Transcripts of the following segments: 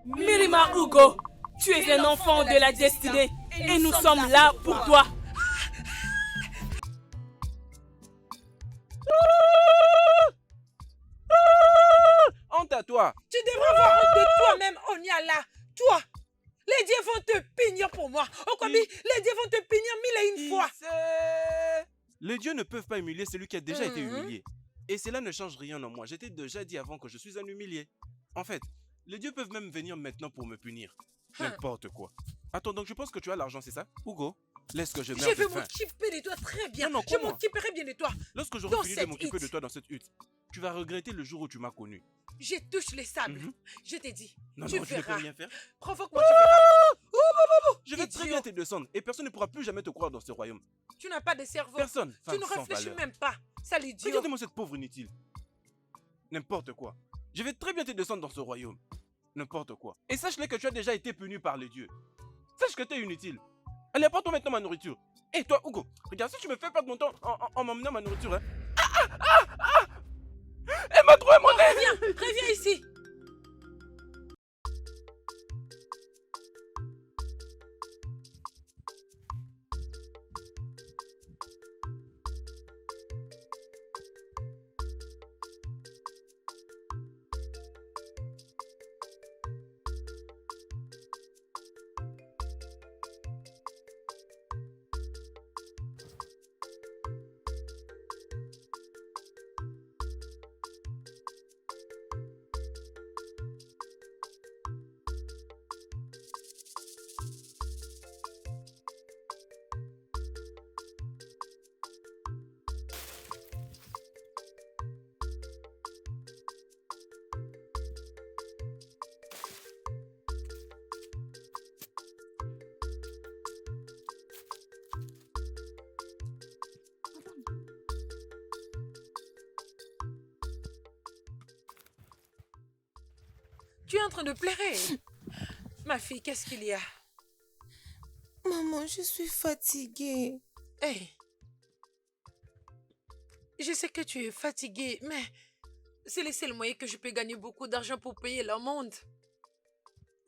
Mirima Hugo, tu es un enfant de la destinée et nous sommes là pour toi. Honte à toi. Tu devrais avoir honte de toi-même, Onyala. Toi, les dieux vont te punir pour moi. Okabi, les dieux vont te punir mille et une fois. Les dieux ne peuvent pas humilier celui qui a déjà été humilié. Et cela ne change rien en moi. Je t'ai déjà dit avant que je suis un humilié. En fait, les dieux peuvent même venir maintenant pour me punir. N'importe quoi. Attends, donc je pense que tu as l'argent, c'est ça? Hugo, laisse que je meure de faim. Je vais m'occuper de toi très bien. Non, je m'occuperai bien de toi. Lorsque j'aurai fini de m'occuper de toi dans cette hutte, tu vas regretter le jour où tu m'as connu. Je touche les sables. Je t'ai dit. Non, tu non, tu ne peux rien faire. Provoque-moi, tu verras. Je vais très bien te descendre et personne ne pourra plus jamais te croire dans ce royaume. Tu n'as pas de cerveau. Personne. Tu ne réfléchis même pas. Sale idiot. Regardez-moi cette pauvre inutile. N'importe quoi. Je vais très bien te descendre dans ce royaume. N'importe quoi. Et sache-le que tu as déjà été puni par les dieux. Sache que tu es inutile. Allez, apporte-toi maintenant ma nourriture. Et toi, Hugo, regarde, si tu me fais perdre mon temps en m'emmenant ma nourriture, hein. Elle m'a trouvé mon nez. Reviens ici. Tu es en train de pleurer. Ma fille, qu'est-ce qu'il y a? Maman, je suis fatiguée. Hey. Je sais que tu es fatiguée, mais c'est le seul moyen que je peux gagner beaucoup d'argent pour payer l'amende.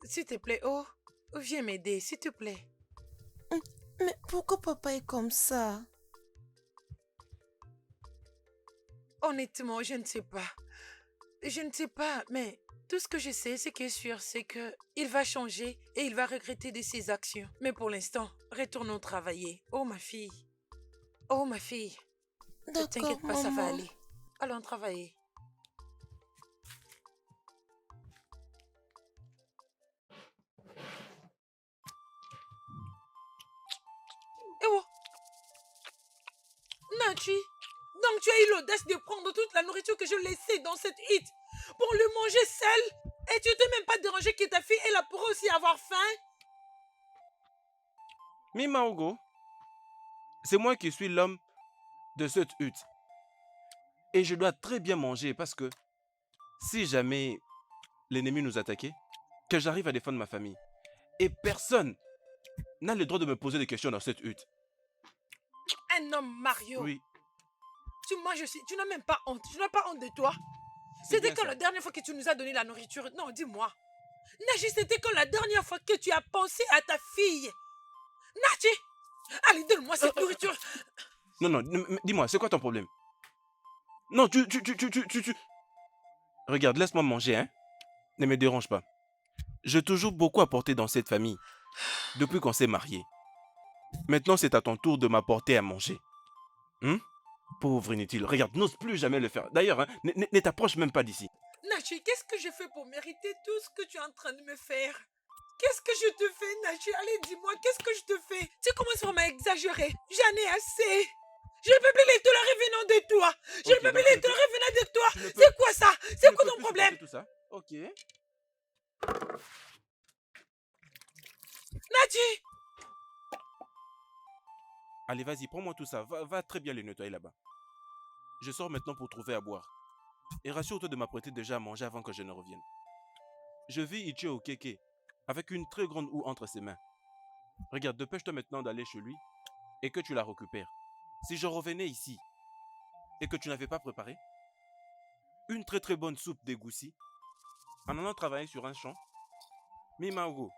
S'il te plaît, oh, viens m'aider, s'il te plaît. Mais pourquoi papa est comme ça? Honnêtement, je ne sais pas. Je ne sais pas, mais tout ce que je sais, ce qui est sûr, c'est que il va changer et il va regretter de ses actions. Mais pour l'instant, retournons travailler. Oh ma fille. Oh ma fille. Ne t'inquiète pas, ça va aller. Allons travailler. Eh oh! Nachi, donc tu as eu l'audace de prendre toute la nourriture que je laissais dans cette hutte pour le manger seul? Et tu t'es même pas dérangé que ta fille, elle pourrait aussi avoir faim? Mima Hugo, c'est moi qui suis l'homme de cette hutte. Et je dois très bien manger parce que si jamais l'ennemi nous attaquait, que j'arrive à défendre ma famille. Et personne n'a le droit de me poser des questions dans cette hutte. Un homme, Mario. Oui. Tu manges aussi. Tu n'as même pas honte. Tu n'as pas honte de toi. C'était quand la dernière fois que tu nous as donné la nourriture? Non, dis-moi. Nachi, c'était quand la dernière fois que tu as pensé à ta fille? Nachi! Allez, donne-moi cette nourriture. Non, non, dis-moi, c'est quoi ton problème? Non, tu... Regarde, laisse-moi manger, hein. Ne me dérange pas. J'ai toujours beaucoup apporté dans cette famille, depuis qu'on s'est mariés. Maintenant, c'est à ton tour de m'apporter à manger. Pauvre inutile, regarde, n'ose plus jamais le faire. D'ailleurs, hein, ne t'approche même pas d'ici. Nachi, qu'est-ce que j'ai fait pour mériter tout ce que tu es en train de me faire? Qu'est-ce que je te fais, Nachi? Allez, dis-moi, qu'est-ce que je te fais? Tu commences vraiment à exagérer. J'en ai assez. Je ne peux plus les tolérer venant de toi. Je ne peux plus les tolérer venant de toi. C'est quoi ça? C'est quoi ton problème? Tout ça. Ok. Nachi! Allez, vas-y, prends-moi tout ça. Va très bien les nettoyer là-bas. Je sors maintenant pour trouver à boire. Et rassure-toi de m'apprêter déjà à manger avant que je ne revienne. Je vis Ichio Okeke avec une très grande houe entre ses mains. Regarde, dépêche-toi maintenant d'aller chez lui et que tu la récupères, si je revenais ici et que tu n'avais pas préparé une très très bonne soupe d'égoussi en allant travailler sur un champ, Mimaogo,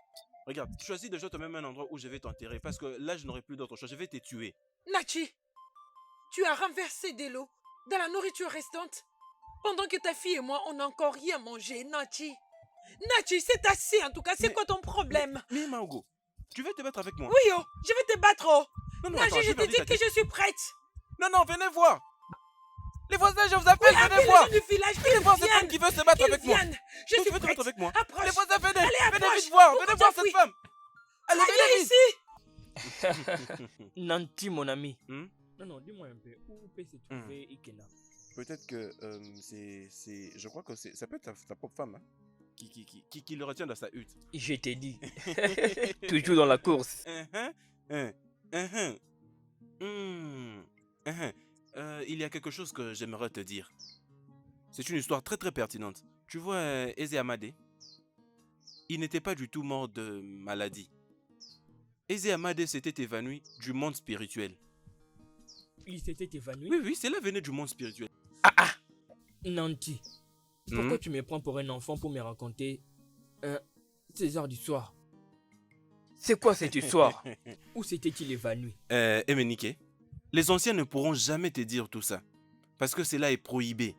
regarde, choisis déjà toi-même un endroit où je vais t'enterrer parce que là je n'aurai plus d'autre chose, je vais te tuer. Nachi, tu as renversé de l'eau dans la nourriture restante pendant que ta fille et moi, on n'a encore rien mangé, Nachi. Nachi, c'est assez en tout cas. C'est quoi ton problème? Mimaogo, tu veux te battre avec moi? Oui, oh, je vais te battre, oh. Non, non, Nachi, attends, je j'ai te perdu dis ta que tête. je suis prête. Non, non, venez voir. Les voisins, je vous appelle, Oui, venez appelle voir. les gens du village, Venez qu'ils voir cette femme viennent. qui veut se battre avec moi. Viennent. Je Donc, suis tu veux te prête. battre avec moi? Approche. Les voisins, venez. Allez, Venez approche. vite voir. Où Venez qu'on voir cette t'appuie? femme. Allez, Allez venez vite. ici. Nanti, mon ami. Hmm? Non, non, dis-moi un peu. Où peut se trouver Ikena? Peut-être que je crois que ça peut être ta propre femme, hein, qui le retient dans sa hutte. Je t'ai dit. Toujours dans la course. Il y a quelque chose que j'aimerais te dire. C'est une histoire très très pertinente. Tu vois, Eze Amade, il n'était pas du tout mort de maladie. Eze Amade s'était évanoui du monde spirituel. Il s'était évanoui. Oui, oui, cela venait du monde spirituel. Nanti, pourquoi tu me prends pour un enfant pour me raconter ces heures du soir? C'est quoi cette histoire? Où s'était-il évanoui? Emenike, les anciens ne pourront jamais te dire tout ça. Parce que cela est prohibé.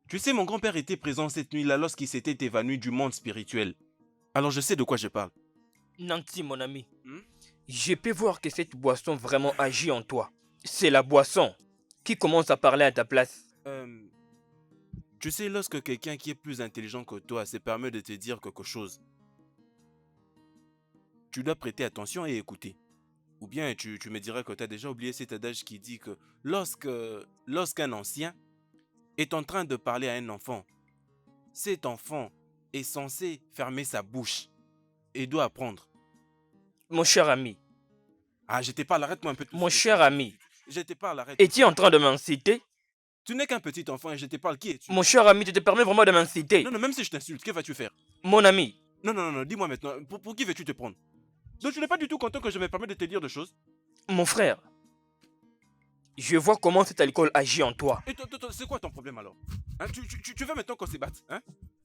Tu sais, mon grand-père était présent cette nuit-là lorsqu'il s'était évanoui du monde spirituel. Alors je sais de quoi je parle. Nanti, mon ami, je peux voir que cette boisson vraiment agit en toi. C'est la boisson qui commence à parler à ta place. Tu sais, lorsque quelqu'un qui est plus intelligent que toi se permet de te dire quelque chose, tu dois prêter attention et écouter. Ou bien tu me dirais que tu as déjà oublié cet adage qui dit que lorsqu'un ancien est en train de parler à un enfant, cet enfant est censé fermer sa bouche et doit apprendre. Mon cher ami. Ah, je te parle, arrête-moi un peu. Mon cher ami. Je te parle, arrête. Es-tu en train de m'inciter? Tu n'es qu'un petit enfant et je te parle, qui es-tu? Mon cher ami, tu te permets vraiment de m'inciter? Non, non, même si je t'insulte, que vas-tu faire? Mon ami. Non, non, non, dis-moi maintenant, pour qui veux-tu te prendre? Donc tu n'es pas du tout content que je me permette de te dire des choses? Mon frère, je vois comment cet alcool agit en toi. Et c'est quoi ton problème alors? Hein, tu veux maintenant qu'on se batte, hein?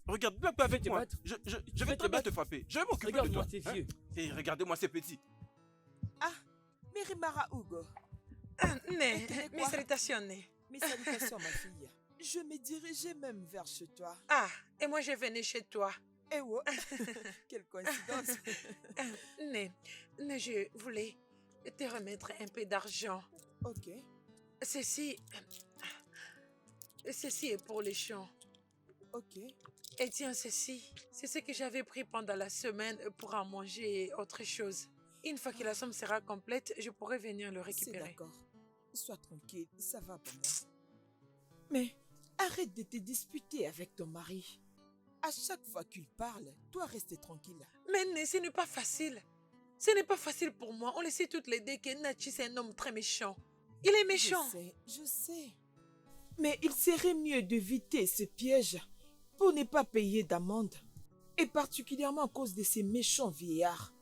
Regarde, blague pas avec moi. Je vais très bien te frapper. Je vais m'occuper de toi. Regarde-moi ces yeux. Et regardez-moi ces petits. Ah, Merimara Hugo. Né, Et mes quoi? salutations, Né. Mes salutations, ma fille. Je me dirigeais même vers chez toi. Ah, et moi je venais chez toi. Eh ouais, quelle coïncidence. Né, je voulais te remettre un peu d'argent. Ok, Ceci est pour les champs. ok. Et tiens, ceci, c'est ce que j'avais pris pendant la semaine pour en manger et autre chose. Une fois que la somme sera complète, je pourrai venir le C'est récupérer. d'accord. Sois tranquille, ça va pour moi. Mais arrête de te disputer avec ton mari. À chaque fois qu'il parle, toi reste tranquille. Mais Né, ce n'est pas facile. Ce n'est pas facile pour moi. On le sait toutes les deux que Nachi, c'est un homme très méchant. Il est méchant. Je sais. Mais il serait mieux d'éviter ce piège pour ne pas payer d'amende. Et particulièrement à cause de ces méchants vieillards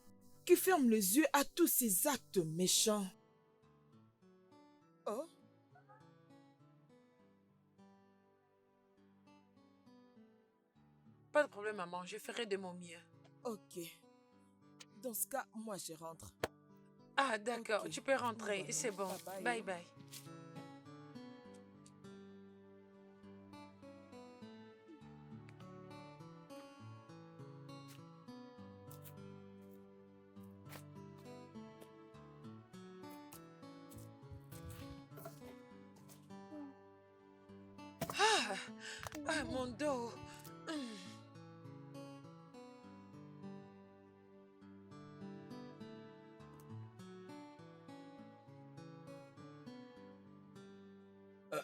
qui ferment les yeux à tous ces actes méchants. Oh, Pas de problème, maman. Je ferai de mon mieux. ok. Dans ce cas, moi je rentre. Ah, d'accord. Ok. Tu peux rentrer. Bon, C'est bon. bye Bye bye. bye. Mon dos.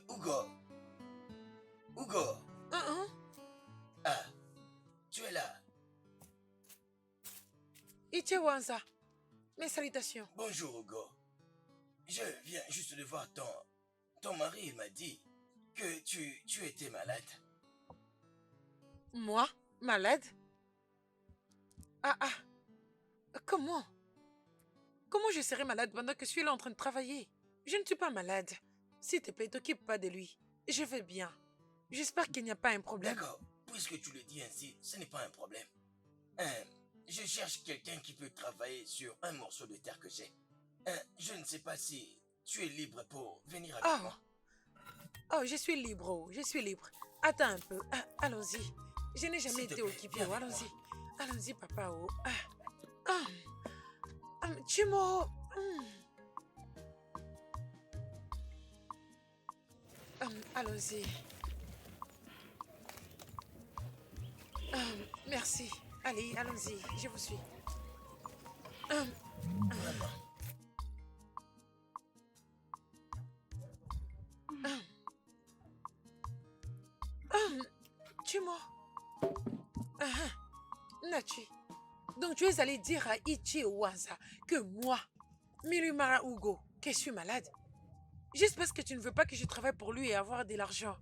Hugo. Hugo. Ah, tu es là. Ichewanza. Mes salutations. Bonjour, Hugo. Je viens juste de voir ton mari. Il m'a dit que tu étais malade. Moi? Malade? Comment? Comment je serai malade pendant que je suis là en train de travailler? Je ne suis pas malade. S'il te plaît, t'occupe pas de lui. Je vais bien. J'espère qu'il n'y a pas un problème. D'accord, puisque tu le dis ainsi, ce n'est pas un problème. Je cherche quelqu'un qui peut travailler sur un morceau de terre que j'ai. Je ne sais pas si tu es libre pour venir avec Oh. moi. Oh, je suis libre, oh, je suis libre. Attends un peu. Ah, allons-y. Je n'ai jamais S'il te été plaît, occupée. viens Oh, avec allons-y. Allons-y, papa. Oh. Timo. Allons-y. Merci. Allez, allons-y. Je vous suis. Vraiment. Timo. Nachi. Donc tu es allé dire à Ichi Owaza que moi, Mirimara Ugo, que je suis malade. Juste parce que tu ne veux pas que je travaille pour lui et avoir de l'argent.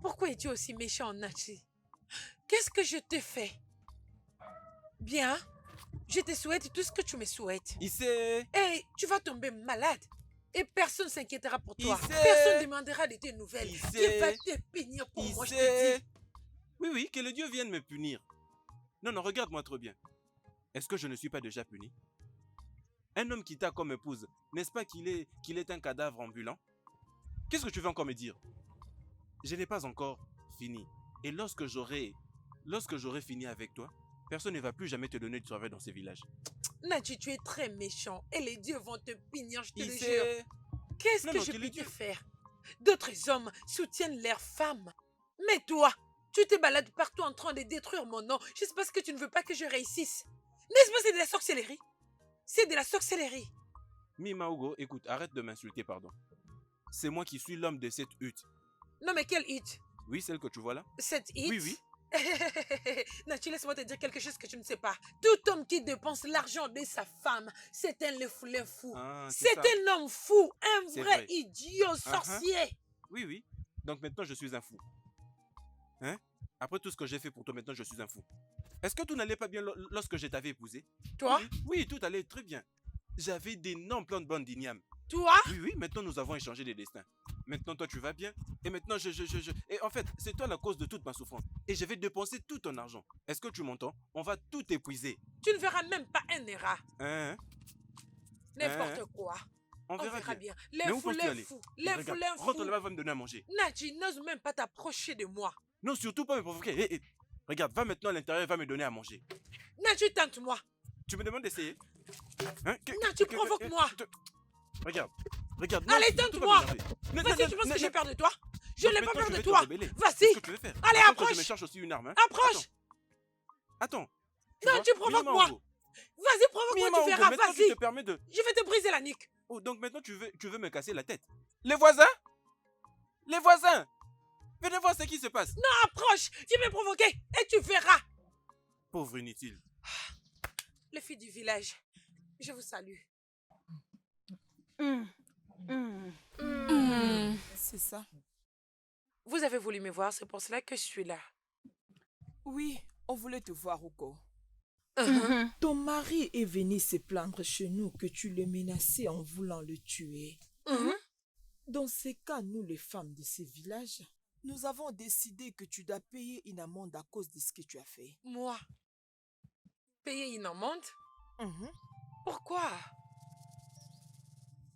Pourquoi es-tu aussi méchant, Nachi? Qu'est-ce que je te fais? Bien, je te souhaite tout ce que tu me souhaites. Issé! Et tu vas tomber malade. Et personne ne s'inquiétera pour toi. Issé! Personne ne demandera de tes nouvelles. Issé! Qui va te punir pour moi, je te dis. Oui, oui, que le Dieu vienne me punir. Non, non, regarde-moi trop bien. Est-ce que je ne suis pas déjà puni? Un homme qui t'a comme épouse, n'est-ce pas qu'il est un cadavre ambulant? Qu'est-ce que tu veux encore me dire? Je n'ai pas encore fini. Et lorsque j'aurai fini avec toi, personne ne va plus jamais te donner du travail dans ces villages. Nadji, tu es très méchant. Et les dieux vont te punir, je te le jure. Issé! Qu'est-ce Non, que non, je que peux les te dieux- faire? D'autres hommes soutiennent leurs femmes. Mais toi, tu te balades partout en train de détruire mon nom juste parce que tu ne veux pas que je réussisse. N'est-ce pas, c'est de la sorcellerie? C'est de la sorcellerie. Mima Hugo, écoute, arrête de m'insulter, pardon. C'est moi qui suis l'homme de cette hutte. Non mais quelle hit? Oui, celle que tu vois là? Cette hit? Oui, oui. Nachi, laisse-moi te dire quelque chose que tu ne sais pas. Tout homme qui dépense l'argent de sa femme, c'est un le fou. Ah, c'est C'est ça. un homme fou, un C'est vrai vrai. idiot sorcier. Oui, oui. Donc maintenant, je suis un fou. Hein? Après tout ce que j'ai fait pour toi, maintenant, je suis un fou. Est-ce que tout n'allait pas bien lorsque je t'avais épousé? Toi? Oui, oui, tout allait très bien. J'avais d'énormes plans de bande d'igname. Toi? Oui, oui, maintenant nous avons échangé des destins. Maintenant toi tu vas bien. Et maintenant Et en fait, c'est toi la cause de toute ma souffrance. Et je vais dépenser tout ton argent. Est-ce que tu m'entends? On va tout épuiser. Tu ne verras même pas un ERA. Hein? N'importe quoi. On verra bien. bien. Mais où penses-tu aller? Les Regarde, foulins rentre fous. là-bas, va me donner à manger. Nadji, n'ose même pas t'approcher de moi. Non, surtout pas me provoquer. Hé, hé. Regarde, va maintenant à l'intérieur et va me donner à manger. Nadji, tente-moi. Tu me demandes d'essayer? Hein? Nadji, provoque-moi. Regarde, regarde. Allez, surtout pas tente-moi. m'énerver. Non, Vas-y, non, tu penses non, que j'ai non. peur de toi? Je Donc n'ai pas maintenant, peur je de vais te toi. rebeller. Vas-y. C'est ce que tu veux faire. Allez, Attends que approche. je me cherche aussi une arme. Hein? Approche. Attends. Non, vois, tu provoques-moi. Mima Hugo. Vas-y, provoque-moi, Mima tu Hugo, verras. maintenant tu Vas-y. te permets de... Je vais te briser la nuque. Oh, donc maintenant tu veux me casser la tête. Les voisins? Les voisins! Venez voir ce qui se passe. Approche. Viens me provoquer et tu verras. Pauvre inutile. Les filles du village, je vous salue. C'est ça. Vous avez voulu me voir, c'est pour cela que je suis là. Oui, on voulait te voir, Ugo. Ton mari est venu se plaindre chez nous que tu le menaçais en voulant le tuer. Dans ces cas, nous les femmes de ce village, nous avons décidé que tu dois payer une amende à cause de ce que tu as fait. Moi, payer une amende? Pourquoi?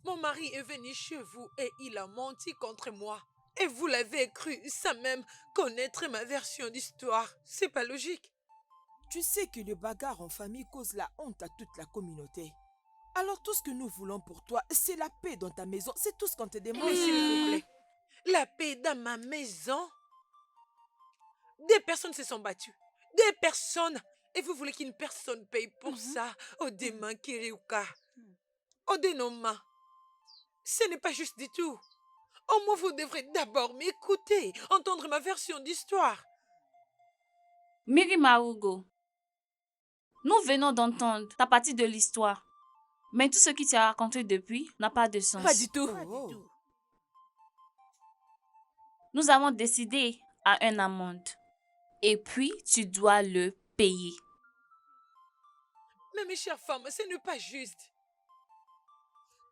Mon mari est venu chez vous et il a menti contre moi. Et vous l'avez cru sans même connaître ma version d'histoire. C'est pas logique. Tu sais que le bagarre en famille cause la honte à toute la communauté. Alors tout ce que nous voulons pour toi, c'est la paix dans ta maison. C'est tout ce qu'on te demande. Mais s'il vous plaît, la paix dans ma maison? Des personnes se sont battues. Des personnes. Et vous voulez qu'une personne paye pour ça? Odema Kiriuka. Odenoma. Ce n'est pas juste du tout. Au moins, vous devrez d'abord m'écouter, entendre ma version d'histoire. Mirima Hugo, nous venons d'entendre ta partie de l'histoire. Mais tout ce qui t'a raconté depuis n'a pas de sens. Pas du tout. Nous avons décidé à une amende. Et puis, tu dois le payer. Mais mes chères femmes, ce n'est pas juste.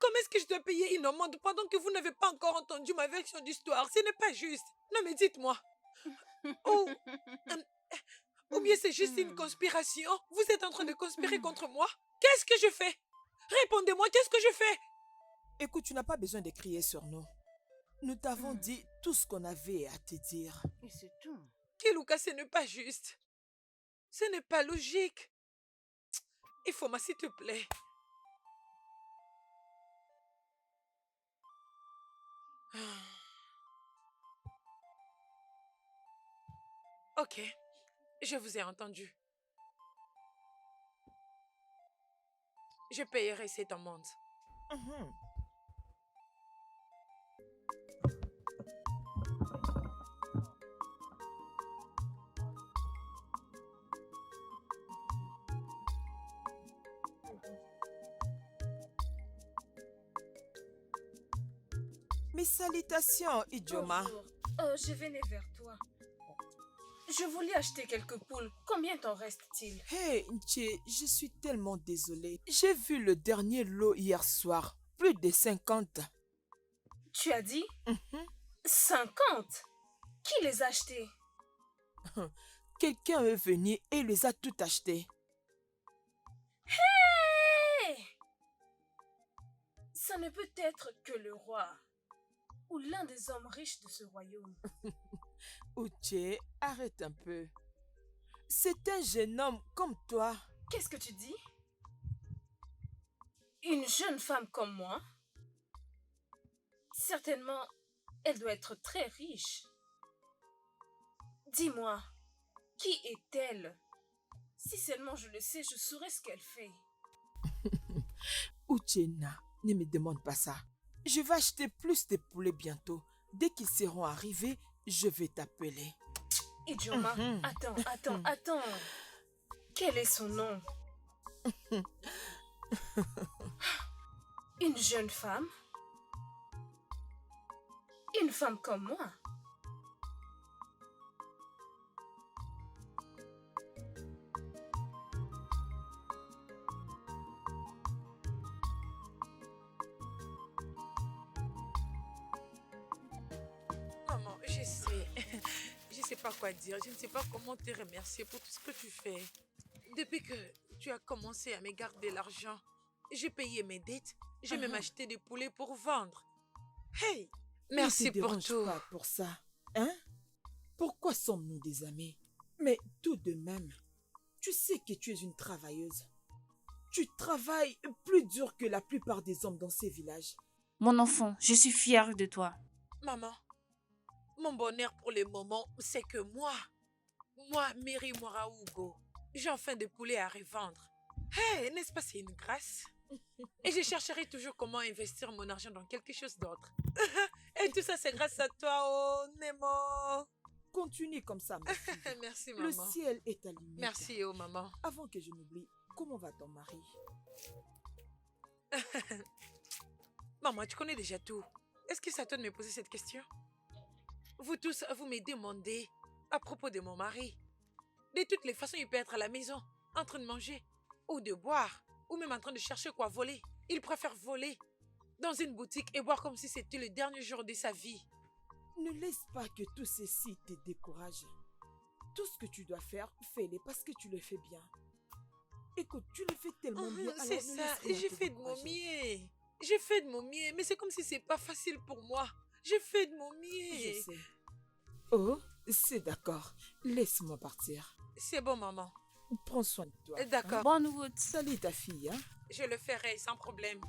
Comment est-ce que je dois payer une amende pendant que vous n'avez pas encore entendu ma version d'histoire? Ce n'est pas juste. Non, mais dites-moi. Ou, euh, ou bien c'est juste une conspiration? Vous êtes en train de conspirer contre moi? Qu'est-ce que je fais? Répondez-moi, qu'est-ce que je fais? Écoute, tu n'as pas besoin de crier sur nous. Nous t'avons dit tout ce qu'on avait à te dire. Et c'est tout. Kilouka, ce n'est pas juste. Ce n'est pas logique. Il faut s'il te plaît. Ok, je vous ai entendu. Je payerai cette amende. Mhm. Mes salutations, Idioma. Bonjour. Je venais vers toi. Je voulais acheter quelques poules. Combien t'en reste-t-il? Hey, Nché, je suis tellement désolée. J'ai vu le dernier lot hier soir. Plus de 50. Tu as dit Mhm. 50? Qui les a achetés? Quelqu'un est venu et les a tout achetés. Hey! Ça ne peut être que le roi ou l'un des hommes riches de ce royaume. Uche, arrête un peu. C'est un jeune homme comme toi. Qu'est-ce que tu dis? Une jeune femme comme moi? Certainement, elle doit être très riche. Dis-moi, qui est-elle? Si seulement je le sais, je saurais ce qu'elle fait. Uchena, ne me demande pas ça. Je vais acheter plus de poulets bientôt. Dès qu'ils seront arrivés, je vais t'appeler. Idioma, attends. Quel est son nom? Une jeune femme? Une femme comme moi? Maman, je sais. Je sais pas quoi dire. Je ne sais pas comment te remercier pour tout ce que tu fais. Depuis que tu as commencé à me garder l'argent, j'ai payé mes dettes. J'ai même acheté des poulets pour vendre. Hey, merci Ne te pour dérange tout. pas pour ça. Hein? Pourquoi sommes-nous des amis? Mais tout de même, tu sais que tu es une travailleuse. Tu travailles plus dur que la plupart des hommes dans ces villages. Mon enfant, je suis fière de toi. Maman, mon bonheur pour le moment, c'est que moi, Mary Moraougo, j'ai enfin des poulets à revendre. Hey, n'est-ce pas, c'est une grâce? Et je chercherai toujours comment investir mon argent dans quelque chose d'autre. Et tout ça, c'est grâce à toi, oh Nemo. Continue comme ça, ma fille. Merci, Le maman. ciel est à limite. Merci, oh maman. Avant que je n'oublie, comment va ton mari? Maman, tu connais déjà tout. Est-ce que c'est à toi de me poser cette question? Vous tous, vous me demandez à propos de mon mari. De toutes les façons, il peut être à la maison, en train de manger, ou de boire, ou même en train de chercher quoi voler. Il préfère voler dans une boutique et boire comme si c'était le dernier jour de sa vie. Ne laisse pas que tout ceci te décourage. Tout ce que tu dois faire, fais-le parce que tu le fais bien. Écoute, tu le fais tellement bien. alors C'est ne ça, laisse rien j'ai te fait de mon décourager. mieux. J'ai fait de mon mieux, mais c'est comme si c'est pas facile pour moi. J'ai fait de mon Je mieux. sais. Oh, c'est d'accord. Laisse-moi partir. C'est bon, maman. Prends soin de toi. D'accord, Bonne route. Salut ta fille, hein. je le ferai sans problème.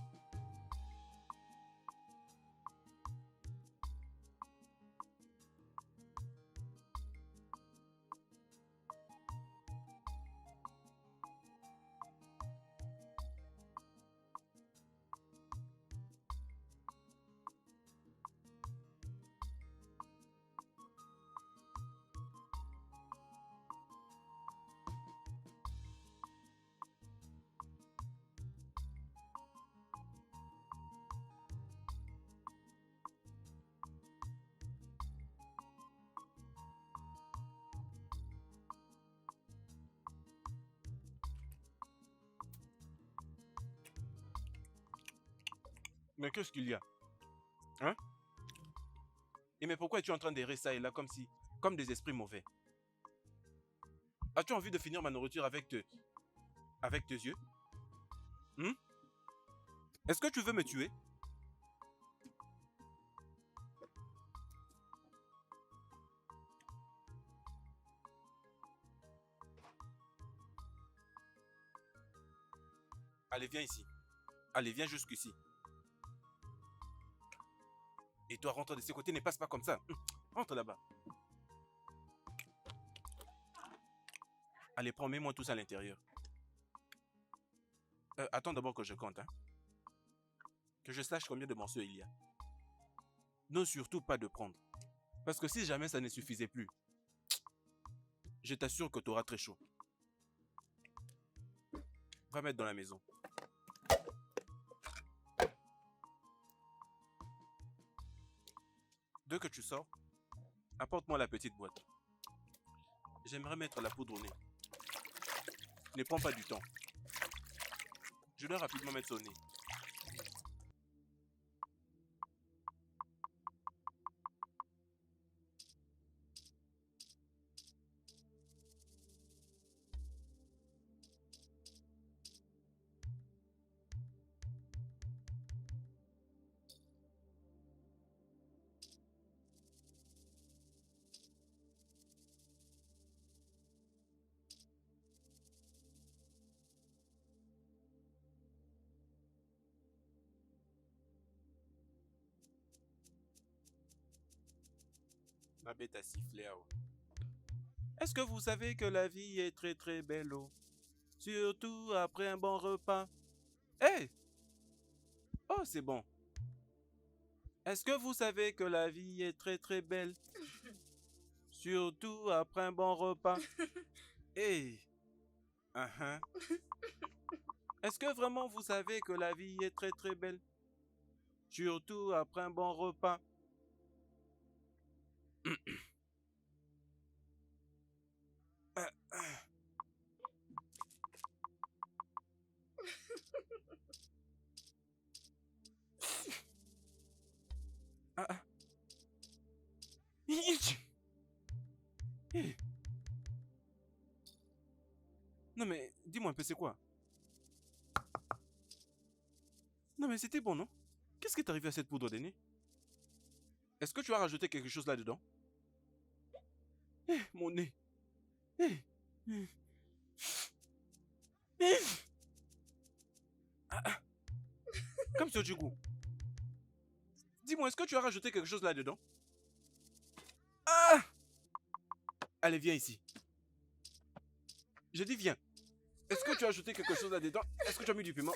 Mais qu'est-ce qu'il y a? Hein? Et mais pourquoi es-tu en train d'errer ça et là comme des esprits mauvais? As-tu envie de finir ma nourriture avec tes yeux? Hmm? Est-ce que tu veux me tuer? Allez, viens ici. Allez, viens jusqu'ici. Et toi, rentre de ce côté, ne passe pas comme ça. Rentre là-bas. Allez, prends, mets-moi tous à l'intérieur. Attends d'abord que je compte, hein. Que je sache combien de morceaux il y a. Non, surtout pas de prendre. Parce que si jamais ça ne suffisait plus, je t'assure que tu auras très chaud. Va mettre dans la maison. Dès que tu sors, apporte-moi la petite boîte. J'aimerais mettre la poudre au nez. Ne prends pas du temps. Je dois rapidement mettre au nez. Ma bête a sifflé. Est-ce que vous savez que la vie est très très belle, oh? Surtout après un bon repas. Hey! Oh, c'est bon. Est-ce que vous savez que la vie est très très belle? Surtout après un bon repas. Hey! Uh-huh. Est-ce que vraiment vous savez que la vie est très très belle? Surtout après un bon repas. Non mais, dis-moi un peu, c'est quoi? Non mais c'était bon, non? Qu'est-ce qui est arrivé à cette poudre de nez? Est-ce que tu as rajouté quelque chose là-dedans? Mon nez. Comme sur du goût. Dis-moi, est-ce que tu as rajouté quelque chose là-dedans? Allez, viens ici. Je dis viens. Est-ce que tu as ajouté quelque chose là-dedans? Est-ce que tu as mis du piment?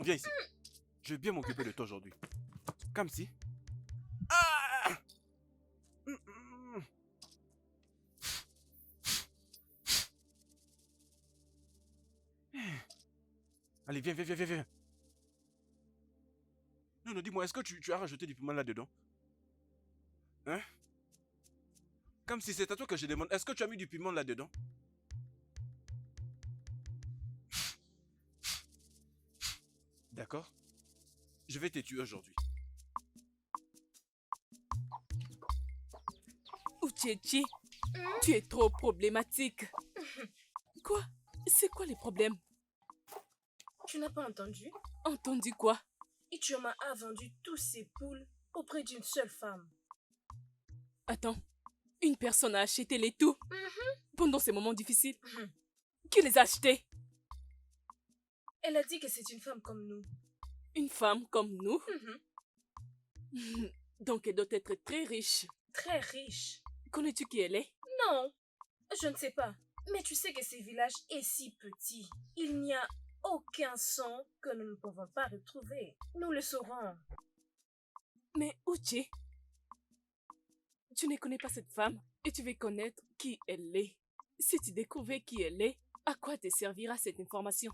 Viens ici. Je vais bien m'occuper de toi aujourd'hui. Comme si. Allez, viens. Non, dis-moi, est-ce que tu as rajouté du piment là-dedans? Hein? Comme si c'est à toi que je demande. Est-ce que tu as mis du piment là-dedans? D'accord? Je vais te tuer aujourd'hui. Uchechi, tu es trop problématique. Quoi? C'est quoi les problèmes? Tu n'as pas entendu? Entendu quoi? Ichioma a vendu tous ses poules auprès d'une seule femme. Attends, une personne a acheté les tout pendant ces moments difficiles. Qui les a achetés? Elle a dit que c'est une femme comme nous. Une femme comme nous? Donc elle doit être très riche. Très riche. Connais-tu qui elle est? Non, je ne sais pas. Mais tu sais que ce village est si petit. Il n'y a aucun son que nous ne pouvons pas retrouver. Nous le saurons. Mais Uche, tu ne connais pas cette femme et tu veux connaître qui elle est. Si tu découvrais qui elle est, à quoi te servira cette information?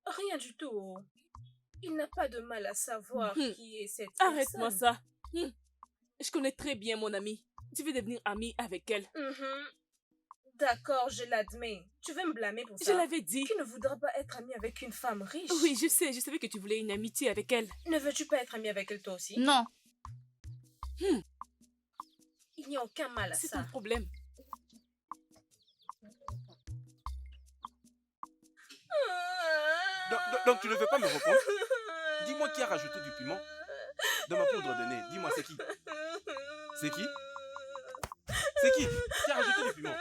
Rien du tout. Il n'a pas de mal à savoir qui est cette personne. Arrête-moi ça. Je connais très bien mon amie. Tu veux devenir amie avec elle. D'accord, je l'admets. Tu veux me blâmer pour Je ça? l'avais dit. Qui ne voudra pas être ami avec une femme riche? Oui, je sais, je savais que tu voulais une amitié avec elle. Ne veux-tu pas être ami avec elle toi aussi? Non. Il n'y a aucun mal à C'est ça. ton problème. Donc tu ne veux pas me répondre? Dis-moi qui a rajouté du piment dans ma poudre de nez. Dis-moi, c'est qui? C'est qui? C'est qui a rajouté du piment?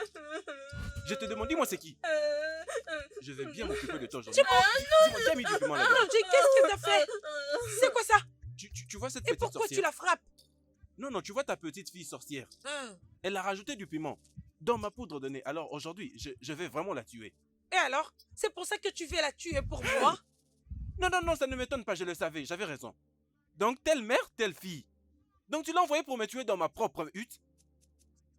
Je te demande, dis-moi c'est qui? Je vais bien m'occuper de toi aujourd'hui. Dis-moi, qui a mis du piment là-dedans? Nanti, qu'est-ce que t'as fait? C'est quoi ça? Tu vois cette Et petite pourquoi tu sorcière? la frappes? Non, tu vois ta petite fille sorcière. Hein? Elle a rajouté du piment dans ma poudre de nez. Alors aujourd'hui, je vais vraiment la tuer. Et alors? C'est pour ça que tu veux la tuer pour moi? Non, ça ne m'étonne pas, je le savais, j'avais raison. Donc telle mère, telle fille. Donc tu l'as envoyé pour me tuer dans ma propre hutte?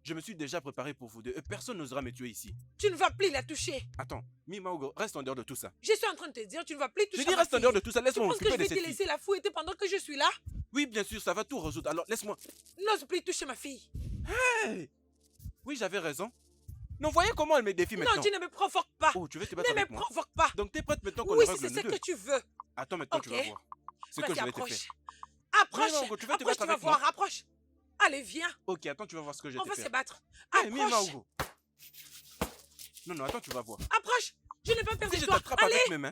Je me suis déjà préparé pour vous deux et personne n'osera me tuer ici. Tu ne vas plus la toucher. Attends, Mimaogo, reste en dehors de tout ça. Je suis en train de te dire, tu ne vas plus toucher Je dis à ma reste en dehors fille. de tout ça, Tu laisse-moi penses que je m'occuper de vais te cette laisser fille. la fouetter pendant que je suis là? Oui, bien sûr, ça va tout résoudre, alors laisse-moi. N'ose plus toucher ma fille. Hey! Oui, j'avais raison. Non, voyez comment elle me défie maintenant. Non, tu ne me provoques pas. Oh, tu veux te battre Ne me avec moi? provoque pas. Donc t'es prête maintenant qu'on Oui, le règle c'est nous ce deux? que tu veux. Attends, maintenant tu vas Ok. voir ce que Vas-y, je vais te faire. approche. Approche. Non, Maogo, tu veux te Approche, battre tu vas avec voir. moi? Approche. Allez, viens. Ok, attends, tu vas voir ce que je vais On te va faire. se battre. Hey, Approche. Mimaogo. Non, attends, tu vas voir. Approche. Je n'ai pas peur Si de je toi. t'attrape Allez. avec mes mains,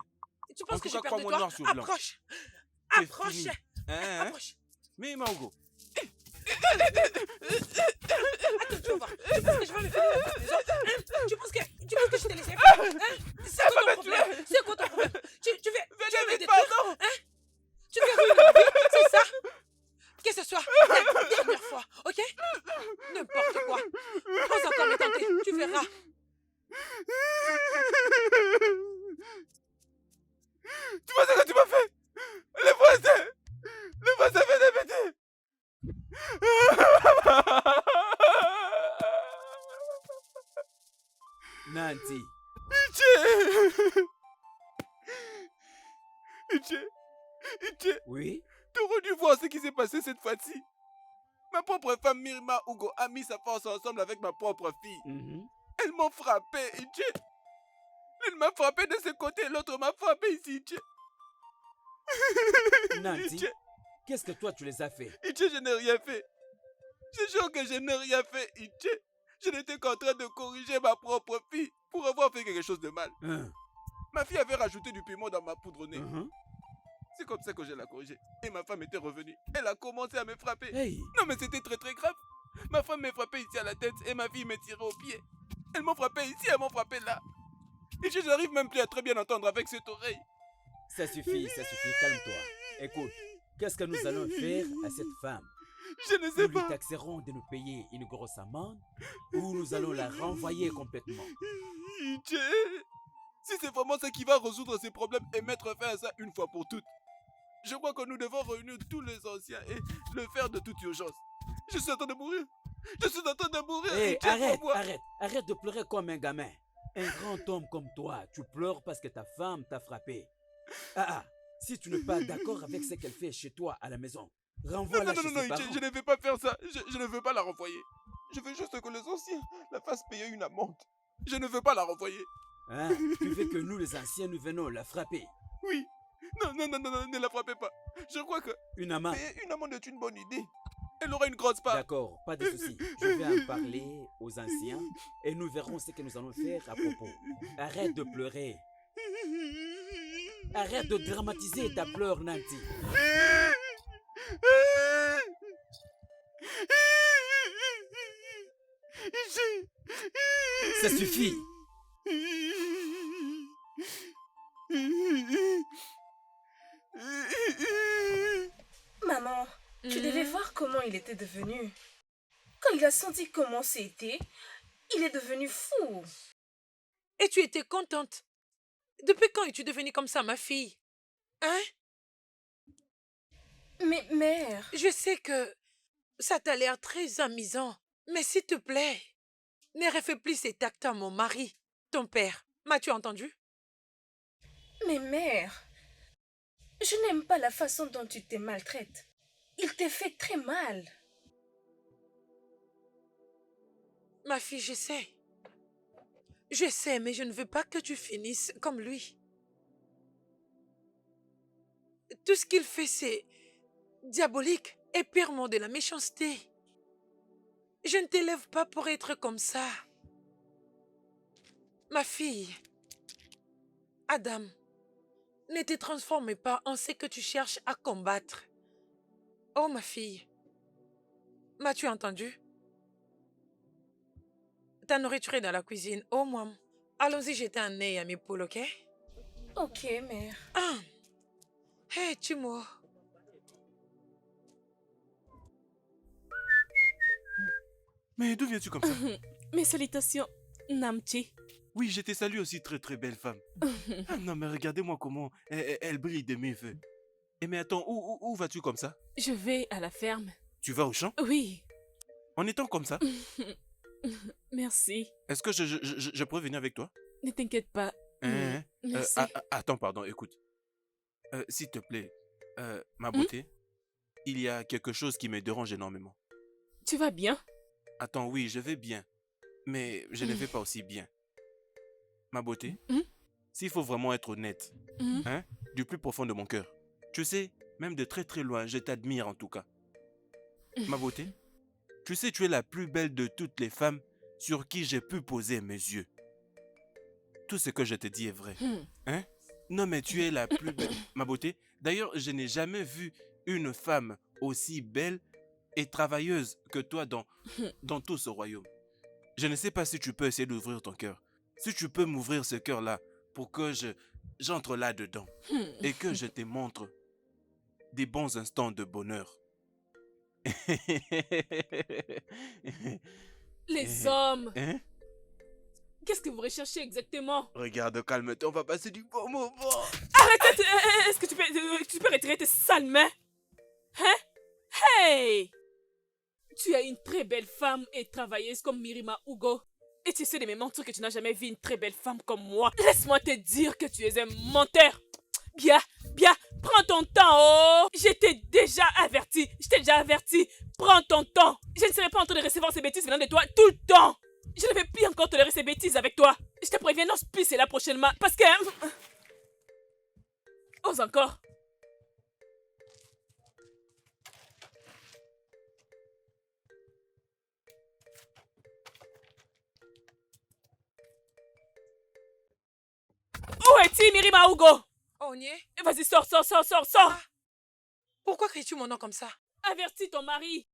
Tu en penses que tout j'ai cas, peur de crois-moi toi? noir sur blanc. Approche. c'est Approche. fini. Hein? Approche. Mimaogo. Attends, tu vas voir. Tu penses que je vais me faire à la maison? Hein? Tu penses que je t'ai laissé faire? Hein? C'est quoi ton problème? C'est quoi ton problème? Tu veux me détruire? Hein? Tu veux ruiner ma vie? C'est ça? Que ce soit la dernière fois, ok? N'importe quoi. Ose encore me tenter, tu verras. Tu vois ce que tu m'as fait? Le français fait des bêtises. Nanti, Iché, oui? t'aurais dû voir ce qui s'est passé cette fois-ci. Ma propre femme Mirma Hugo a mis sa force ensemble avec ma propre fille. Mhm. Elles m'ont frappé, Iché. L'une m'a frappé de ce côté, l'autre m'a frappé ici, Iché. Nanti, Iché, qu'est-ce que toi tu les as fait? Iché, je n'ai rien fait. Je jure que je n'ai rien fait, Iché. Je n'étais qu'en train de corriger ma propre fille pour avoir fait quelque chose de mal. Hein, Ma fille avait rajouté du piment dans ma poudre au nez. mhm. C'est comme ça que je l'ai corrigée. Et ma femme était revenue. Elle a commencé à me frapper. Hey, Non mais c'était très très grave. Ma femme m'a frappé ici à la tête et ma fille me tirait au pied. Elle m'a frappé ici, elle m'a frappé là. Et je n'arrive même plus à très bien entendre avec cette oreille. ça suffit, calme-toi. Écoute, qu'est-ce que nous allons faire à cette femme? Je ne Nous sais lui pas. taxerons de nous payer une grosse amende ou nous allons la renvoyer complètement. Iché, si c'est vraiment ça qui va résoudre ces problèmes et mettre fin à ça une fois pour toutes, je crois que nous devons réunir tous les anciens et le faire de toute urgence. Je suis en train de mourir. Je suis en train de mourir. Hé, Iché, arrête, crois-moi. arrête de pleurer comme un gamin. Un grand homme comme toi, tu pleures parce que ta femme t'a frappé. Si tu n'es pas d'accord avec ce qu'elle fait chez toi à la maison, renvoie-la chez ses Non, parents. je ne vais pas faire ça. Je ne veux pas la renvoyer. Je veux juste que les anciens la fassent payer une amende. Je ne veux pas la renvoyer. Hein? Tu veux que nous les anciens, nous venons la frapper? Oui. Non, ne la frappez pas. Je crois que Une amende? payer une amende est une bonne idée. Elle aura une grosse part. D'accord, pas de souci. Je vais en parler aux anciens et nous verrons ce que nous allons faire à propos. Arrête de pleurer. Arrête de dramatiser ta pleure, Nanti. Ça suffit. Maman, tu devais voir comment il était devenu. Quand il a senti comment c'était, il est devenu fou. Et tu étais contente. Depuis quand es-tu devenue comme ça, ma fille? Hein? Mais mère, Je sais que ça t'a l'air très amusant, mais s'il te plaît, ne refais plus cet acte à mon mari, ton père. M'as-tu entendu? mais mère, je n'aime pas la façon dont tu te maltraites. Il t'est fait très mal. Ma fille, je sais. Je sais, mais je ne veux pas que tu finisses comme lui. Tout ce qu'il fait, c'est diabolique et purement de la méchanceté. Je ne t'élève pas pour être comme ça. Ma fille, Adam, ne te transforme pas en ce que tu cherches à combattre. Oh, ma fille, m'as-tu entendu? Ta nourriture est dans la cuisine. Oh, maman. Allons-y jeter un œil à mes poules, ok? Ok, mère. Ah! Hé, tu m'as... Mais d'où viens-tu comme ça? Mes salutations, Namchi. Oui, je te salue aussi, très très belle femme. Ah non, mais regardez-moi comment elle brille de mes feux. Et mais attends, où vas-tu comme ça? Je vais à la ferme. Tu vas au champ? Oui. En étant comme ça? Merci. Est-ce que je pourrais venir avec toi? Ne t'inquiète pas. Hein? Merci. Attends, pardon, écoute. S'il te plaît, ma beauté, il y a quelque chose qui me dérange énormément. Tu vas bien? Attends, oui, je vais bien, mais je ne vais pas aussi bien. Ma beauté, s'il faut vraiment être honnête, hein, du plus profond de mon cœur, tu sais, même de très très loin, je t'admire en tout cas. Ma beauté, tu sais, tu es la plus belle de toutes les femmes sur qui j'ai pu poser mes yeux. Tout ce que je te dis est vrai. Hein? Non, mais tu es la plus belle. Ma beauté, d'ailleurs, je n'ai jamais vu une femme aussi belle et travailleuse que toi dans tout ce royaume. Je ne sais pas si tu peux essayer d'ouvrir ton cœur. Si tu peux m'ouvrir ce cœur-là pour que j'entre là-dedans et que je te montre des bons instants de bonheur. Les hommes, Hein? qu'est-ce que vous recherchez exactement? Regarde, calme-toi, on va passer du bon moment. Arrête! Est-ce que tu peux retirer tes sales mains? Hein? Hey! Tu as une très belle femme et travailleuse comme Mirima Hugo. Et tu essaies de me montrer que tu n'as jamais vu une très belle femme comme moi. Laisse-moi te dire que tu es un menteur. Bien, prends ton temps, oh! Je t'ai déjà averti. Prends ton temps. Je ne serai pas en train de recevoir ces bêtises venant de toi tout le temps. Je ne vais plus encore tolérer ces bêtises avec toi. Je te préviens, n'ose plus là prochainement. Parce que... Ose encore. Où es-tu, Mirima Hugo? Ogné, Vas-y, sors. pourquoi cries-tu mon nom comme ça? Avertis ton mari.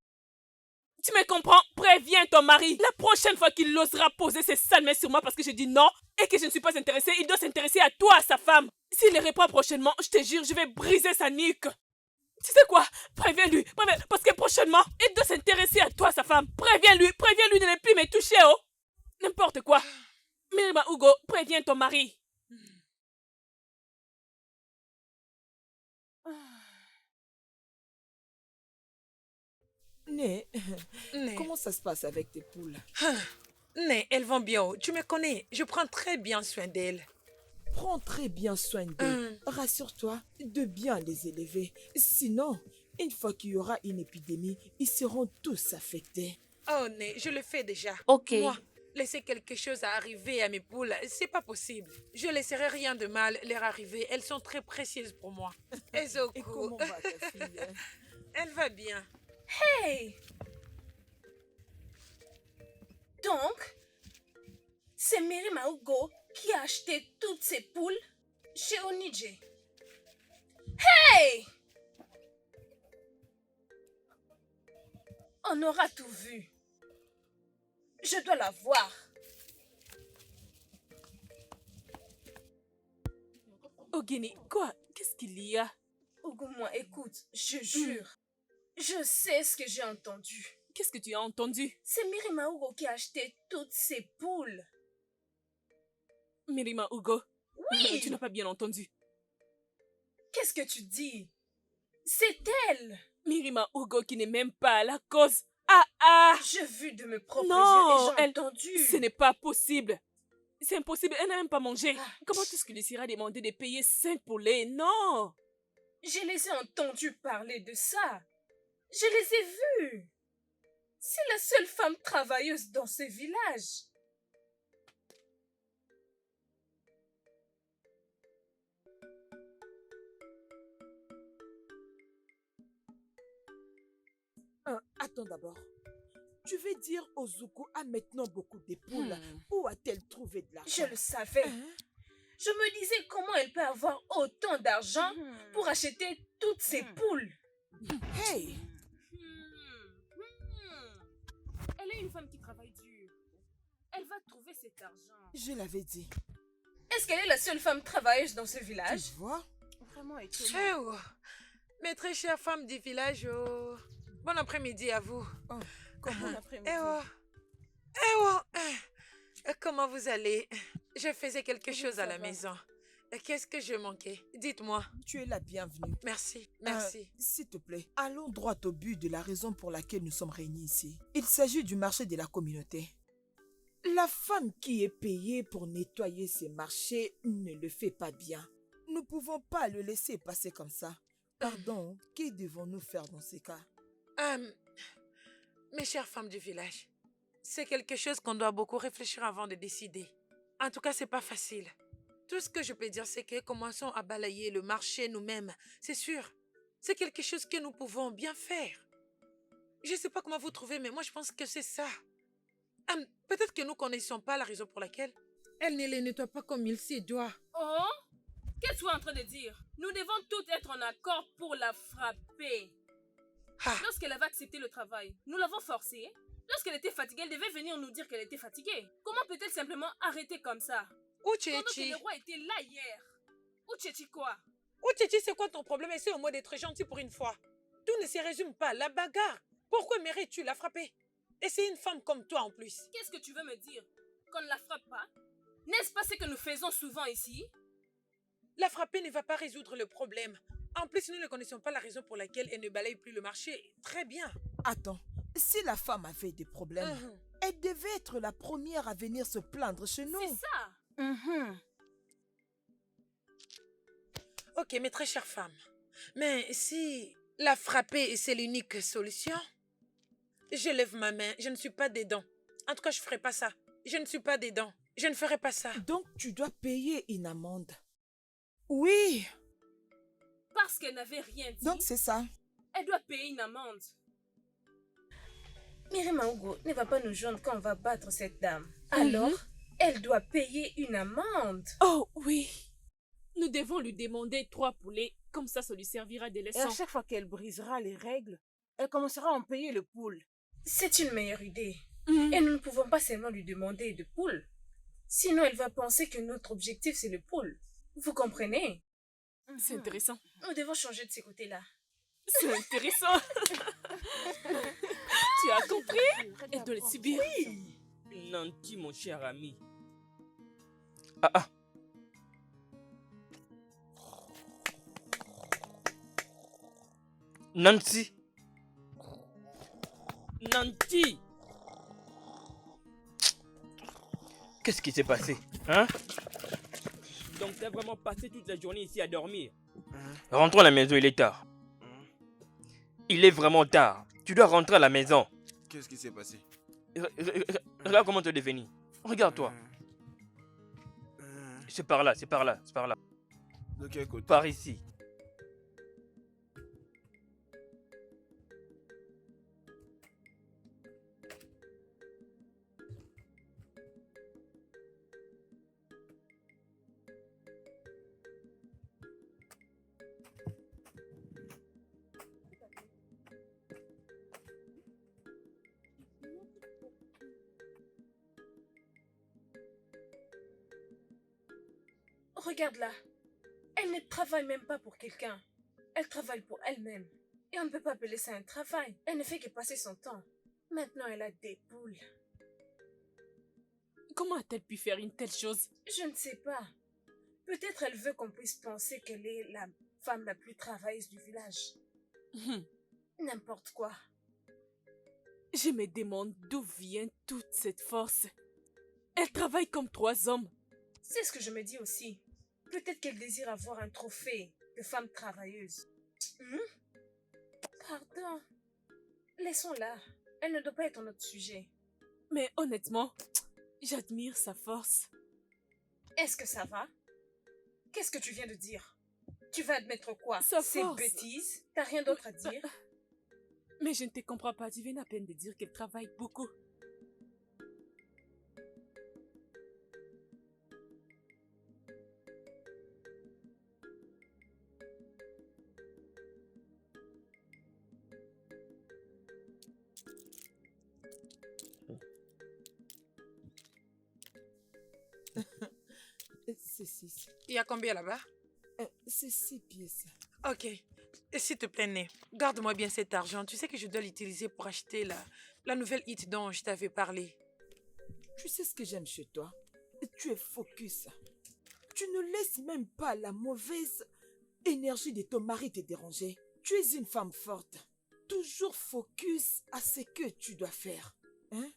Tu me comprends? Préviens ton mari. La prochaine fois qu'il osera poser ses sales mains sur moi parce que je dis non et que je ne suis pas intéressée, il doit s'intéresser à toi, à sa femme. S'il le répond prochainement, je te jure, je vais briser sa nuque. Tu sais quoi? Préviens-lui. Parce que prochainement, il doit s'intéresser à toi, sa femme. Préviens-lui de ne plus me toucher, oh. N'importe quoi. Mirima Hugo, préviens ton mari. Né, Né. comment ça se passe avec tes poules? Né, elles vont bien. Tu me connais, je prends très bien soin d'elles. Prends très bien soin d'eux. Rassure-toi de bien les élever. Sinon, une fois qu'il y aura une épidémie, ils seront tous affectés. Oh, Né, je le fais déjà. Ok. Moi, laisser quelque chose arriver à mes poules, c'est pas possible. Je laisserai rien de mal leur arriver. Elles sont très précieuses pour moi. Ezoku, Et comment va ta fille? elle va bien. Hey! Donc, c'est Mirima Hugo qui a acheté toutes ces poules chez Onije. Hey! On aura tout vu. Je dois la voir. Ogini, quoi? Qu'est-ce qu'il y a? Hugo, moi, écoute, je jure. Je sais ce que j'ai entendu. Qu'est-ce que tu as entendu? C'est Mirima Hugo qui a acheté toutes ces poules. Mirima Hugo? Oui! Tu n'as pas bien entendu. Qu'est-ce que tu dis? C'est elle! Mirima Hugo qui n'est même pas à la cause. Ah! J'ai vu de mes propres Non, yeux et j'ai entendu. Ce n'est pas possible. C'est impossible, elle n'a même pas mangé. Ah. Comment est-ce que lui sera demandé de payer 5 poulets? Non! Je les ai entendus parler de ça. Je les ai vus. C'est la seule femme travailleuse dans ce village. Attends d'abord. Tu veux dire Ozuko a maintenant beaucoup de poules. Où a-t-elle trouvé de l'argent? Je le savais. Je me disais comment elle peut avoir autant d'argent pour acheter toutes ces poules. Hey! Elle est une femme qui travaille dur. Elle va trouver cet argent. Je l'avais dit. Est-ce qu'elle est la seule femme travailleuse dans ce village? Tu vois? Vraiment étonnant. Eh oh, mes très chères femmes du village, oh. Bon après-midi à vous. Oh, comment l'après-midi? Comment vous allez? Je faisais quelque chose à la maison. Qu'est-ce que je manquais? Dites-moi. Tu es la bienvenue. Merci, merci. S'il te plaît, allons droit au but de la raison pour laquelle nous sommes réunis ici. Il s'agit du marché de la communauté. La femme qui est payée pour nettoyer ces marchés ne le fait pas bien. Nous ne pouvons pas le laisser passer comme ça. Pardon, que devons-nous faire dans ces cas? Mes chères femmes du village, c'est quelque chose qu'on doit beaucoup réfléchir avant de décider. En tout cas, c'est pas facile. Tout ce que je peux dire, c'est que commençons à balayer le marché nous-mêmes. C'est sûr, c'est quelque chose que nous pouvons bien faire. Je ne sais pas comment vous trouvez, mais moi, je pense que c'est ça. Peut-être que nous ne connaissons pas la raison pour laquelle elle ne les nettoie pas comme il s'y doit. Oh? Qu'est-ce que tu es en train de dire? Nous devons toutes être en accord pour la frapper. Lorsqu'elle avait accepté le travail, nous l'avons forcée. Lorsqu'elle était fatiguée, elle devait venir nous dire qu'elle était fatiguée. Comment peut-elle simplement arrêter comme ça? Pendant que le roi était là hier. Uchechi quoi? Uchechi, c'est quoi ton problème? Essaie au moins d'être gentil pour une fois. Tout ne se résume pas à la bagarre. Pourquoi mérites-tu la frapper? Et c'est une femme comme toi en plus. Qu'est-ce que tu veux me dire? Qu'on ne la frappe pas? N'est-ce pas ce que nous faisons souvent ici? La frapper ne va pas résoudre le problème. En plus, nous ne connaissons pas la raison pour laquelle elle ne balaye plus le marché. Très bien. Attends, si la femme avait des problèmes, elle devait être la première à venir se plaindre chez nous. C'est ça. Ok, mes très chères femmes. Mais si la frapper, c'est l'unique solution, je lève ma main. Je ne suis pas dedans. En tout cas, je ne ferai pas ça. Je ne suis pas dedans. Je ne ferai pas ça. Donc, tu dois payer une amende. Oui. Parce qu'elle n'avait rien dit. Donc, c'est ça. Elle doit payer une amende. Mirima Ugo ne va pas nous joindre quand on va battre cette dame. Alors, elle doit payer une amende. Oh oui. Nous devons lui demander 3 poulets. Comme ça lui servira de leçon. Et à chaque fois qu'elle brisera les règles, elle commencera à en payer le poule. C'est une meilleure idée. Et nous ne pouvons pas seulement lui demander de poule. Sinon, elle va penser que notre objectif, c'est le poule. Vous comprenez? C'est intéressant. Nous devons changer de ces côtés-là. C'est intéressant. Tu as compris? Elle doit les subir. Oui. Nanti, mon cher ami. Nancy. Nanti. Qu'est-ce qui s'est passé? Hein? Donc t'as vraiment passé toute la journée ici à dormir? Rentrons à la maison, il est tard. Il est vraiment tard. Tu dois rentrer à la maison. Qu'est-ce qui s'est passé? Regarde comment tu es devenu. Regarde-toi. C'est par là, c'est par là, c'est par là. De quel côté? Par ici. Regarde-la. Elle ne travaille même pas pour quelqu'un. Elle travaille pour elle-même. Et on ne peut pas appeler ça un travail. Elle ne fait que passer son temps. Maintenant, elle a des poules. Comment a-t-elle pu faire une telle chose? Je ne sais pas. Peut-être elle veut qu'on puisse penser qu'elle est la femme la plus travailleuse du village. N'importe quoi. Je me demande d'où vient toute cette force. Elle travaille comme 3 hommes. C'est ce que je me dis aussi. Peut-être qu'elle désire avoir un trophée de femme travailleuse. Pardon. Laissons-la. Elle ne doit pas être notre sujet. Mais honnêtement, j'admire sa force. Est-ce que ça va? Qu'est-ce que tu viens de dire? Tu vas admettre quoi? Sa Ces force. bêtises? T'as rien d'autre à dire? Mais je ne te comprends pas. Tu viens à peine de dire qu'elle travaille beaucoup. C'est 6. Il y a combien là-bas? C'est 6 pièces. Ok. Et s'il te plaît, Né, garde-moi bien cet argent. Tu sais que je dois l'utiliser pour acheter la nouvelle hit dont je t'avais parlé. Tu sais ce que j'aime chez toi? Tu es focus. Tu ne laisses même pas la mauvaise énergie de ton mari te déranger. Tu es une femme forte. Toujours focus à ce que tu dois faire. Hein?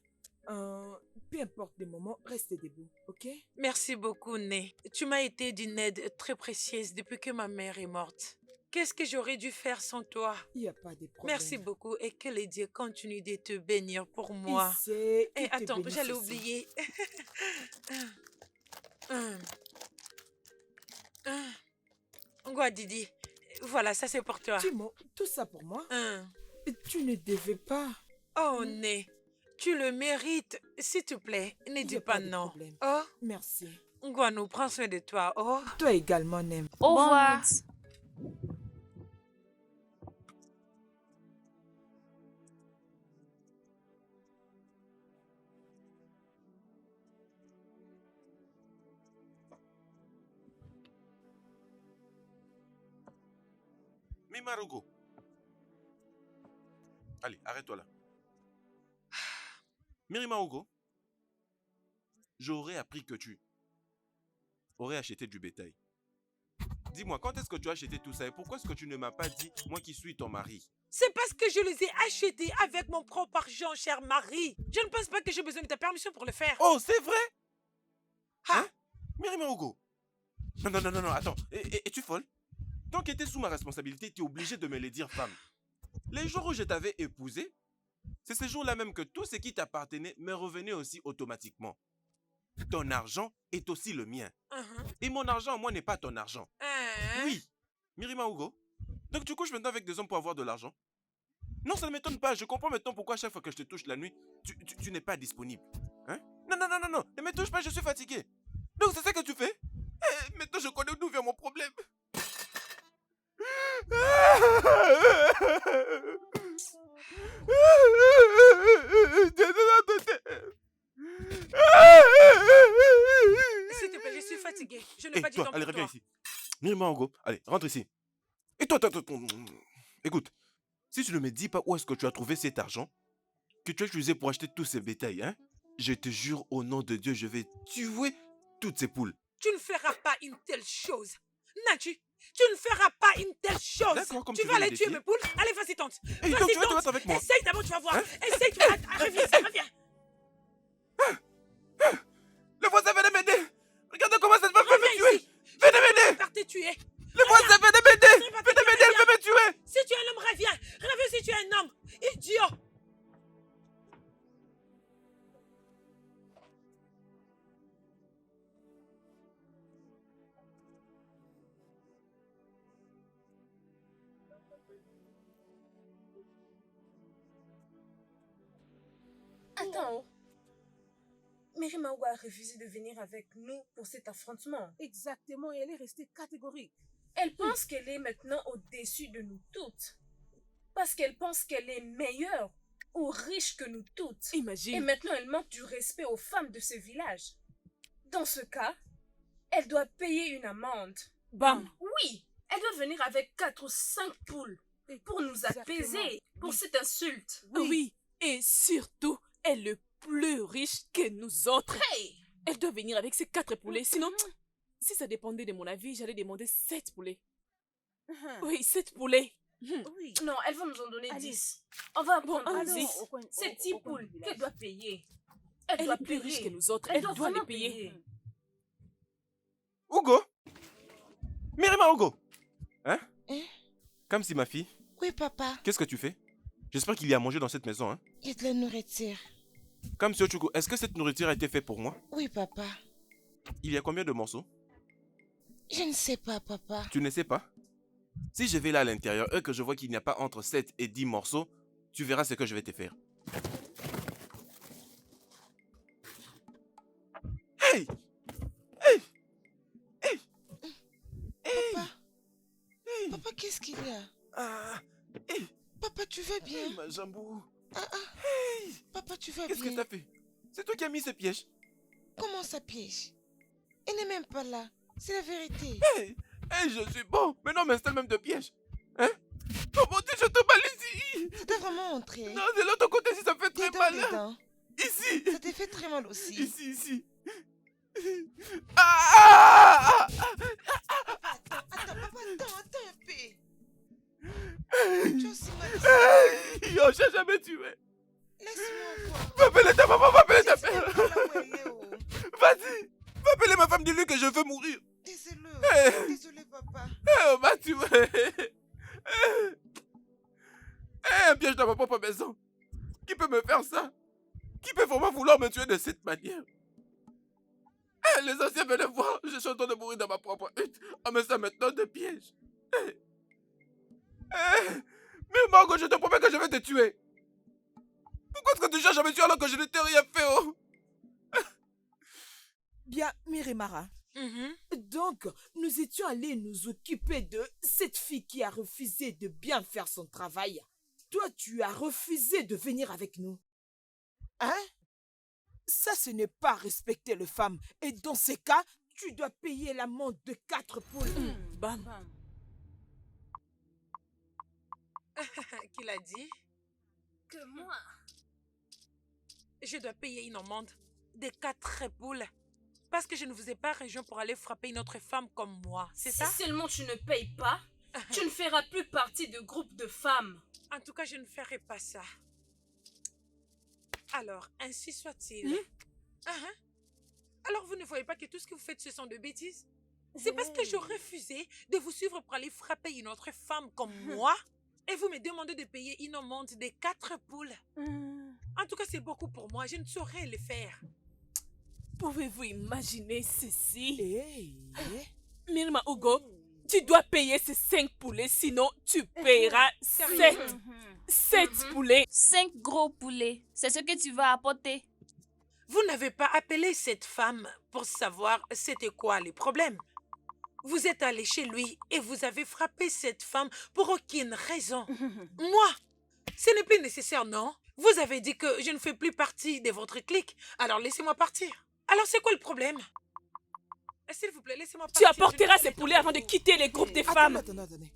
Peu importe les moments, reste debout, ok? Merci beaucoup, Né. Tu m'as été d'une aide très précieuse depuis que ma mère est morte. Qu'est-ce que j'aurais dû faire sans toi? Il n'y a pas de problème. Merci beaucoup et que les dieux continuent de te bénir pour moi. Et attends, j'allais oublier. Didi, voilà, ça c'est pour toi. Timo, tout ça pour moi? Hein. Tu ne devais pas. Oh, Né, tu le mérites. S'il te plaît, ne dis pas non. Problème. Oh, Merci. Ngwanou, prends soin de toi. Oh. Toi également, Nem. Au revoir. Mimarugo. Allez, arrête-toi là. Mirima Hugo, j'aurais appris que tu aurais acheté du bétail. Dis-moi, quand est-ce que tu as acheté tout ça et pourquoi est-ce que tu ne m'as pas dit, moi qui suis ton mari? C'est parce que je les ai achetés avec mon propre argent, cher mari. Je ne pense pas que j'ai besoin de ta permission pour le faire. Oh, c'est vrai? Ha! Hein? Mirima Hugo. Non, attends. Es-tu folle? Tant que tu es sous ma responsabilité, tu es obligé de me le dire, femme. Les jours où je t'avais épousé, c'est ces jours-là même que tout ce qui t'appartenait me revenait aussi automatiquement. Ton argent est aussi le mien. Et mon argent, moi, n'est pas ton argent. Oui. Mirima Hugo. Donc tu couches maintenant avec des hommes pour avoir de l'argent? Non, ça ne m'étonne pas. Je comprends maintenant pourquoi chaque fois que je te touche la nuit, tu n'es pas disponible. Hein? Non. Ne me touche pas, je suis fatigué. Donc c'est ça que tu fais? Maintenant, je connais d'où vient mon problème. S'il te plaît, je suis fatiguée. Je n'ai pas du temps pour allez, reviens toi. ici. Mirima Hugo, allez, rentre ici. Et toi, écoute, si tu ne me dis pas où est-ce que tu as trouvé cet argent que tu as utilisé pour acheter tous ces bétails, hein, je te jure au nom de Dieu, je vais tuer toutes ces poules. Tu ne feras pas une telle chose. Natu, tu ne feras pas une telle chose. D'accord, comme tu tu vas veux me aller tuer défier. mes poules. Allez, vas-y, tente. Et donc, tu vas te battre avec moi. Essaye d'abord, tu vas voir. Hein? Essaye, tu vas... Reviens ici, reviens. Le voisin venait m'aider. Regarde comment cette femme veut me Reviens tuer. ici. Venez m'aider. Par te tuer. Le voisin venait m'aider. Reviens, Venez m'aider, elle veut me tuer. Si tu es un homme, reviens. Reviens si tu es un homme. Idiot. Attends. Mirima Hugo a refusé de venir avec nous pour cet affrontement. Exactement, et elle est restée catégorique. Elle pense qu'elle est maintenant au-dessus de nous toutes. Parce qu'elle pense qu'elle est meilleure ou riche que nous toutes. Imagine. Et maintenant, elle manque du respect aux femmes de ce village. Dans ce cas, elle doit payer une amende. Bam. Oui, elle doit venir avec 4 ou 5 poules pour nous apaiser pour cette insulte. Oui. Et surtout, elle est plus riche que nous autres. Hey! Elle doit venir avec ses 4 poulets. Sinon, si ça dépendait de mon avis, j'allais demander 7 poulets. Oui, 7 poulets. Oui. Non, elles vont nous en donner Allez. 10. On va Bon, prendre allons 10. au coin- C'est au- 10 au coin poules du village. qu'elle doit payer. Elle doit est plus payer. riche que nous autres. Elle Elle doit doit les vraiment payer. payer. Hugo. Mirima Hugo. Hein? Hein? Comme si ma fille. Oui, papa. Qu'est-ce que tu fais? J'espère qu'il y a à manger dans cette maison, hein? Il y a de la nourriture. Comme si Ochugo, est-ce que cette nourriture a été faite pour moi? Oui, papa. Il y a combien de morceaux? Je ne sais pas, papa. Tu ne sais pas? Si je vais là à l'intérieur et que je vois qu'il n'y a pas entre 7 et 10 morceaux, Tu verras ce que je vais te faire. Hey! Hey! Hey! Hey! Papa, Hey! papa, qu'est-ce qu'il y a? Ah! Hey! Papa, tu vas bien? Hey, ma jambou! Ah, ah, Hey! papa, tu vas Qu'est-ce que bien? ça fait? C'est toi qui as mis ce piège? Comment ça piège? Elle n'est même pas là. C'est la vérité. Hey! Hey, je suis bon! Mais non, m'installe même de piège! Hein? Oh mon Dieu, je te mal ici! Ça t'a vraiment entré. Non, de l'autre côté, si ça fait très Tes dents, mal! les dents. Ici! Ça t'a fait très mal aussi. Ici! Ah! Attends, attends un peu. Hey! Tu as aussi mal ici. Hey! Oh, j'ai jamais tué! Laisse-moi voir. Va appeler ta maman, va appeler ta Je sais mère! pas là où elle est, oh. Vas-y! Va appeler ma femme, dis-lui que je veux mourir! Désolé. Hey! Désolé, papa. Hey, on m'a tué! Hey, un piège dans ma propre maison! Qui peut me faire ça? Qui peut vraiment vouloir me tuer de cette manière? Hey, les anciens venaient voir, je suis en train de mourir dans ma propre hutte. On me sert maintenant de piège. Hey! Hey! Mais Margot, je te promets que je vais te tuer! Pourquoi est-ce que tu cherches à me tuer alors que je ne t'ai rien fait, oh? Bien, Mirimara. Donc, nous étions allés nous occuper de cette fille qui a refusé de bien faire son travail. Toi, tu as refusé de venir avec nous. Hein? Ça, ce n'est pas respecter les femmes. Et dans ces cas, tu dois payer l'amende de 4 poules. Bam. Qu'il a dit? Que moi? Je dois payer une amende de 4 poules. Parce que je ne vous ai pas rejoint pour aller frapper une autre femme comme moi, c'est ça? Si seulement tu ne payes pas, tu ne feras plus partie de groupe de femmes. En tout cas, je ne ferai pas ça. Alors, ainsi soit-il. Alors, vous ne voyez pas que tout ce que vous faites, ce sont de bêtises? C'est parce que je refusais de vous suivre pour aller frapper une autre femme comme moi. Et vous me demandez de payer une amende de 4 poules. En tout cas, c'est beaucoup pour moi. Je ne saurais le faire. Pouvez-vous imaginer ceci? Hey. Mirima Hugo, tu dois payer ces 5 poulets, sinon tu paieras 7 poulets. 5 gros poulets, c'est ce que tu vas apporter. Vous n'avez pas appelé cette femme pour savoir c'était quoi les problèmes. Vous êtes allé chez lui et vous avez frappé cette femme pour aucune raison. Moi, ce n'est plus nécessaire, non? Vous avez dit que je ne fais plus partie de votre clique, alors laissez-moi partir. Alors c'est quoi le problème? S'il vous plaît, laissez-moi Tu partir. apporteras ces poulets avant de quitter les groupes des femmes. Attendez.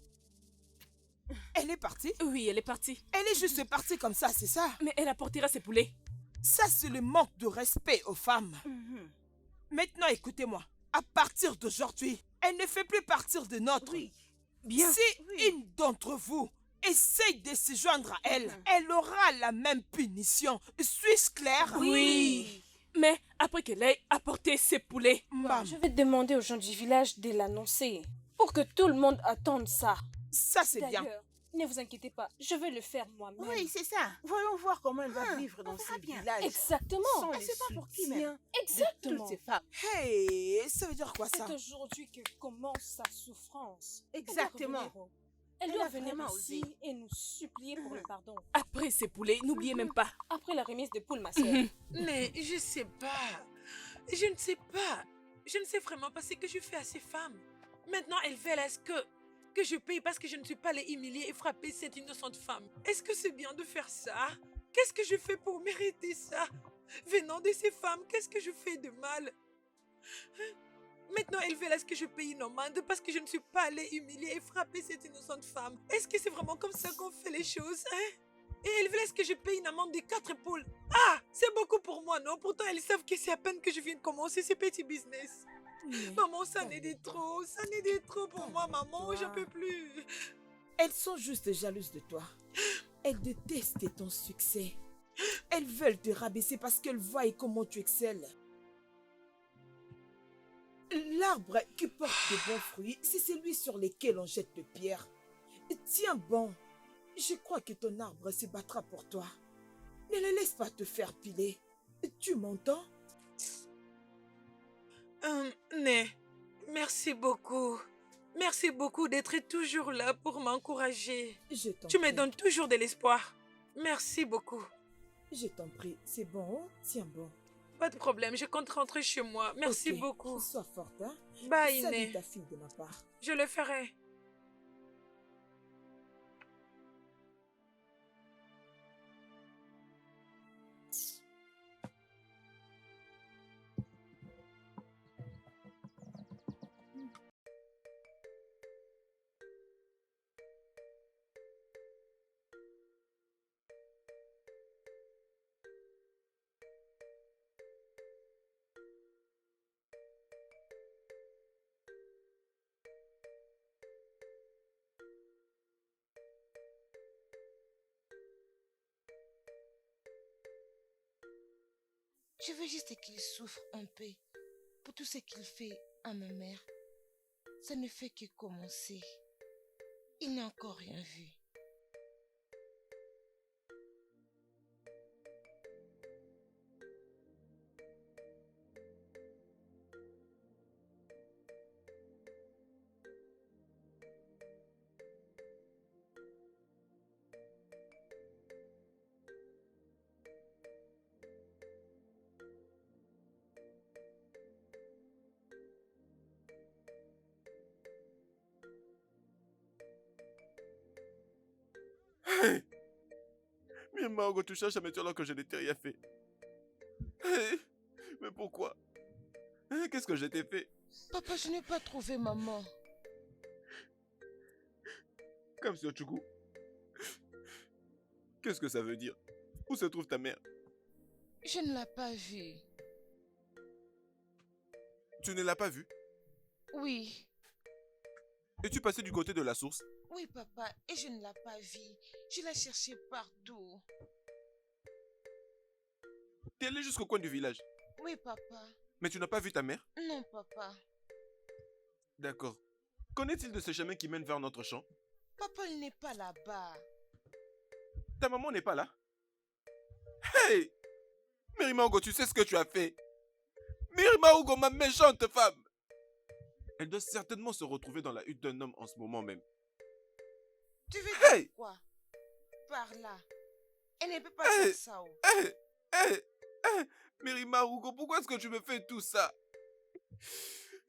Elle est partie? Oui, elle est partie. Elle est juste partie comme ça, c'est ça? Mais elle apportera ses poulets. Ça, c'est le manque de respect aux femmes. Maintenant, écoutez-moi. À partir d'aujourd'hui, elle ne fait plus partir de notre. Bien. Si une d'entre vous essaye de se joindre à elle, elle aura la même punition. Suis-je clair? Oui. Mais après qu'elle ait apporté ses poulets. Mam, Je vais demander aux gens du village de l'annoncer pour que tout le monde attende ça. ça c'est bien. D'ailleurs, ne vous inquiétez pas, je vais le faire moi-même. Oui, c'est ça. Voyons voir comment elle va vivre dans ce village. Exactement. Sans les pour qui soutiens même. de Exactement. toutes ces femmes. Hey, ça veut dire quoi ça? C'est aujourd'hui que commence sa souffrance. Exactement. Elle Elle doit a venir vraiment ici osé. et nous supplier pour le pardon. Après ces poulets, n'oubliez même pas. Après la remise de poule, ma sœur. Mais je sais pas. Je ne sais pas. Je ne sais vraiment pas ce que je fais à ces femmes. Maintenant, elles veulent est-ce que je paye parce que je ne suis pas allée humilier et frapper cette innocente femme. Est-ce que c'est bien de faire ça? Qu'est-ce que je fais pour mériter ça? Venant de ces femmes, qu'est-ce que je fais de mal? Maintenant, elles veulent est-ce que je paye une amende parce que je ne suis pas allée humilier et frapper cette innocente femme. Est-ce que c'est vraiment comme ça qu'on fait les choses, hein? Et elles veulent est-ce que je paye une amende de 4 poules? Ah, c'est beaucoup pour moi, non? Pourtant, elles savent que c'est à peine que je viens de commencer ce petit business. Maman, ça n'est de trop. Ça n'est de trop pour moi, maman. J'en peux plus. Elles sont juste jalouses de toi. Elles détestent ton succès. Elles veulent te rabaisser parce qu'elles voient comment tu excelles. L'arbre qui porte de bons fruits, c'est celui sur lequel on jette de pierres. Tiens bon, je crois que ton arbre se battra pour toi. Ne le laisse pas te faire piler. Tu m'entends? Né, merci beaucoup. Merci beaucoup d'être toujours là pour m'encourager. Je t'en Tu me prie. donnes toujours de l'espoir. Merci beaucoup. Je t'en prie, c'est bon, hein? Tiens bon. Pas de problème, je compte rentrer chez moi. Merci Ok, beaucoup. Sois forte, hein? Bye, Salut Iné. ta fille de ma part. Je le ferai. Je veux juste qu'il souffre un peu pour tout ce qu'il fait à ma mère. Ça ne fait que commencer. Il n'a encore rien vu. Hey! Maman, tu cherches à me tuer alors que je n'ai rien fait. Hey! Mais pourquoi? Hein, qu'est-ce que je t'ai fait? Papa, je n'ai pas trouvé maman. Comme sur Tchougou. Qu'est-ce que ça veut dire? Où se trouve ta mère? Je ne l'ai pas vue. Tu ne l'as pas vue? Oui. Es-tu passé du côté de la source? Oui, papa, et je ne l'ai pas vue. Je l'ai cherchée partout. T'es allé jusqu'au coin du village. Oui, papa. Mais tu n'as pas vu ta mère? Non, papa. D'accord. Qu'en est-il de ce chemin qui mène vers notre champ? Papa, il n'est pas là-bas. Ta maman n'est pas là? Hey! Mérima Ogo, tu sais ce que tu as fait? Mérima Ogo, ma méchante femme! Elle doit certainement se retrouver dans la hutte d'un homme en ce moment même. Tu veux dire Hey! quoi? Par là. Elle ne peut pas Hey! faire ça. Oh. Hey! Hey! Hey! Mérima Ogo, pourquoi est-ce que tu me fais tout ça?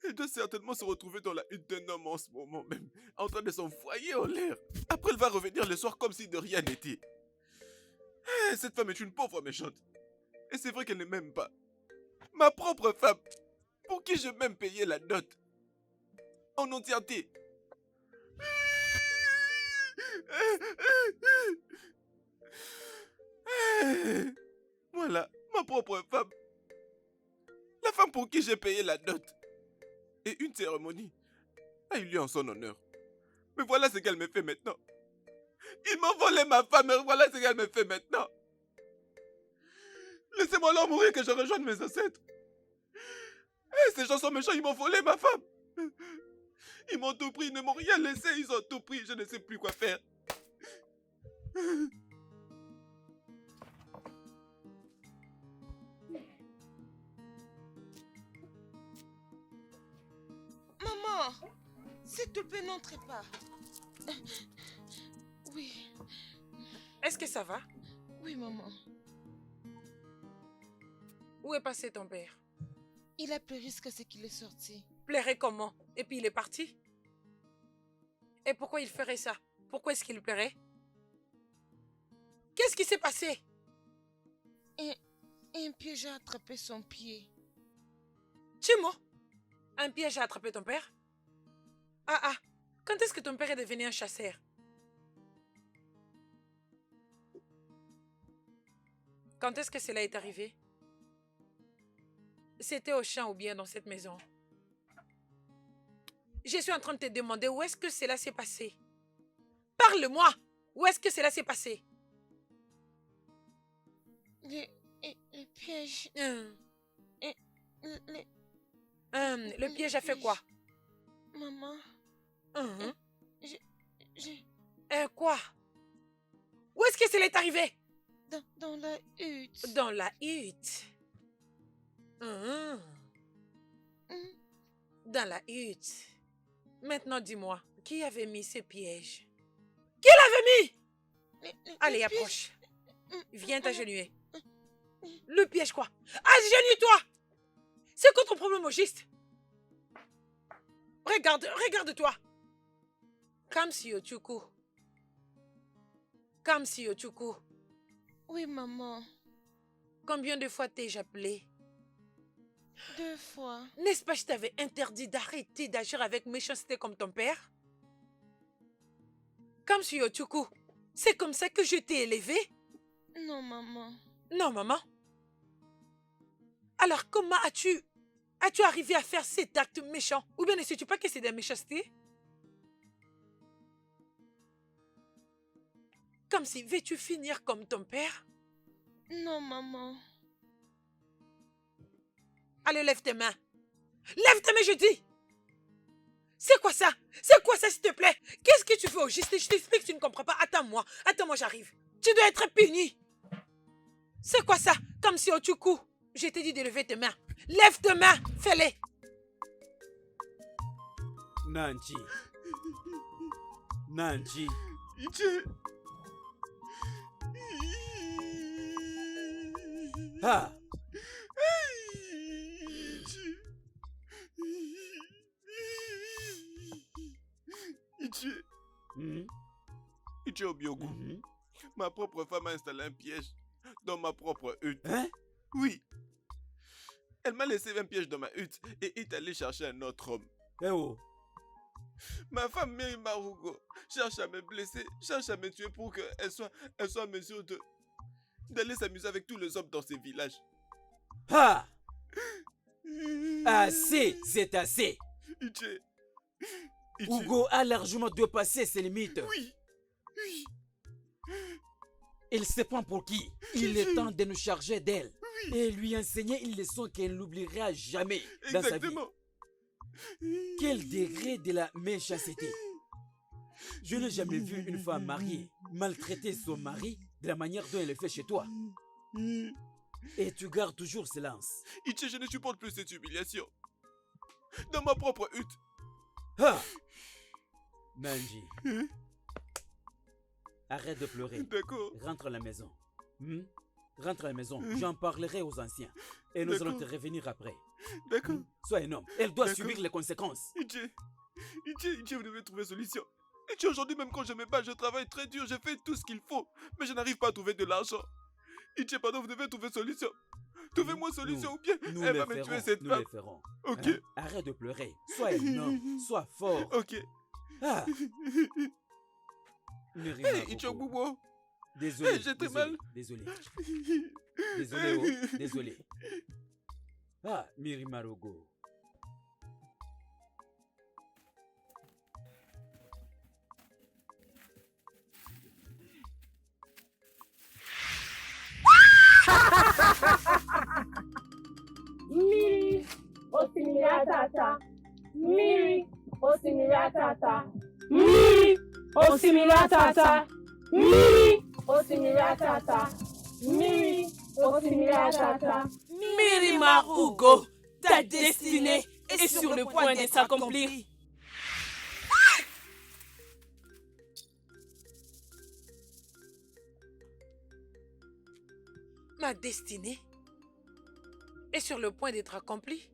Elle doit certainement se retrouver dans la hutte d'un homme en ce moment même, en train de s'envoyer en l'air. Après, elle va revenir le soir comme si de rien n'était. Hey, cette femme est une pauvre méchante. Et c'est vrai qu'elle ne m'aime pas. Ma propre femme, pour qui je m'aime payer la dot. En entièreté. Voilà, ma propre femme. La femme pour qui j'ai payé la dot. Et une cérémonie a eu lieu en son honneur. Mais voilà ce qu'elle me fait maintenant. Ils m'ont volé ma femme et voilà ce qu'elle me fait maintenant. Laissez-moi leur mourir que je rejoigne mes ancêtres. Ces gens sont méchants, ils m'ont volé ma femme. Ils m'ont tout pris, ils ne m'ont rien laissé, ils ont tout pris, je ne sais plus quoi faire. Maman, s'il te plaît, n'entrez pas. Oui. Est-ce que ça va? Oui, maman. Où est passé ton père? Il a pleuré jusqu'à ce qu'il est sorti. Pleurait comment? Et puis il est parti? Et pourquoi il ferait ça? Pourquoi est-ce qu'il pleurait? Qu'est-ce qui s'est passé? Et un piège a attrapé son pied. Chimo, un piège a attrapé ton père? Ah, quand est-ce que ton père est devenu un chasseur? Quand est-ce que cela est arrivé? C'était au champ ou bien dans cette maison? Je suis en train de te demander où est-ce que cela s'est passé. Parle-moi! Où est-ce que cela s'est passé? Le piège. Le piège a fait quoi? Maman. Quoi? Où est-ce que cela est arrivé? Dans la hutte. Dans la hutte. Dans la hutte. Maintenant, dis-moi, qui avait mis ces pièges? Qui l'avait mis? Allez, approche. Viens t'agenouiller. Le piège quoi? Agenouille-toi! C'est quoi ton problème au juste? Regarde-toi. Kamsi Ochuku. Kamsi Ochuku. Oui, maman. Combien de fois t'ai-je appelé? 2 fois. N'est-ce pas que je t'avais interdit d'arrêter d'agir avec méchanceté comme ton père? Kamsi Ochuku, c'est comme ça que je t'ai élevé? Non, maman. Non, maman. Alors, comment as-tu arrivé à faire cet acte méchant? Ou bien ne sais-tu pas que c'est de la méchanceté? Comme si veux-tu finir comme ton père? Non, maman. Allez, lève tes mains. Lève tes mains, je dis. C'est quoi ça? C'est quoi ça, s'il te plaît? Qu'est-ce que tu fais au juste? Je t'explique, tu ne comprends pas. Attends-moi, j'arrive. Tu dois être puni. C'est quoi ça? Comme si Ochuku, je t'ai dit de lever tes mains. Lève tes mains, fais-les. Nanji. Nanji. Ah. Ichi Obiogu, ma propre femme a installé un piège dans ma propre hutte. Hein? Oui. Elle m'a laissé un piège dans ma hutte et est allée chercher un autre homme. Eh oh. Ma femme Miri Marugo cherche à me blesser, cherche à me tuer pour qu'elle soit en mesure d'aller s'amuser avec tous les hommes dans ces villages. Ah! Assez, c'est assez. Ichi. Hugo a largement dépassé ses limites. Oui. Il se prend pour qui? Il est temps de nous charger d'elle. Et lui enseigner une leçon qu'elle n'oubliera jamais dans sa vie. Quel degré de la méchanceté! Je n'ai jamais vu une femme mariée maltraiter son mari de la manière dont elle le fait chez toi. Et tu gardes toujours silence. Ichi, je ne supporte plus cette humiliation. Dans ma propre hutte. Ah! Nanji. Arrête de pleurer. D'accord. Rentre à la maison. Rentre à la maison. J'en parlerai aux anciens. Et nous allons te revenir après. D'accord. Sois un homme. Elle doit subir les conséquences. Ichi, vous devez trouver une solution. Ichi, aujourd'hui, même quand je me bats, je travaille très dur, je fais tout ce qu'il faut. Mais je n'arrive pas à trouver de l'argent. Ichi, pardon, vous devez trouver une solution. Trouvez-moi une solution ou bien elle va me tuer cette femme. Nous le ferons. Ok. Hein? Arrête de pleurer. Sois un homme. Sois fort. Ok. Ah. Hey, Ichi Ogbubo. Désolé. J'ai très mal. Désolé. Désolé, oh. Désolé. Ah, Miri Marugo. Miri Osimiratata. Miri Osimiratata. Miri Osimiratata. Miri Osimiratata. Miri Osimiratata. Miri Marugo, ta destinée est sur le point de s'accomplir. Ma destinée est sur le point d'être accomplie.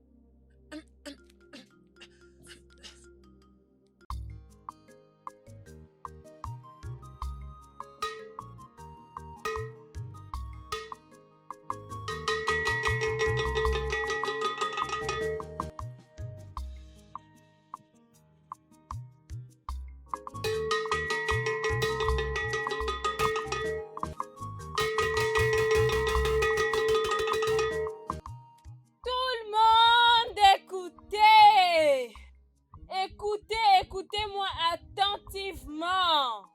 Écoutez-moi attentivement.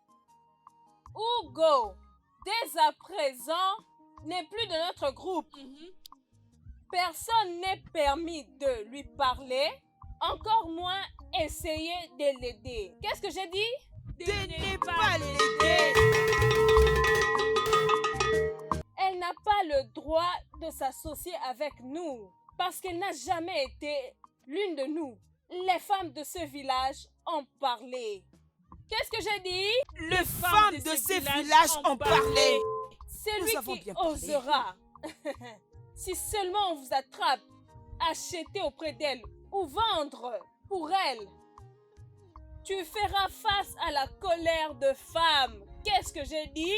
Hugo, dès à présent, n'est plus de notre groupe. Personne n'est permis de lui parler, encore moins essayer de l'aider. Qu'est-ce que j'ai dit? De ne pas l'aider. Elle n'a pas le droit de s'associer avec nous parce qu'elle n'a jamais été l'une de nous. Les femmes de ce village ont parlé. Qu'est-ce que j'ai dit? Les femmes de ce village ont parlé. Celui avons qui bien parlé. osera, si seulement on vous attrape, acheter auprès d'elle ou vendre pour elle, tu feras face à la colère de femme. Qu'est-ce que j'ai dit?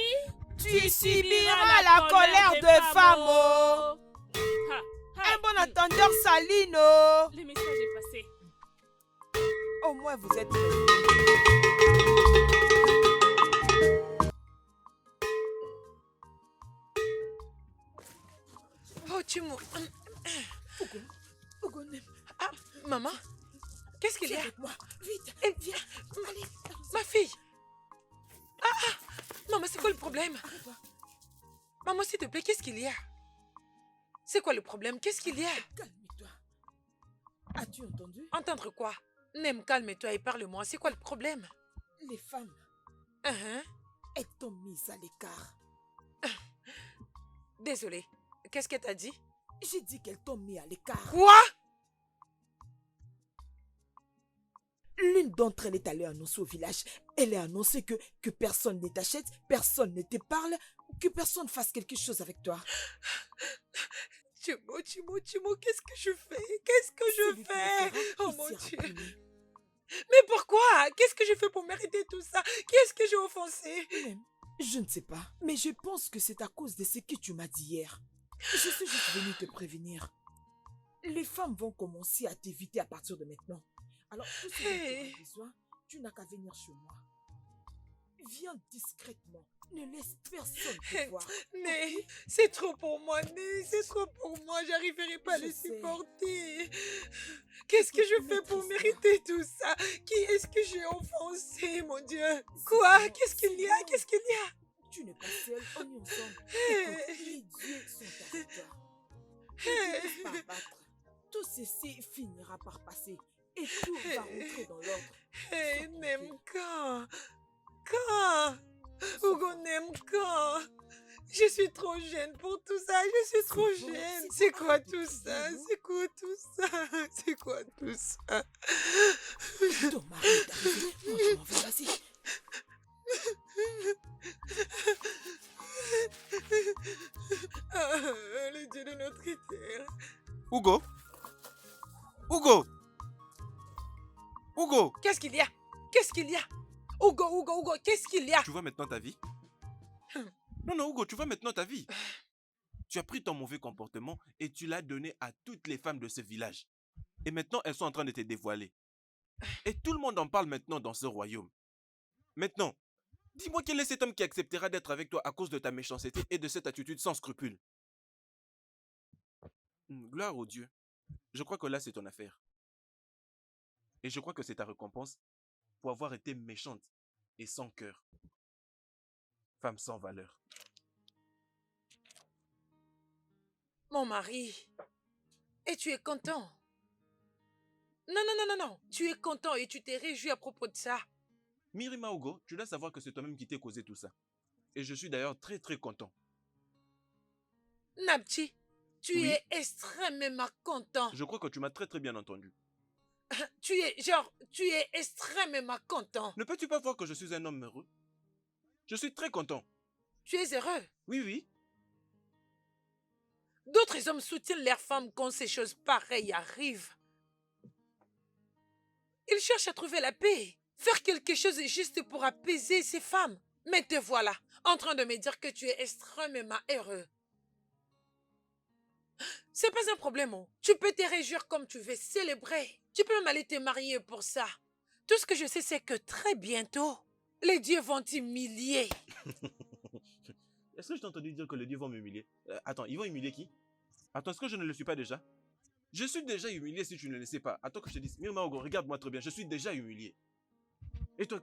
Tu subiras la colère de femme. Oh. Un bon entendeur, Salino. Le message est passé. Au moins, vous êtes... Oh, tu m'as... Hugo, Ah, maman, qu'est-ce qu'il y a? viens avec moi. Vite, viens. Allez, Ma fille. Maman, c'est quoi le problème? Maman, s'il te plaît, qu'est-ce qu'il y a? C'est quoi le problème? Qu'est-ce qu'il y a? calme-toi. As-tu entendu? Entendre quoi? Nem, calme-toi et parle-moi. C'est quoi le problème? Les femmes, elles t'ont mise à l'écart. Désolée. Qu'est-ce qu'elle t'a dit? J'ai dit qu'elles t'ont mis à l'écart. Quoi? L'une d'entre elles est allée annoncer au village. Elle a annoncé que personne ne t'achète, personne ne te parle, que personne fasse quelque chose avec toi. Timo, qu'est-ce que je fais? Qu'est-ce que je fais? Oh mon Dieu. Mais pourquoi? Qu'est-ce que je fais pour mériter tout ça? Qu'est-ce que j'ai offensé? Même, je ne sais pas, mais je pense que c'est à cause de ce que tu m'as dit hier. Je suis juste venue te prévenir. Les femmes vont commencer à t'éviter à partir de maintenant. Alors, tout ce dont tu as besoin, tu n'as qu'à venir chez moi. Viens discrètement. Ne laisse personne te voir. Mais c'est trop pour moi, Né. C'est trop pour moi. J'arriverai pas à les supporter. Qu'est-ce que je fais pour mériter tout ça? Qui est-ce que j'ai offensé, mon Dieu? Quoi? Qu'est-ce qu'il y a? Qu'est-ce qu'il y a? Tu n'es pas seule, on est ensemble. Écoute, les dieux sont avec toi. Ne te laisse pas abattre. Tout ceci finira par passer et tout va rentrer dans l'ordre. Nem, quand? Hugo, Nem, quand? Je suis trop jeune pour tout ça. Je suis trop jeune. C'est quoi tout ça? C'est quoi tout ça? C'est quoi tout ça? Ton mari est arrivé. Moi, je m'en vais, vas-y. Le Dieu de notre terre. Hugo? Hugo? Hugo? Qu'est-ce qu'il y a? Qu'est-ce qu'il y a? Hugo, qu'est-ce qu'il y a? Tu vois maintenant ta vie? Non, Hugo, tu vois maintenant ta vie. Tu as pris ton mauvais comportement et tu l'as donné à toutes les femmes de ce village. Et maintenant, elles sont en train de te dévoiler. Et tout le monde en parle maintenant dans ce royaume. Maintenant, dis-moi quel est cet homme qui acceptera d'être avec toi à cause de ta méchanceté et de cette attitude sans scrupule. Gloire au Dieu. Je crois que là, c'est ton affaire. Et je crois que c'est ta récompense pour avoir été méchante et sans cœur. Femme sans valeur. Mon mari. Et tu es content? Non. Tu es content et tu t'es réjoui à propos de ça. Mirima Hugo, tu dois savoir que c'est toi-même qui t'es causé tout ça. Et je suis d'ailleurs très très content. Nabti, tu es extrêmement content. Je crois que tu m'as très très bien entendu. Tu es extrêmement content. Ne peux-tu pas voir que je suis un homme heureux? Je suis très content. Tu es heureux? Oui. D'autres hommes soutiennent leurs femmes quand ces choses pareilles arrivent. Ils cherchent à trouver la paix, faire quelque chose de juste pour apaiser ces femmes. Mais te voilà, en train de me dire que tu es extrêmement heureux. C'est pas un problème, oh. Tu peux te réjouir comme tu veux, célébrer. Tu peux même aller te marier pour ça. Tout ce que je sais, c'est que très bientôt, les dieux vont t'humilier. Est-ce que je t'ai entendu dire que les dieux vont m'humilier? Attends, ils vont humilier qui? Attends, est-ce que je ne le suis pas déjà? Je suis déjà humilié si tu ne le sais pas. Attends que je te dise. Mirima Hugo, regarde-moi très bien, je suis déjà humilié. Et toi,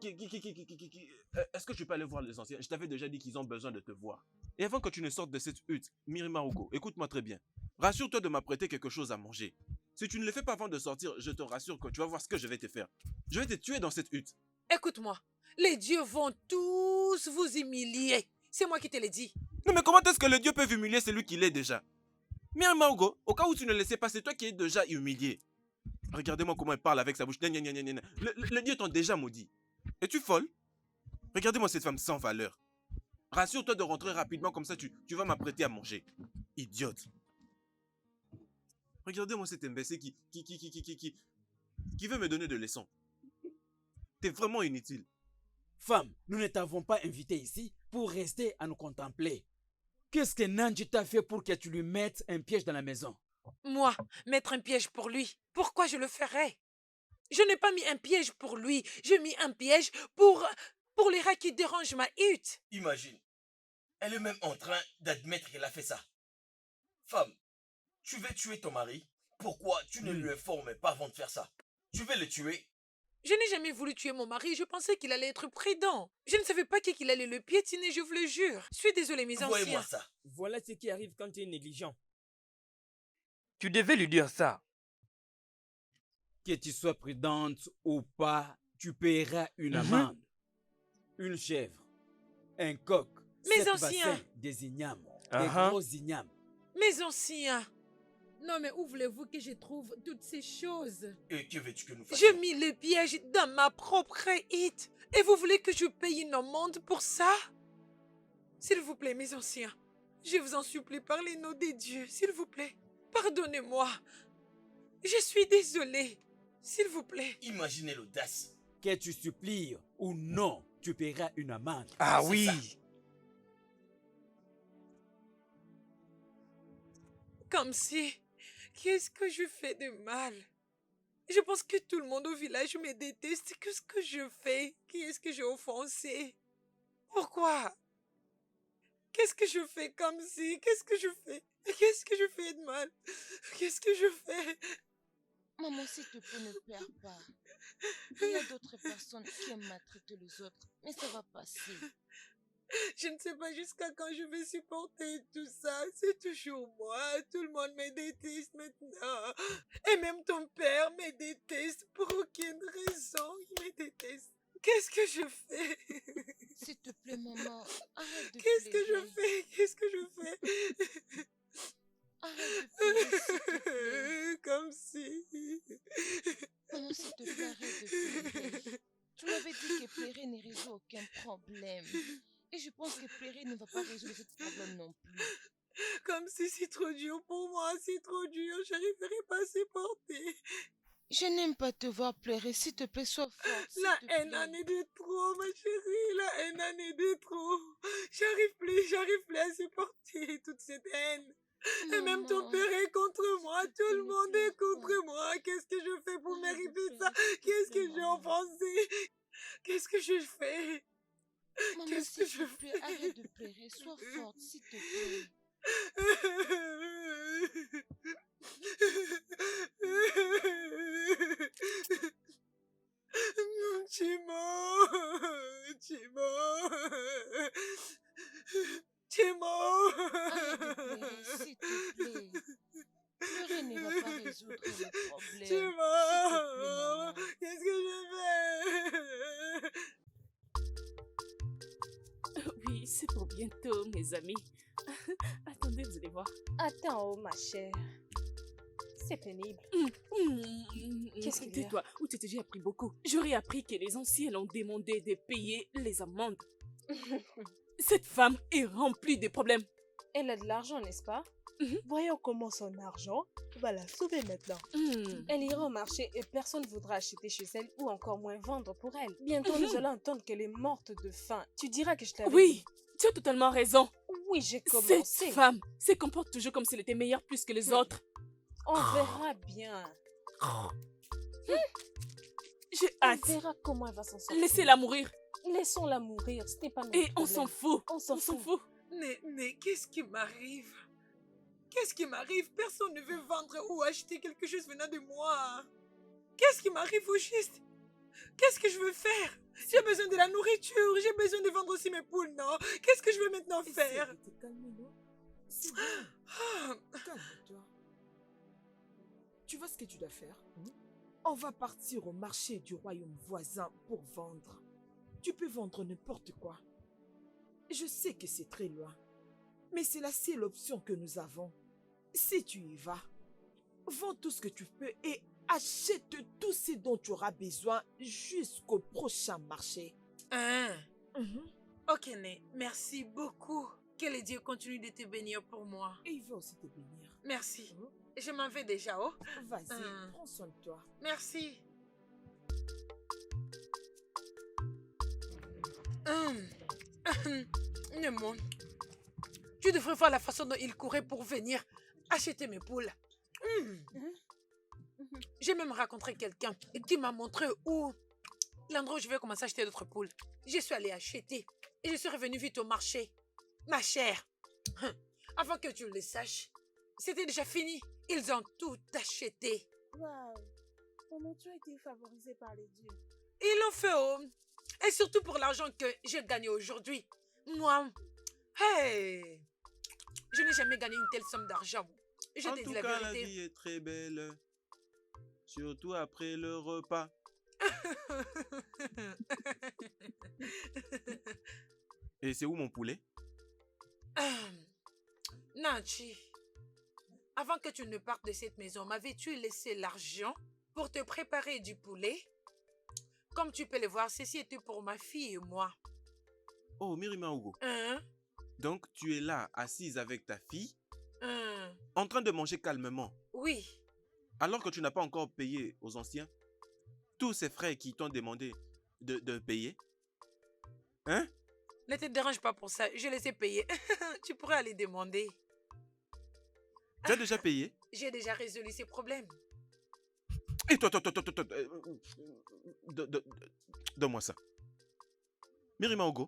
est-ce que tu peux aller voir les anciens? Je t'avais déjà dit qu'ils ont besoin de te voir. Et avant que tu ne sortes de cette hutte, Mirima Hugo, écoute-moi très bien. Rassure-toi de m'apprêter quelque chose à manger. Si tu ne le fais pas avant de sortir, je te rassure que tu vas voir ce que je vais te faire. Je vais te tuer dans cette hutte. Écoute-moi, les dieux vont tous vous humilier. C'est moi qui te l'ai dit. Non mais comment est-ce que les dieux peuvent humilier celui qui l'est déjà? Mirima Hugo, au cas où tu ne le sais pas, c'est toi qui es déjà humilié. Regardez-moi comment elle parle avec sa bouche. Les dieux t'ont déjà maudit. Es-tu folle? Regardez-moi cette femme sans valeur. Rassure-toi de rentrer rapidement, comme ça tu vas m'apprêter à manger. Idiote. Regardez-moi cet imbécile qui veut me donner de leçons. T'es vraiment inutile. Femme, nous ne t'avons pas invité ici pour rester à nous contempler. Qu'est-ce que Nandji t'a fait pour que tu lui mettes un piège dans la maison? Moi, mettre un piège pour lui, pourquoi je le ferais? Je n'ai pas mis un piège pour lui, j'ai mis un piège pour les rats qui dérangent ma hutte. Imagine, elle est même en train d'admettre qu'elle a fait ça. Femme, tu veux tuer ton mari? Pourquoi tu ne lui informes pas avant de faire ça? Tu veux le tuer? Je n'ai jamais voulu tuer mon mari, je pensais qu'il allait être prudent. Je ne savais pas qu'il allait le piétiner, je vous le jure. Je suis désolée, mes anciens. Voyez-moi ça. Voilà ce qui arrive quand tu es négligent. Tu devais lui dire ça. Que tu sois prudente ou pas, tu paieras une amende. Une chèvre, un coq, mes 7 anciens, bassins, des ignames, des gros ignames. Mes anciens. Non mais où voulez-vous que je trouve toutes ces choses? Et que veux-tu que nous fassions? J'ai mis le piège dans ma propre hutte. Et vous voulez que je paye une amende pour ça? S'il vous plaît, mes anciens, je vous en supplie par les noms des dieux, s'il vous plaît. Pardonnez-moi. Je suis désolée. S'il vous plaît. Imaginez l'audace. Que tu supplies ou non, tu paieras une amende. Ah oui. Comme si... Qu'est-ce que je fais de mal? Je pense que tout le monde au village me déteste. Qu'est-ce que je fais? Qui est-ce que j'ai offensé? Pourquoi? Qu'est-ce que je fais comme si? Qu'est-ce que je fais? Qu'est-ce que je fais de mal? Qu'est-ce que je fais? Maman, s'il te plaît, ne pleure pas. Il y a d'autres personnes qui aiment maltraiter les autres, mais ça va passer. Je ne sais pas jusqu'à quand je vais supporter tout ça. C'est toujours moi. Tout le monde me déteste maintenant. Et même ton père me déteste pour aucune raison. Il me déteste. Qu'est-ce que je fais? S'il te plaît, maman, arrête de Qu'est-ce que pleurer. je fais? Qu'est-ce que je fais? Arrête de pleurer, s'il te plaît. Comme si... Maman, s'il te plaît, arrête de pleurer. Tu m'avais dit que pleurer ne résout aucun problème. Et je pense que pleurer ne va pas résoudre ce problème non plus. Comme si c'est trop dur pour moi, c'est trop dur, j'arriverai pas à supporter. Je n'aime pas te voir pleurer, s'il te plaît, sois forte. La haine en est de trop, ma chérie, la haine en est de trop. J'arrive plus à supporter toute cette haine. Et même ton père est contre moi, tout le monde est contre moi. Qu'est-ce que je fais pour mériter ça? Qu'est-ce que j'ai offensé? Qu'est-ce que je fais? Maman, Qu'est-ce que s'il je te plaît, fais? arrête de pleurer, sois forte, s'il te plaît. Chimo, Arrête de pleurer, s'il te plaît. Pleurer ne va pas résoudre le problème. S'il te plaît, maman. Qu'est-ce que je fais? Oui, c'est pour bientôt, mes amis. Attendez, vous allez voir. Attends, oh, ma chère. C'est pénible. Qu'est-ce qu'il y a? Tais-toi, ou tu t'es déjà appris beaucoup. J'aurais appris que les anciens ont demandé de payer les amendes. Cette femme est remplie de problèmes. Elle a de l'argent, n'est-ce pas? Voyons comment son argent va la sauver maintenant. Elle ira au marché et personne ne voudra acheter chez elle ou encore moins vendre pour elle. Bientôt, nous allons entendre qu'elle est morte de faim. Tu diras que je t'avais dit. Oui, tu as totalement raison. Oui, j'ai commencé. Cette femme se comporte toujours comme si elle était meilleure plus que les autres. On verra bien. J'ai On hâte. verra comment elle va s'en sortir. Laissez-la mourir. Laissons-la mourir, ce n'est pas notre Et on problème. s'en fout. On s'en fout. Mais qu'est-ce qui m'arrive? Qu'est-ce qui m'arrive? Personne ne veut vendre ou acheter quelque chose venant de moi. Qu'est-ce qui m'arrive au juste? Qu'est-ce que je veux faire? J'ai besoin de la nourriture, j'ai besoin de vendre aussi mes poules, non? Qu'est-ce que je veux maintenant faire? Essaie de te calmer, non? C'est bon. Calme-toi. Tu vois ce que tu dois faire? On va partir au marché du royaume voisin pour vendre. Tu peux vendre n'importe quoi. Je sais que c'est très loin, mais c'est la seule option que nous avons. Si tu y vas, vends tout ce que tu peux et achète tout ce dont tu auras besoin jusqu'au prochain marché. Hein? Ok, Né, merci beaucoup. Que les dieux continuent de te bénir pour moi. Et il veut aussi te bénir. Merci. Je m'en vais déjà, oh. Vas-y, prends soin de toi. Merci. Nemo, tu devrais voir la façon dont il courait pour venir acheter mes poules. J'ai même rencontré quelqu'un qui m'a montré où l'endroit où je vais commencer à acheter d'autres poules. Je suis allée acheter et je suis revenue vite au marché. Ma chère, avant que tu le saches, c'était déjà fini. Ils ont tout acheté. Waouh! Comment tu as été favorisée par les dieux? Ils l'ont fait, oh. Et surtout pour l'argent que j'ai gagné aujourd'hui. Moi, hey, je n'ai jamais gagné une telle somme d'argent. Je En te tout dis la cas, la vérité. vie est très belle. Surtout après le repas. Et c'est où mon poulet? Nachi, avant que tu ne partes de cette maison, m'avais-tu laissé l'argent pour te préparer du poulet? Comme tu peux le voir, ceci était pour ma fille et moi. Oh, Mirima Hugo. Hein? Donc, tu es là, assise avec ta fille, Hein? en train de manger calmement, Oui. alors que tu n'as pas encore payé aux anciens tous ces frais qui t'ont demandé de payer. Hein? Ne te dérange pas pour ça, je les ai payés. Tu pourrais aller demander. Tu as déjà payé? J'ai déjà résolu ces problèmes. Et toi, donne-moi ça. Mirima Hugo,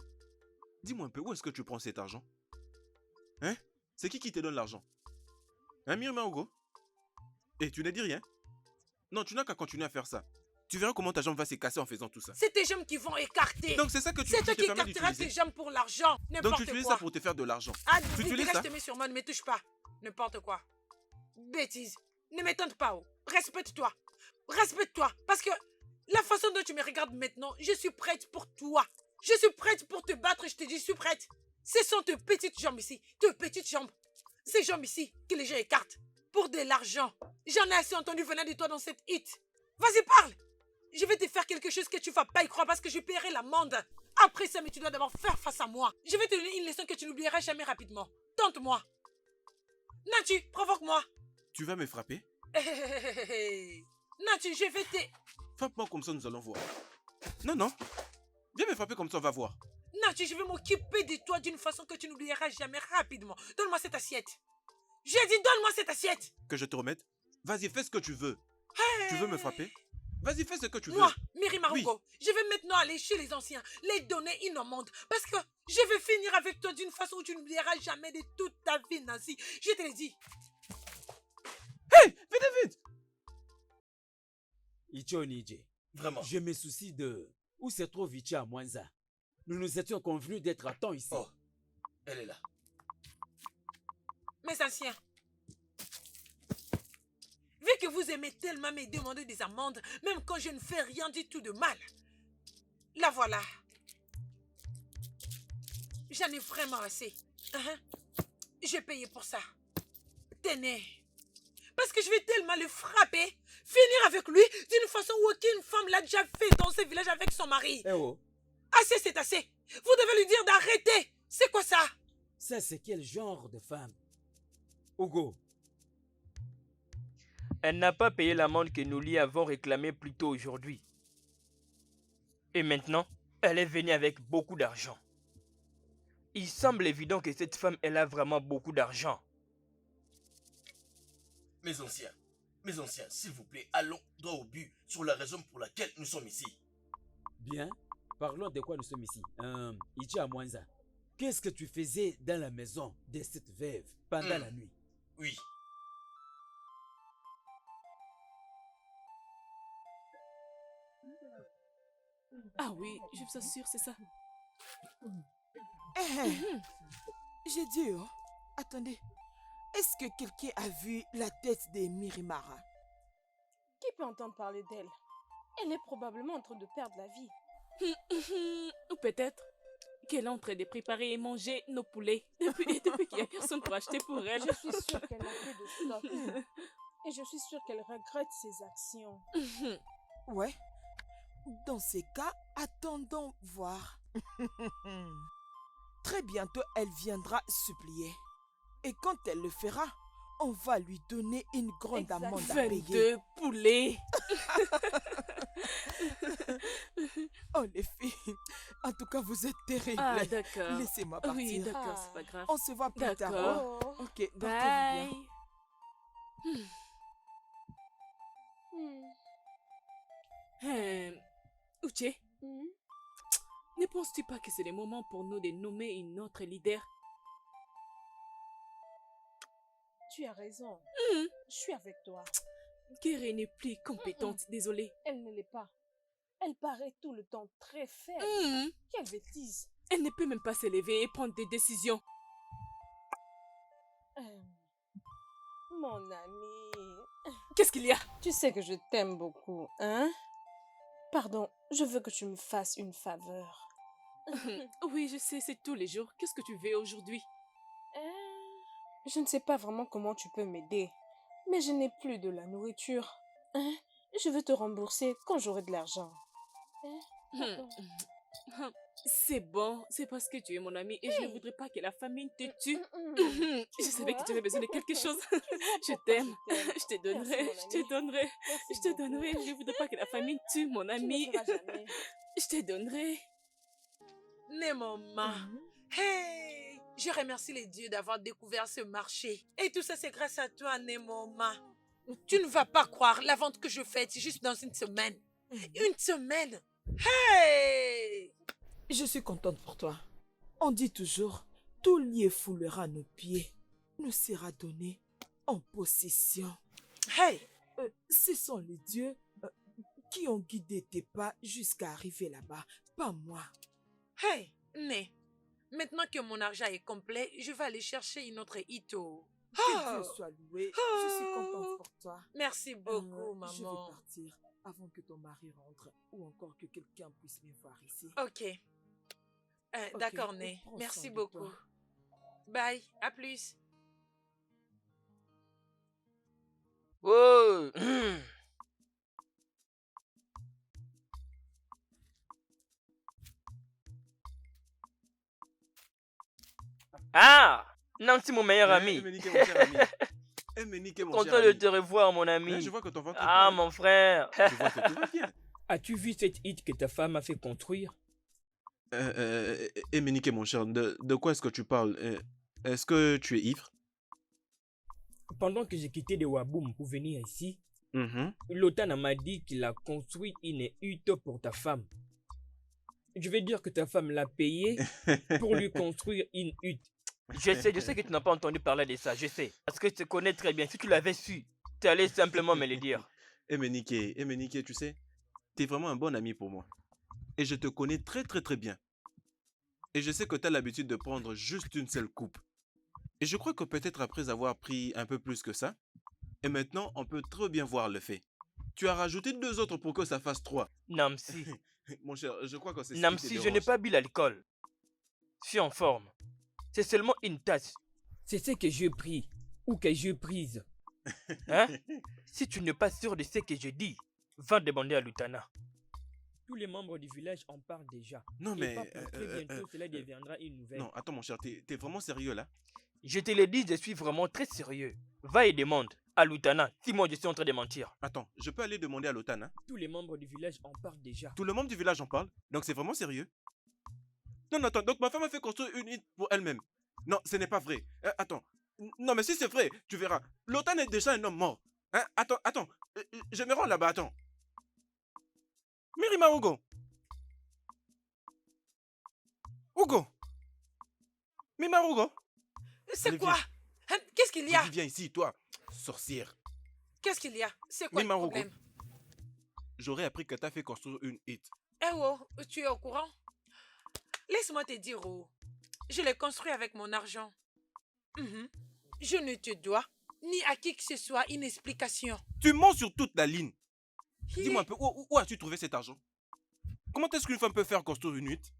dis-moi un peu, où est-ce que tu prends cet argent? Hein? C'est qui te donne l'argent? Hein, Mirima Hugo? Et tu ne dis rien? Non, tu n'as qu'à continuer à faire ça. Tu verras comment ta jambe va se casser en faisant tout ça. C'est tes jambes qui vont écarter. Donc c'est ça que tu C'est toi te qui permets écarteras d'utiliser. tes jambes pour l'argent. Donc N'importe tu utilises quoi. ça pour te faire de l'argent. Ah, Tu vite, utilises dégage ça? tes mains sur moi, ne me touche pas. N'importe quoi. Bêtise. Ne m'étonne pas. Oh. Respecte-toi. Respecte-toi. Parce que la façon dont tu me regardes maintenant, je suis prête pour toi. Je suis prête pour te battre et je te dis, je suis prête. Ce sont tes petites jambes ici. Tes petites jambes. Ces jambes ici que les gens écartent. Pour de l'argent. J'en ai assez entendu venant de toi dans cette hit. Vas-y, parle. Je vais te faire quelque chose que tu ne vas pas y croire parce que je paierai l'amende. Après ça, mais tu dois d'abord faire face à moi. Je vais te donner une leçon que tu n'oublieras jamais rapidement. Tente-moi. Natu, provoque-moi. Tu vas me frapper? Natu, je vais te... Frappe-moi comme ça, nous allons voir. Non, non. Viens me frapper comme ça, on va voir. Natu, je vais m'occuper de toi d'une façon que tu n'oublieras jamais rapidement. Donne-moi cette assiette. J'ai dit donne-moi cette assiette. Que je te remette? Vas-y, fais ce que tu veux. Tu veux me frapper? Vas-y, fais ce que tu veux. Moi, Mirima Oui. Hugo, je vais maintenant aller chez les anciens, les donner une amende. Parce que je vais finir avec toi d'une façon où tu n'oublieras jamais de toute ta vie, Nancy. Je te l'ai dit. Hey, vite, vite. Icho Nije. Vraiment. Je me soucie de où se trouve Ichi à Mwanza. Nous nous étions convenus d'être à temps ici. Oh, elle est là. Mes anciens, vu que vous aimez tellement me demander des amendes, même quand je ne fais rien du tout de mal, la voilà. J'en ai vraiment assez. J'ai payé pour ça. Tenez. Parce que je vais tellement le frapper, finir avec lui d'une façon où aucune femme l'a déjà fait dans ce village avec son mari. Eh oh, Assez, c'est assez. Vous devez lui dire d'arrêter. C'est quoi ça? ça c'est quel genre de femme? Hugo, Elle n'a pas payé l'amende que nous lui avons réclamée plus tôt aujourd'hui. Et maintenant, elle est venue avec beaucoup d'argent. Il semble évident que cette femme, elle a vraiment beaucoup d'argent. Mes anciens, s'il vous plaît, allons droit au but sur la raison pour laquelle nous sommes ici. bien, parlons de quoi nous sommes ici. Ichi à Mwanza, qu'est-ce que tu faisais dans la maison de cette veuve pendant la nuit? Oui. Ah oui, je vous assure, c'est ça. J'ai dit, oh, attendez, est-ce que quelqu'un a vu la tête de Mirimara? Qui peut entendre parler d'elle? Elle est probablement en train de perdre la vie. Ou peut-être qu'elle est en train de préparer et manger nos poulets depuis qu'il n'y a personne pour acheter pour elle. Je suis sûre qu'elle n'a plus de stock. Et je suis sûre qu'elle regrette ses actions. Ouais. Dans ces cas, attendons voir. Très bientôt, elle viendra supplier. Et quand elle le fera, on va lui donner une grande amende à payer. 22 poulets. Oh les filles, en tout cas vous êtes terribles. Ah d'accord. Laissez-moi partir. Oui d'accord, c'est pas grave. On se voit plus tard. D'accord. Oh. Ok, Bye. portez-vous bien. Uche, ne penses-tu pas que c'est le moment pour nous de nommer une autre leader? Tu as raison. Je suis avec toi. Kéré n'est plus compétente, désolée. Elle ne l'est pas. Elle paraît tout le temps très faible. Quelle bêtise. Elle ne peut même pas se lever et prendre des décisions. Mon ami. Qu'est-ce qu'il y a? Tu sais que je t'aime beaucoup, hein? Pardon, je veux que tu me fasses une faveur. Oui, je sais, c'est tous les jours. Qu'est-ce que tu veux aujourd'hui? Je ne sais pas vraiment comment tu peux m'aider, mais je n'ai plus de la nourriture. Je veux te rembourser quand j'aurai de l'argent. C'est bon, c'est parce que tu es mon ami et je ne voudrais pas que la famine te tue. Je savais que tu avais besoin de quelque chose. Je t'aime. Je te donnerai, je te donnerai, je te donnerai. Je ne voudrais pas que la famine tue mon ami. Je te donnerai. Nemoma. Hey! Je remercie les dieux d'avoir découvert ce marché. Et tout ça, c'est grâce à toi, Nemoma. Tu ne vas pas croire, la vente que je fais, c'est juste dans une semaine. Une semaine! Hey! Je suis contente pour toi. On dit toujours, tout lieu foulera à nos pieds, nous sera donné en possession. Hey! Ce sont les dieux qui ont guidé tes pas jusqu'à arriver là-bas, pas moi. Hey, Né, maintenant que mon argent est complet, je vais aller chercher une autre Ito. Que Dieu soit loué, je suis contente pour toi. Merci beaucoup, maman. Je vais partir avant que ton mari rentre ou encore que quelqu'un puisse me voir ici. Ok. D'accord, Né. Merci beaucoup. Bye, à plus. Oh. Ah, Nancy, mon meilleur ami. Content de te revoir, mon ami. Je vois que ton ventre Ah, mon frère. Je vois que tout va bien. As-tu vu cette hit que ta femme a fait construire? Emenike, mon cher, de quoi est-ce que tu parles? Est-ce que tu es ivre? Pendant que j'ai quitté de Waboum pour venir ici, Lotana m'a dit qu'il a construit une hutte pour ta femme. Je vais dire que ta femme l'a payé pour lui construire une hutte. Je sais que tu n'as pas entendu parler de ça, je sais. Parce que je te connais très bien. Si tu l'avais su, tu allais simplement me le dire. Emenike, tu sais, tu es vraiment un bon ami pour moi. Et je te connais très bien. Et je sais que tu as l'habitude de prendre juste une seule coupe. Et je crois que peut-être après avoir pris un peu plus que ça, et maintenant on peut très bien voir le fait. Tu as rajouté 2 autres pour que ça fasse 3. Namsi. Mon cher, je crois que c'est ça. Namsi, je n'ai pas bu l'alcool. Je suis en forme. C'est seulement une tasse. C'est ce que j'ai pris ou que j'ai prise. Hein? Si tu n'es pas sûr de ce que je dis, va demander à Lutana. Tous les membres du village en parlent déjà. Non, mais... très bientôt, cela deviendra une nouvelle. Non, attends mon cher, t'es vraiment sérieux là? Je te le dis, je suis vraiment très sérieux. Va et demande à Lutana si moi je suis en train de mentir. Attends, je peux aller demander à Lutana? Tous les membres du village en parlent déjà. Tout le monde du village en parle? Donc c'est vraiment sérieux? Non, attends, donc ma femme a fait construire une hutte pour elle-même. Non, ce n'est pas vrai. Attends. Non, mais si c'est vrai, tu verras. Lutana est déjà un homme mort. Hein? Attends. Je me rends là-bas, attends. Mirima Hugo. Mima Hugo. C'est quoi? Qu'est-ce qu'il y a? Viens ici, toi, sorcière. Qu'est-ce qu'il y a? C'est quoi le problème? J'aurais appris que t'as fait construire une hutte. Eh oh, tu es au courant? Laisse-moi te dire, oh, je l'ai construit avec mon argent. Je ne te dois, ni à qui que ce soit, une explication. Tu mens sur toute la ligne. Dis-moi un peu, où as-tu trouvé cet argent? Comment est-ce qu'une femme peut faire construire une hutte?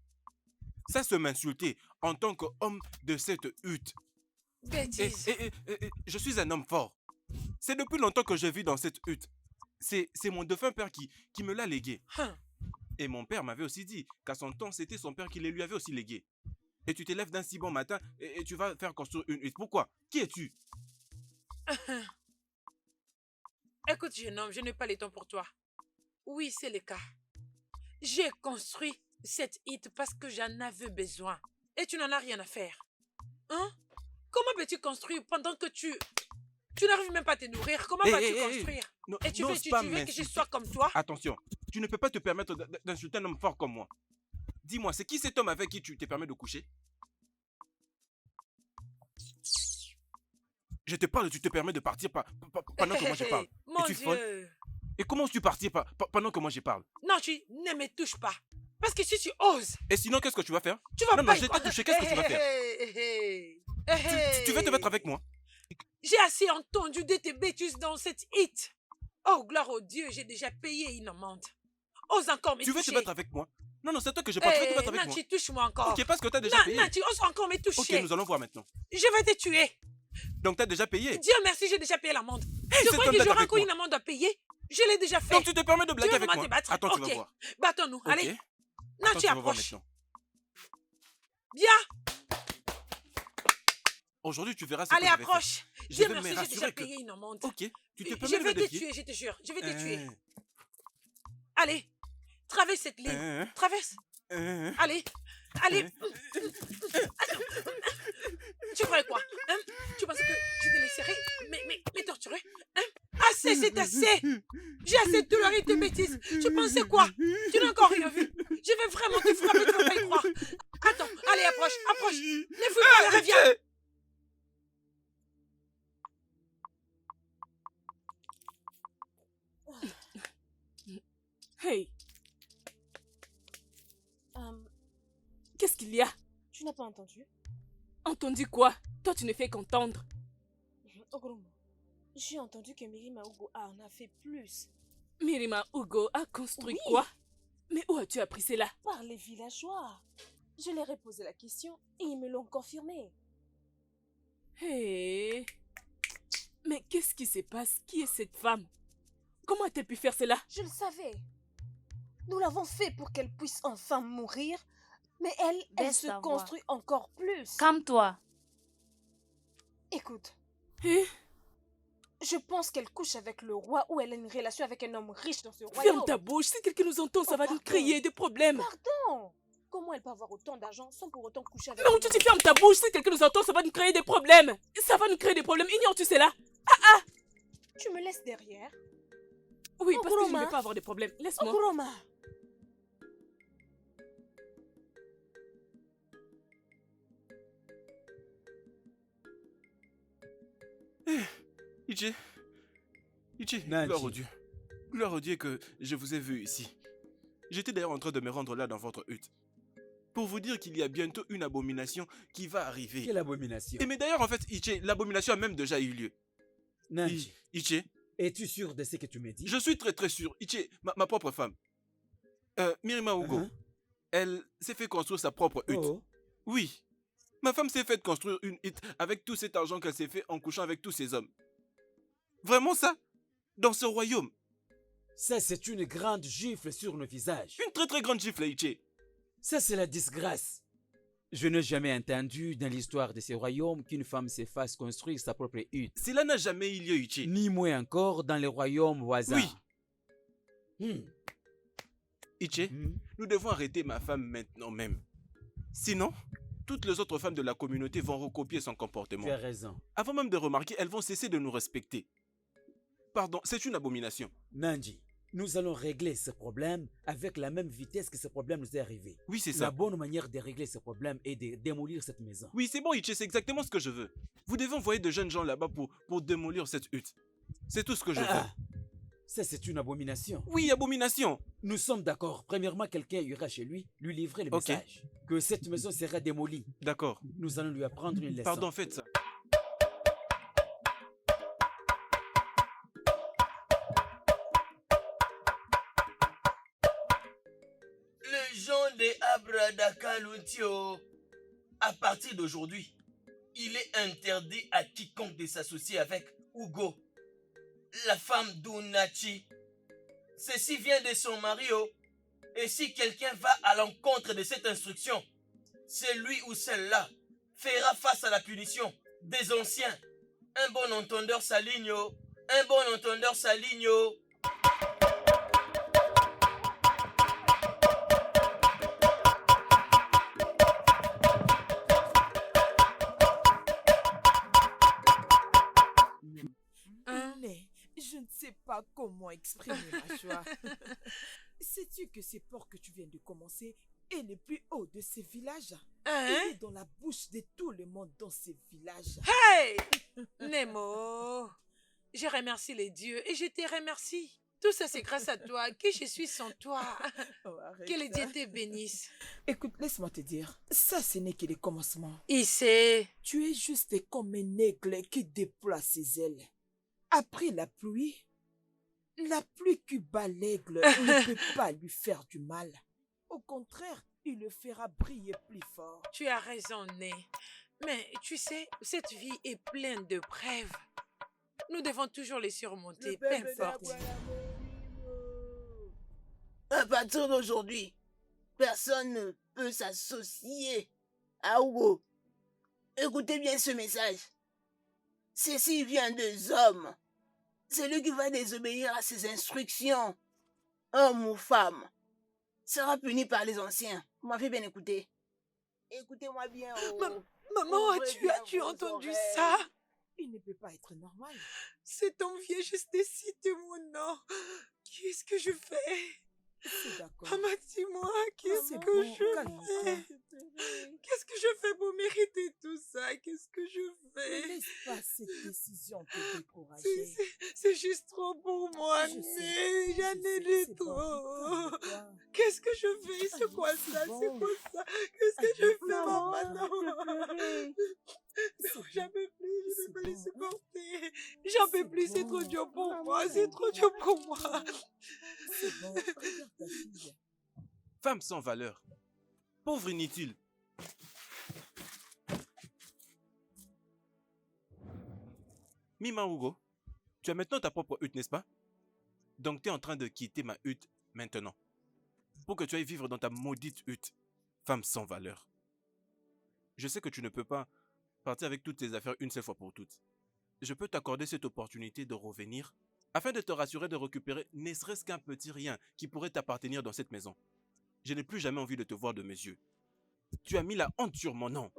Ça, c'est m'insulter en tant qu'homme de cette hutte. Bêtise. Je suis un homme fort. C'est depuis longtemps que je vis dans cette hutte. C'est mon défunt père qui me l'a légué. Et mon père m'avait aussi dit qu'à son temps, c'était son père qui les lui avait aussi légué. Et tu t'élèves d'un si bon matin et tu vas faire construire une hutte. Pourquoi? Qui es-tu? Écoute, jeune homme, je n'ai pas le temps pour toi. Oui, c'est le cas. J'ai construit cette hutte parce que j'en avais besoin. Et tu n'en as rien à faire. Hein? Comment peux-tu construire pendant que tu n'arrives même pas à te nourrir? Comment vas-tu construire? Et tu veux que je sois comme toi? Attention, tu ne peux pas te permettre d'insulter un homme fort comme moi. Dis-moi, c'est qui cet homme avec qui tu te permets de coucher? Je te parle, tu te permets de partir pendant que moi je parle. Mon Es-tu folle? Dieu! Et comment tu partir pendant que moi je parle? Non, tu ne me touches pas. Parce que si tu oses... Et sinon, qu'est-ce que tu vas faire? Tu vas non, pas... je t'ai touché, qu'est-ce que tu vas faire? Tu veux te mettre avec moi? J'ai assez entendu de tes bêtises dans cette hit. Oh, gloire au Dieu, j'ai déjà payé une amende. Ose encore me toucher. Tu veux te mettre avec moi? Non, c'est toi que je parle, tu veux te mettre avec moi? Non, tu touches-moi encore. Ok, parce que t'as déjà payé. Non, tu oses encore me toucher. Ok, nous allons voir maintenant. Je vais te tuer. Donc t'as déjà payé? Dieu merci, j'ai déjà payé l'amende. Hey, tu crois que j'aurai encore une amende à payer? Je l'ai déjà fait. Donc tu te permets de blaguer avec moi? Attends, tu vas voir. Battons-nous, allez. Non, Attends, tu approches. Viens. Aujourd'hui, tu verras ce allez, que je vais approche. faire. Dieu merci, j'ai déjà payé une amende. Ok, tu te permets je de vais me te défier? tuer, je te jure. Je vais te tuer. Allez, traverse cette ligne. Traverse. Allez, allez. Tu croyais quoi? Tu pensais que je te laisserais mais torturer? Assez, c'est assez. J'ai assez de douleur et de bêtises. Tu pensais quoi? Tu n'as encore rien vu. Je vais vraiment te frapper, tu ne vas pas y croire. Attends, allez, approche. Ne fouille pas, reviens. Hey. Qu'est-ce qu'il y a? Tu n'as pas entendu? Entendu quoi? Toi, tu ne fais qu'entendre. Ogoromo, j'ai entendu que Mirima Ugo en a fait plus. Mirima Ugo a construit quoi? Mais où as-tu appris cela? Par les villageois. Je leur ai posé la question et ils me l'ont confirmé. Hey. Mais qu'est-ce qui se passe? Qui est cette femme? Comment a-t-elle pu faire cela? Je le savais. Nous l'avons fait pour qu'elle puisse enfin mourir. Mais elle se construit encore plus. Calme-toi. Écoute. Je pense qu'elle couche avec le roi ou elle a une relation avec un homme riche dans ce royaume. Ferme ta bouche. Si quelqu'un nous entend, ça va nous créer des problèmes. Pardon. Comment elle peut avoir autant d'argent sans pour autant coucher avec... Non, tu te fermes ta bouche. Si quelqu'un nous entend, ça va nous créer des problèmes. Ça va nous créer des problèmes. Ignores-tu cela? Tu me laisses derrière? Oui, parce que je ne veux pas avoir des problèmes. Laisse-moi. Ogoroma. Ichi, gloire au Dieu. Gloire au Dieu que je vous ai vu ici. J'étais d'ailleurs en train de me rendre là dans votre hutte. Pour vous dire qu'il y a bientôt une abomination qui va arriver. Quelle abomination? Mais d'ailleurs, en fait, Ichi, l'abomination a même déjà eu lieu. Nanji, Ichi, es-tu sûr de ce que tu me dis? je suis très très sûr. Ichi, ma propre femme. Mirima Ugo, elle s'est fait construire sa propre hutte. Oui. Ma femme s'est fait construire une hutte avec tout cet argent qu'elle s'est fait en couchant avec tous ces hommes. Vraiment ça? Dans ce royaume? Ça, c'est une grande gifle sur nos visages. Une très très grande gifle, Ichi. Ça, c'est la disgrâce. Je n'ai jamais entendu dans l'histoire de ce royaume qu'une femme se fasse construire sa propre hutte. Cela n'a jamais eu lieu, Ichi. Ni moins encore dans les royaumes voisins. Oui. Ichi, nous devons arrêter ma femme maintenant même. Sinon, toutes les autres femmes de la communauté vont recopier son comportement. Tu as raison. Avant même de remarquer, elles vont cesser de nous respecter. Pardon, c'est une abomination. Nanji, nous allons régler ce problème avec la même vitesse que ce problème nous est arrivé. Oui, c'est ça. La bonne manière de régler ce problème est de démolir cette maison. Oui, c'est bon, Ichi, c'est exactement ce que je veux. Vous devez envoyer de jeunes gens là-bas pour démolir cette hutte. C'est tout ce que je veux. Ça, c'est une abomination. Oui, abomination. Nous sommes d'accord. Premièrement, quelqu'un ira chez lui, lui livrer le message. Que cette maison sera démolie. D'accord. Nous allons lui apprendre une leçon. Pardon, faites ça. Les gens de Abradakaluntio, à partir d'aujourd'hui, il est interdit à quiconque de s'associer avec Ugo, la femme d'Unachi. Ceci vient de son mari. Et si quelqu'un va à l'encontre de cette instruction, celui ou celle-là fera face à la punition des anciens. Un bon entendeur s'aligne. Un bon entendeur s'aligne. Mais je ne sais pas comment exprimer ma joie. Sais-tu que ce port que tu viens de commencer est le plus haut de ces villages? Il est dans la bouche de tout le monde dans ces villages. Hey! Nemo, je remercie les dieux et je te remercie. Tout ça, c'est grâce à toi. Qui je suis sans toi? Que les dieux te bénissent. Écoute, laisse-moi te dire, ça, ce n'est que le commencement. Il sait. Tu es juste comme un aigle qui déploie ses ailes. Après la pluie qui bat l'aigle ne peut pas lui faire du mal. Au contraire, il le fera briller plus fort. Tu as raison, Né. Mais tu sais, cette vie est pleine de brèves. Nous devons toujours les surmonter, peu importe. À partir d'aujourd'hui, personne ne peut s'associer à Hugo. Écoutez bien ce message. Ceci vient des hommes. Celui qui va désobéir à ses instructions, homme ou femme, sera puni par les anciens. Vous m'avez bien écouté. Écoutez-moi bien. Maman, as-tu entendu ça? Il ne peut pas être normal. Cet homme vient juste de citer mon nom. Qu'est-ce que je fais? C'est d'accord. Maman, dis-moi, qu'est-ce que bon, je calme-toi. fais? Qu'est-ce que je fais pour mériter tout ça? Qu'est-ce que je Ne fais? laisse pas cette décision te décourager. C'est juste trop pour moi, Je sais, Né. J'en ai c'est de bon, trop. calme-toi. Qu'est-ce que je fais? C'est quoi c'est ça? bon. C'est quoi ça? Qu'est-ce que je fais, Maman, maman? Non, j'en peux plus, je ne peux pas les bon. supporter. J'en peux plus, c'est trop dur pour moi. C'est trop dur pour moi. C'est bon, regarde ta fille. Femme sans valeur. Pauvre inutile. Mima Hugo, tu as maintenant ta propre hutte, n'est-ce pas? Donc tu es en train de quitter ma hutte maintenant. Pour que tu ailles vivre dans ta maudite hutte. Femme sans valeur. Je sais que tu ne peux pas partir avec toutes tes affaires une seule fois pour toutes. Je peux t'accorder cette opportunité de revenir afin de te rassurer de récupérer ne serait-ce qu'un petit rien qui pourrait t'appartenir dans cette maison. Je n'ai plus jamais envie de te voir de mes yeux. Tu as mis la honte sur mon nom.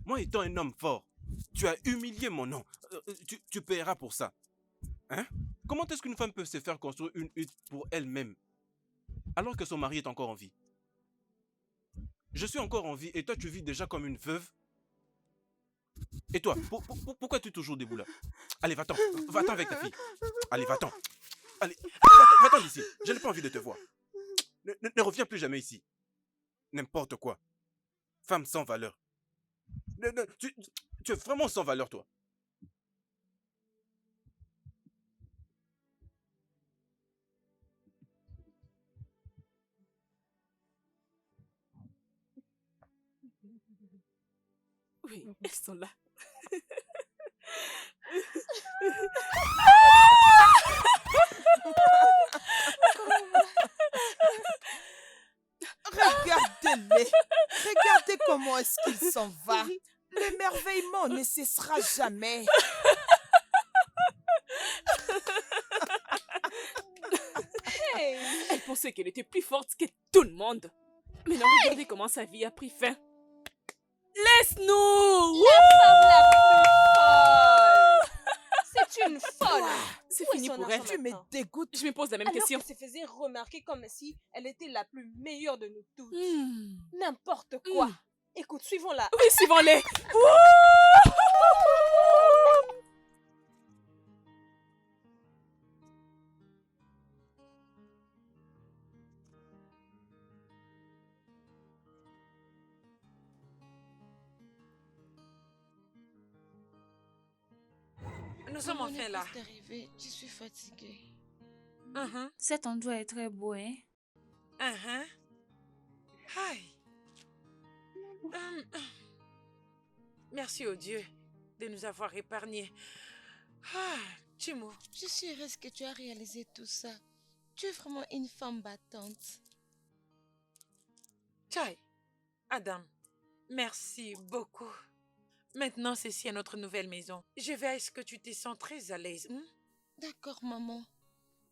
Moi étant un homme fort, tu as humilié mon nom. Tu paieras pour ça. Hein? Comment est-ce qu'une femme peut se faire construire une hutte pour elle-même alors que son mari est encore en vie? Je suis encore en vie et toi tu vis déjà comme une veuve. Et toi, pourquoi tu es toujours debout là? Allez, va-t'en. Va-t'en avec ta fille. Allez, va-t'en. Allez, va-t'en d'ici. Je n'ai pas envie de te voir. Ne reviens plus jamais ici. N'importe quoi. Femme sans valeur. Tu es vraiment sans valeur, toi. Oui, elles sont là. Regardez-les. Regardez comment est-ce qu'il s'en va. L'émerveillement ne cessera jamais. Hey. Elle pensait qu'elle était plus forte que tout le monde. Maintenant, regardez comment sa vie a pris fin. Laisse-nous! C'est une folle. C'est Où est fini son pour argent elle. Tu me maintenant? dégoûtes. Je me pose la même Alors question. qu'elle se faisait remarquer comme si elle était la plus meilleure de nous toutes. Hmm. N'importe quoi. Écoute, suivons-la. Oui, suivons-les. Nous sommes enfin là. D'arriver, je suis fatiguée. Cet endroit est très beau, hein? Aïe. Merci au Dieu de nous avoir épargnés. Chimo. Je suis heureuse que tu as réalisé tout ça. Tu es vraiment une femme battante. Chai. Adam. Merci beaucoup. Maintenant, ceci est notre nouvelle maison. Je vais à ce que tu te sens très à l'aise. D'accord, maman.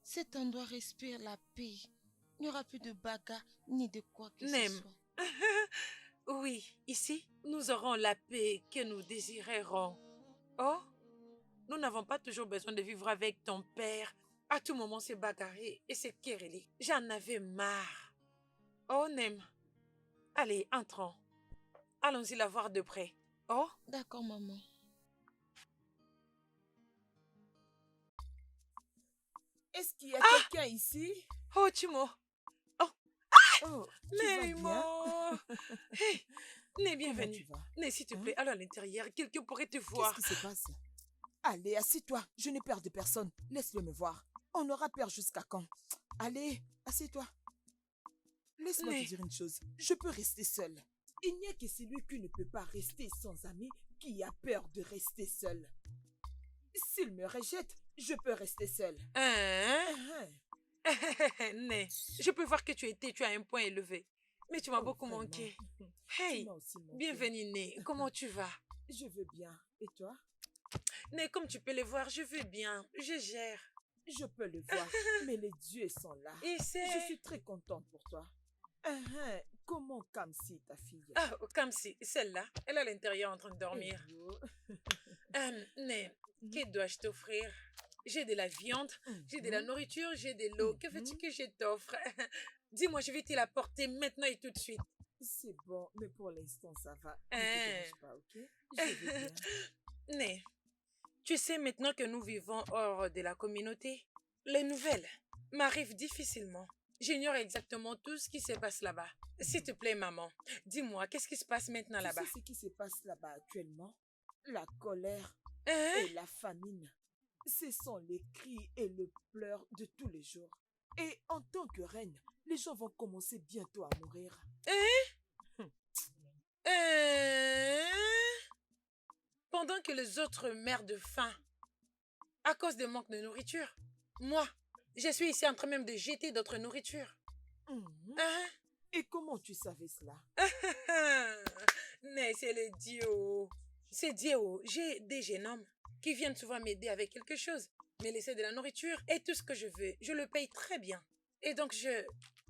Cet endroit respire la paix. Il n'y aura plus de bagarre ni de quoi que ce soit. Oui, ici, nous aurons la paix que nous désirerons. Oh, nous n'avons pas toujours besoin de vivre avec ton père. À tout moment, c'est bagarrer et c'est quereller. J'en avais marre. Oh, Nem. Allez, entrons. Allons-y la voir de près. Oh? D'accord, maman. Est-ce qu'il y a quelqu'un ici? Oh, Timo. Oh. Oh, Nemo. Hey, Né, bienvenue. Né, s'il te Hein? plaît, allons à l'intérieur. Quelqu'un pourrait te voir. Qu'est-ce qui se passe? Allez, assieds-toi. Je n'ai peur de personne. Laisse-le me voir. On aura peur jusqu'à quand? Allez, assieds-toi. Laisse-moi te dire une chose. Je peux rester seule. Il n'y a que celui qui ne peut pas rester sans amis qui a peur de rester seul. S'il me rejette, je peux rester seule. Né, je peux voir que tu as un point élevé. Mais tu m'as beaucoup manqué. Hey, bienvenue Né. Comment tu vas? Je veux bien. Et toi? Né, comme tu peux le voir, je vais bien. Je gère. Je peux le voir, mais les dieux sont là. Je suis très contente pour toi. Comment Kamsi, ta fille? Ah, Kamsi, celle-là, elle est à l'intérieur en train de dormir. Né, que dois-je t'offrir? J'ai de la viande, j'ai de la nourriture, j'ai de l'eau. Que veux-tu que je t'offre? Dis-moi, je vais te l'apporter maintenant et tout de suite. C'est bon, mais pour l'instant, ça va. Ne te dérange pas, ok? Je vais bien. Né, tu sais maintenant que nous vivons hors de la communauté, les nouvelles m'arrivent difficilement. J'ignore exactement tout ce qui se passe là-bas. S'il te plaît, maman, dis-moi, qu'est-ce qui se passe maintenant là-bas? Tu sais ce qui se passe là-bas actuellement? La colère et la famine. Ce sont les cris et le pleur de tous les jours. Et en tant que reine, les gens vont commencer bientôt à mourir. Pendant que les autres meurent de faim à cause de manque de nourriture, moi, je suis ici en train même de jeter d'autres nourritures. Et comment tu savais cela? Mais c'est le Dieu. C'est Dieu. J'ai des jeunes hommes qui viennent souvent m'aider avec quelque chose, me laisser de la nourriture et tout ce que je veux. Je le paye très bien. Et donc,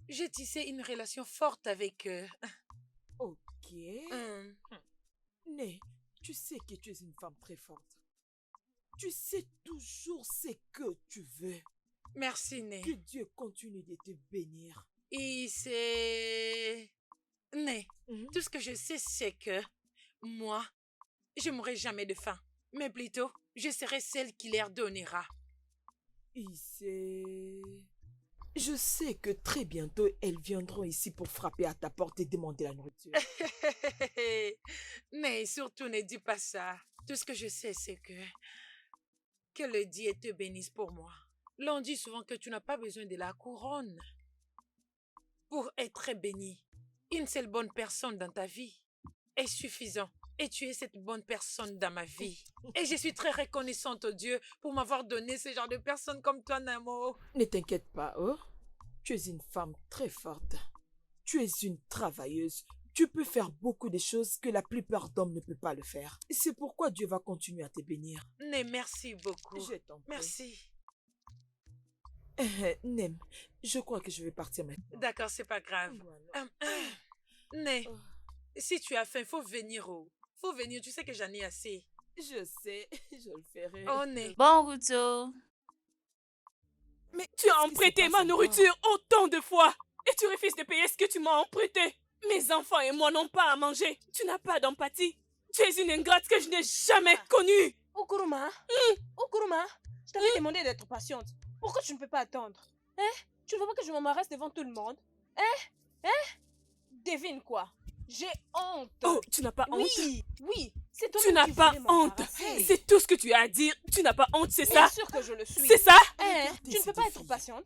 j'ai tissé une relation forte avec eux. Ok. Né, tu sais que tu es une femme très forte. Tu sais toujours ce que tu veux. Merci, Né. Que Dieu continue de te bénir. Et c'est... Né, tout ce que je sais, c'est que moi, je mourrai jamais de faim. Mais plutôt, je serai celle qui leur donnera. Et c'est... Je sais que très bientôt, elles viendront ici pour frapper à ta porte et demander la nourriture. Mais surtout, ne dis pas ça. Tout ce que je sais, c'est que le Dieu te bénisse pour moi. L'on dit souvent que tu n'as pas besoin de la couronne pour être béni. Une seule bonne personne dans ta vie est suffisant. Et tu es cette bonne personne dans ma vie. Et je suis très reconnaissante au Dieu pour m'avoir donné ce genre de personne comme toi, Namo. Ne t'inquiète pas, oh. Tu es une femme très forte. Tu es une travailleuse. Tu peux faire beaucoup de choses que la plupart d'hommes ne peuvent pas le faire. C'est pourquoi Dieu va continuer à te bénir. Nem, merci beaucoup. Je t'en prie. Merci. Nem, je crois que je vais partir maintenant. D'accord, c'est pas grave. Nem, si tu as faim, faut venir. Faut venir, tu sais que j'en ai assez. Je sais, je le ferai. Oh, Nem. Bon, Ruto. Mais tu as emprunté ma nourriture autant de fois et tu refuses de payer ce que tu m'as emprunté. Mes enfants et moi n'ont pas à manger. Tu n'as pas d'empathie. Tu es une ingrate que je n'ai jamais connue. Okuruma, Okuruma, je t'avais demandé d'être patiente. Pourquoi tu ne peux pas attendre? Tu ne veux pas que je m'embarrasse devant tout le monde? Devine quoi? J'ai honte. Oh, tu n'as pas honte? Oui, c'est toi Tu n'as pas honte. C'est tout ce que tu as à dire. Tu n'as pas honte, c'est ça? Bien sûr que je le suis. C'est ça? Tu ne peux pas être patiente.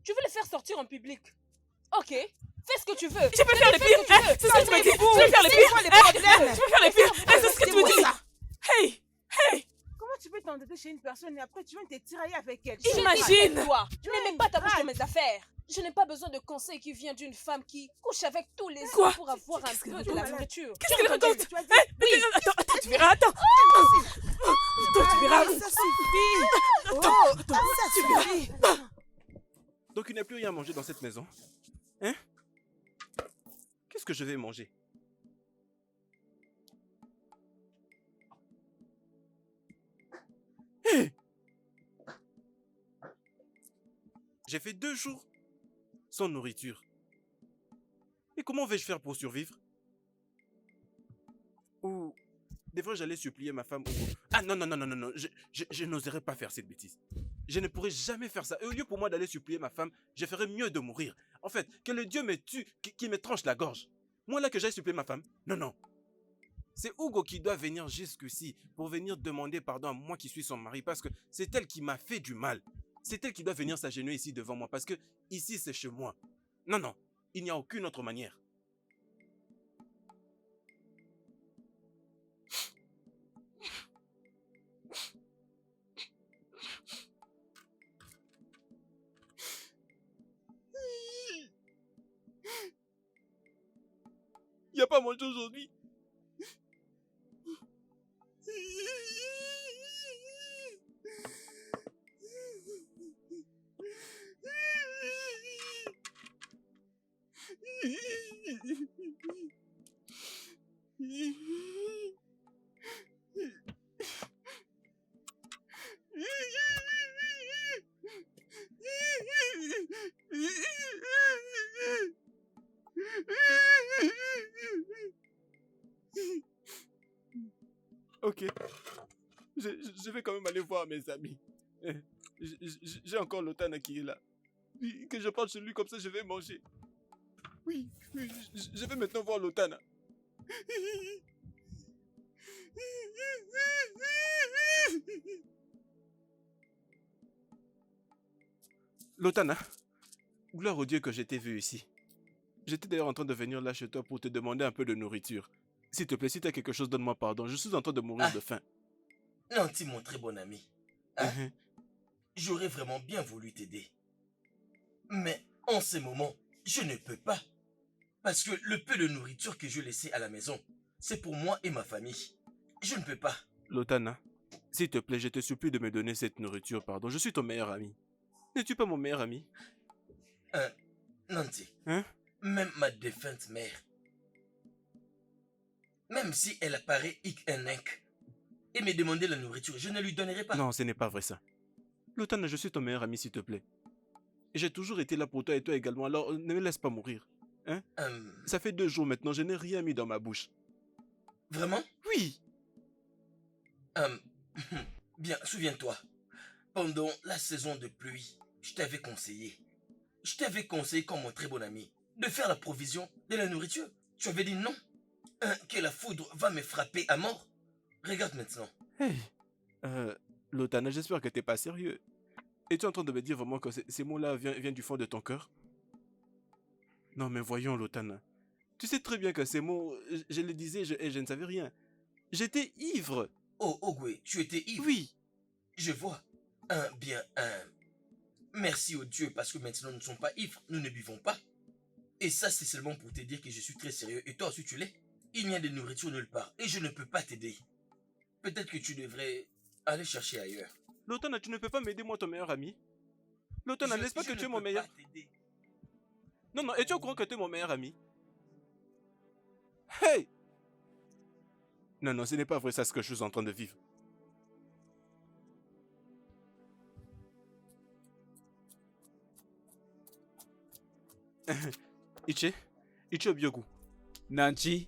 Tu veux le faire sortir en public. Ok, fais ce que tu veux. Je peux faire le pire. C'est ce que tu me dis. Je peux faire le pire. Je peux faire le pire. C'est ce que tu me dis. Hey. Comment tu peux t'endetter chez une personne et après tu viens te tirailler avec elle? Imagine. Toi, tu n'aimais pas ta bouche dans mes affaires. Je n'ai pas besoin de conseils qui viennent d'une femme qui couche avec tous les Quoi? hommes pour avoir un peu de la nourriture. Qu'est-ce qu'elle Tu as raconte? entendu? Oui. Attends, tu verras, attends. Attends, tu verras. Ça suffit. Attends, Ça suffit. Donc il n'y a plus rien à manger dans cette maison. Hein? Qu'est-ce que je vais manger? Hé! J'ai fait 2 jours sans nourriture. Et comment vais-je faire pour survivre? Ou des fois j'allais supplier ma femme. Ah non, non, non, non, non, non. Je n'oserais pas faire cette bêtise. Je ne pourrais jamais faire ça. Et au lieu pour moi d'aller supplier ma femme, je ferais mieux de mourir. En fait, que le Dieu me tue, qui me tranche la gorge. Moi là que j'aille supplier ma femme. Non, non. C'est Hugo qui doit venir jusqu'ici pour venir demander pardon à moi qui suis son mari parce que c'est elle qui m'a fait du mal. C'est elle qui doit venir s'agenouiller ici devant moi parce que ici c'est chez moi. Non, non, il n'y a aucune autre manière. Il n'y a pas mangé aujourd'hui. Ok. Je vais quand même aller voir mes amis. J'ai encore Lotana qui est là. Que je parle chez lui comme ça, je vais manger. Oui, oui, je vais maintenant voir Lotana. Lotana, gloire au Dieu que je t'ai vu ici. J'étais d'ailleurs en train de venir là chez toi pour te demander un peu de nourriture. S'il te plaît, si tu as quelque chose, donne-moi pardon. Je suis en train de mourir de faim. Nanti, mon très bon ami. Hein? J'aurais vraiment bien voulu t'aider. Mais en ce moment, je ne peux pas. Parce que le peu de nourriture que je laissais à la maison, c'est pour moi et ma famille. Je ne peux pas. Lotana, s'il te plaît, je te supplie de me donner cette nourriture, pardon. Je suis ton meilleur ami. N'es-tu pas mon meilleur ami? Nanti, hein? Même ma défunte mère, même si elle apparaît hic et me demander la nourriture, je ne lui donnerai pas. Non, ce n'est pas vrai ça. Lotana, je suis ton meilleur ami, s'il te plaît. Et j'ai toujours été là pour toi et toi également, alors ne me laisse pas mourir. Hein? Ça fait 2 jours maintenant, je n'ai rien mis dans ma bouche. Vraiment? Oui. Bien, souviens-toi, pendant la saison de pluie, je t'avais conseillé comme mon très bon ami, de faire la provision de la nourriture. Tu avais dit non. Que la foudre va me frapper à mort. Regarde maintenant. Hey, Lotana, j'espère que t'es pas sérieux. Es-tu en train de me dire vraiment que ces mots-là viennent du fond de ton cœur? Non, mais voyons, Lotana. Tu sais très bien que ces mots, je les disais et je ne savais rien. J'étais ivre. Oh, Ogwe, tu étais ivre? Oui. Je vois. Merci au Dieu parce que maintenant nous ne sommes pas ivres, nous ne buvons pas. Et ça, c'est seulement pour te dire que je suis très sérieux. Et toi aussi, tu l'es. Il n'y a de nourriture nulle part et je ne peux pas t'aider. Peut-être que tu devrais aller chercher ailleurs. Lotana, tu ne peux pas m'aider, moi, ton meilleur ami? Lotana, n'est-ce pas que tu es mon meilleur? Non, non, es-tu au courant que tu es mon meilleur ami? Hey! Non, non, ce n'est pas vrai ça ce que je suis en train de vivre. Ichi Obiogu. Nanchi?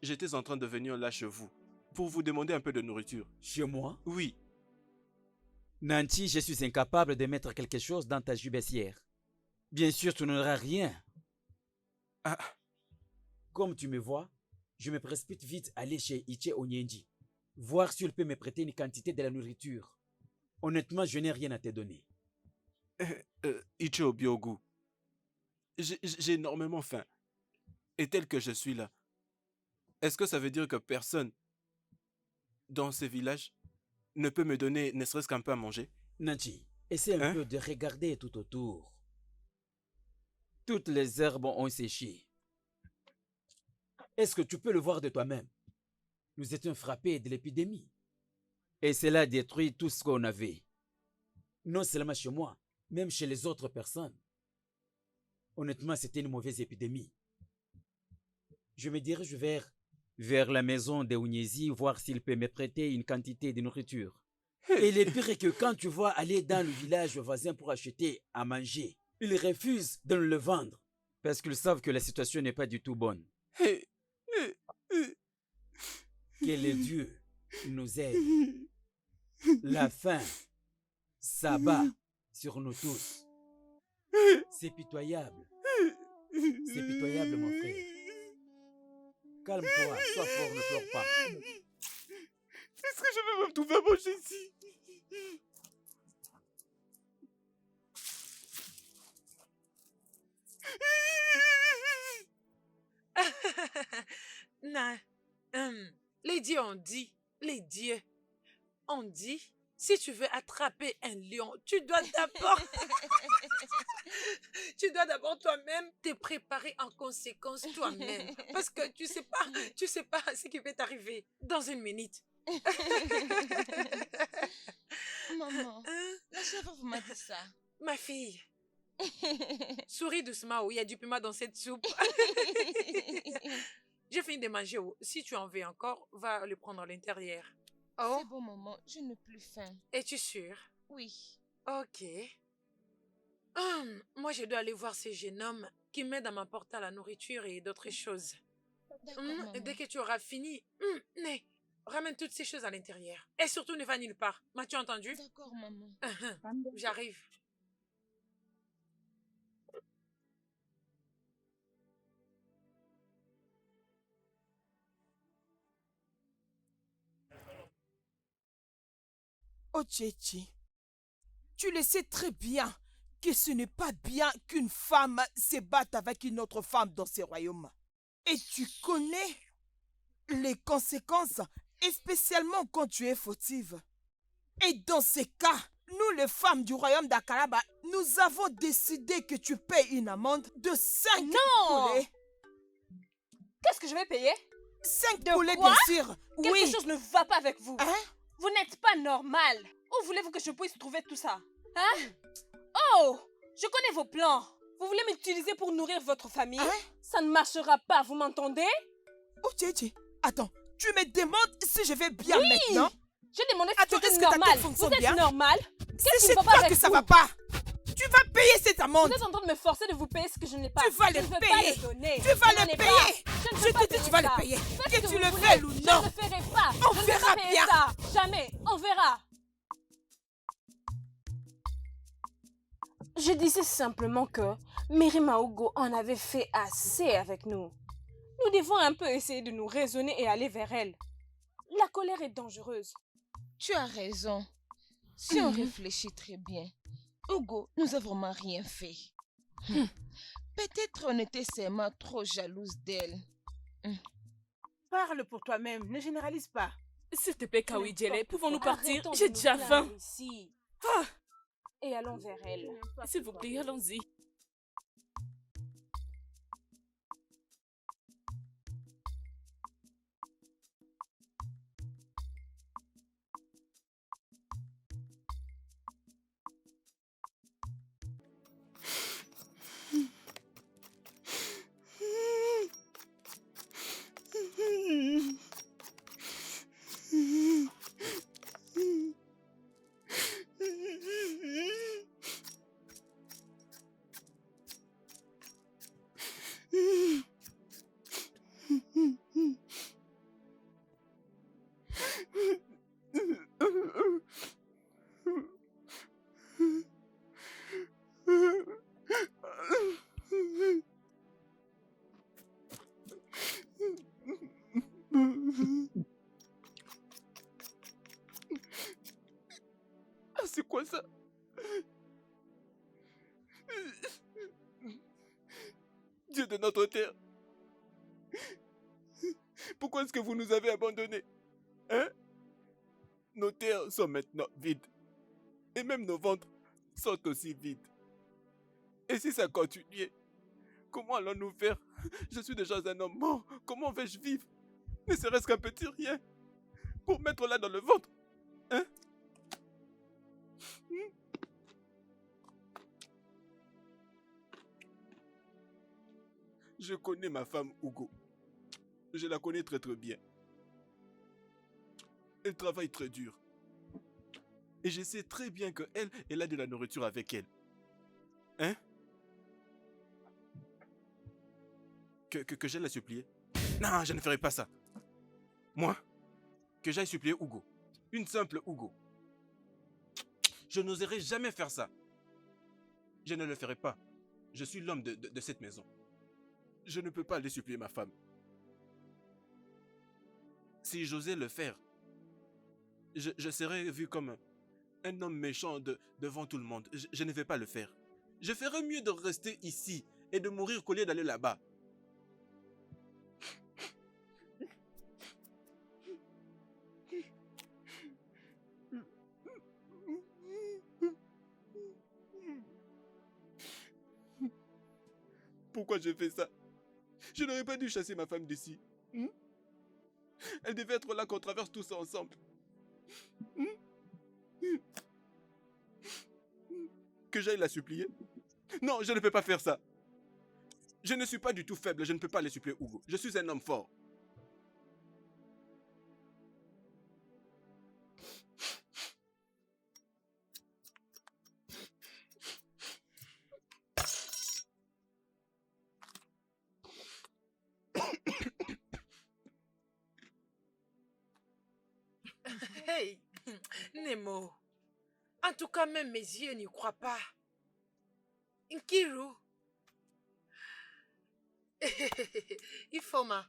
J'étais en train de venir là chez vous pour vous demander un peu de nourriture. Chez moi? Oui. Nanchi, je suis incapable de mettre quelque chose dans ta jubissière. Bien sûr, tu n'auras rien. Ah. Comme tu me vois, je me précipite vite aller chez Iche Onyenji, voir s'il peut me prêter une quantité de la nourriture. Honnêtement, je n'ai rien à te donner. Iche Obiogu, j'ai énormément faim. Et tel que je suis là, est-ce que ça veut dire que personne dans ce village ne peut me donner ne serait-ce qu'un peu à manger? Nanchi, essaie un peu de regarder tout autour. Toutes les herbes ont séché. Est-ce que tu peux le voir de toi-même? Nous étions frappés de l'épidémie. Et cela détruit tout ce qu'on avait. Non seulement chez moi, même chez les autres personnes. Honnêtement, c'était une mauvaise épidémie. Je me dirige vers la maison de Ounyezi, voir s'il peut me prêter une quantité de nourriture. Et le pire est que quand tu vas aller dans le village voisin pour acheter à manger, ils refusent de nous le vendre parce qu'ils savent que la situation n'est pas du tout bonne. Que les dieux nous aident. La faim s'abat sur nous tous. C'est pitoyable. C'est pitoyable, mon frère. Calme-toi, sois fort, ne pleure pas. Est-ce que je vais me trouver à manger ici? Non. Les dieux ont dit, si tu veux attraper un lion, tu dois d'abord toi-même te préparer en conséquence toi-même. Parce que tu sais pas ce qui peut t'arriver dans une minute. Maman, la chèvre m'a dit ça. Ma fille, souris doucement, il y a du piment dans cette soupe. J'ai fini de manger. Si tu en veux encore, va le prendre à l'intérieur. C'est bon, maman, je n'ai plus faim. Es-tu sûre? Oui. Ok. Moi, je dois aller voir ces jeunes hommes qui m'aident à m'apporter la nourriture et d'autres choses. Dès que tu auras fini, ramène toutes ces choses à l'intérieur. Et surtout, ne va nulle part. M'as-tu entendu? D'accord, maman. J'arrive. Oh Tchétchi, tu le sais très bien que ce n'est pas bien qu'une femme se batte avec une autre femme dans ce royaume. Et tu connais les conséquences, spécialement quand tu es fautive. Et dans ces cas, nous les femmes du royaume d'Akalaba, nous avons décidé que tu payes une amende de 5 poulets. Qu'est-ce que je vais payer? 5 de poulets, quoi? bien sûr. Quelque chose ne va pas avec vous. Hein? Vous n'êtes pas normal. Où voulez-vous que je puisse trouver tout ça? Hein? Oh! Je connais vos plans. Vous voulez m'utiliser pour nourrir votre famille? Hein? Ça ne marchera pas, vous m'entendez? Oh Tchétchi, attends, tu me demandes si je vais bien maintenant? J'ai demandé si Attends, tu est-ce es que ta normal. tête fonctionne Vous bien? êtes normal? Qu'est-ce C'est qui ne va pas toi avec que ça vous? va pas. Tu vas payer cette amende. Vous êtes en train de me forcer de vous payer ce que je n'ai pas. Tu vas Je le ne veux payer. pas le donner. Tu vas Je n'en le ai payer. pas. Je ne Je veux pas te dis, tu vas payer le ça. payer. Faites Que ce tu vous le voulez. veuilles ou non. Je ne le ferai pas. On Je ne veux verra pas payer bien. ça. Jamais. On verra. Je disais simplement que Mirima Ugo en avait fait assez avec nous. Nous devons un peu essayer de nous raisonner et aller vers elle. La colère est dangereuse. Tu as raison. Si on réfléchit très bien, Ugo nous a vraiment rien fait. Peut-être on était seulement trop jalouse d'elle. Parle pour toi-même, ne généralise pas. S'il te plaît, Kawidjele, pouvons-nous partir? Arrêtons de J'ai nous déjà faim. plaindre ici. Et allons vers elle. S'il vous plaît, allons-y. Ah, c'est quoi ça? Dieu de notre terre, pourquoi est-ce que vous nous avez abandonnés? Hein? Nos terres sont maintenant vides. Et même nos ventres sont aussi vides. Et si ça continuait, Comment allons-nous faire? Je suis déjà un homme mort. Comment vais-je vivre? Ne serait-ce qu'un petit rien pour mettre là dans le ventre. Hein? Je connais ma femme Hugo. Je la connais très très bien. Elle travaille très dur. Et je sais très bien qu'elle, elle a de la nourriture avec elle. Hein? Que j'aille la supplier? Non, je ne ferai pas ça. Moi, que j'aille supplier Hugo. Une simple Hugo. Je n'oserais jamais faire ça. Je ne le ferai pas. Je suis l'homme de cette maison. Je ne peux pas aller supplier ma femme. Si j'osais le faire, je serais vu comme un homme méchant devant tout le monde. Je ne vais pas le faire. Je ferais mieux de rester ici et de mourir qu'au lieu d'aller là-bas. Pourquoi j'ai fait ça? Je n'aurais pas dû chasser ma femme d'ici. Elle devait être là qu'on traverse tout ça ensemble. Que j'aille la supplier? Non, je ne peux pas faire ça. Je ne suis pas du tout faible, je ne peux pas aller supplier Hugo. Je suis un homme fort. Hey, Nemo. En tout cas, même mes yeux n'y croient pas. Nkiru. Ifoma.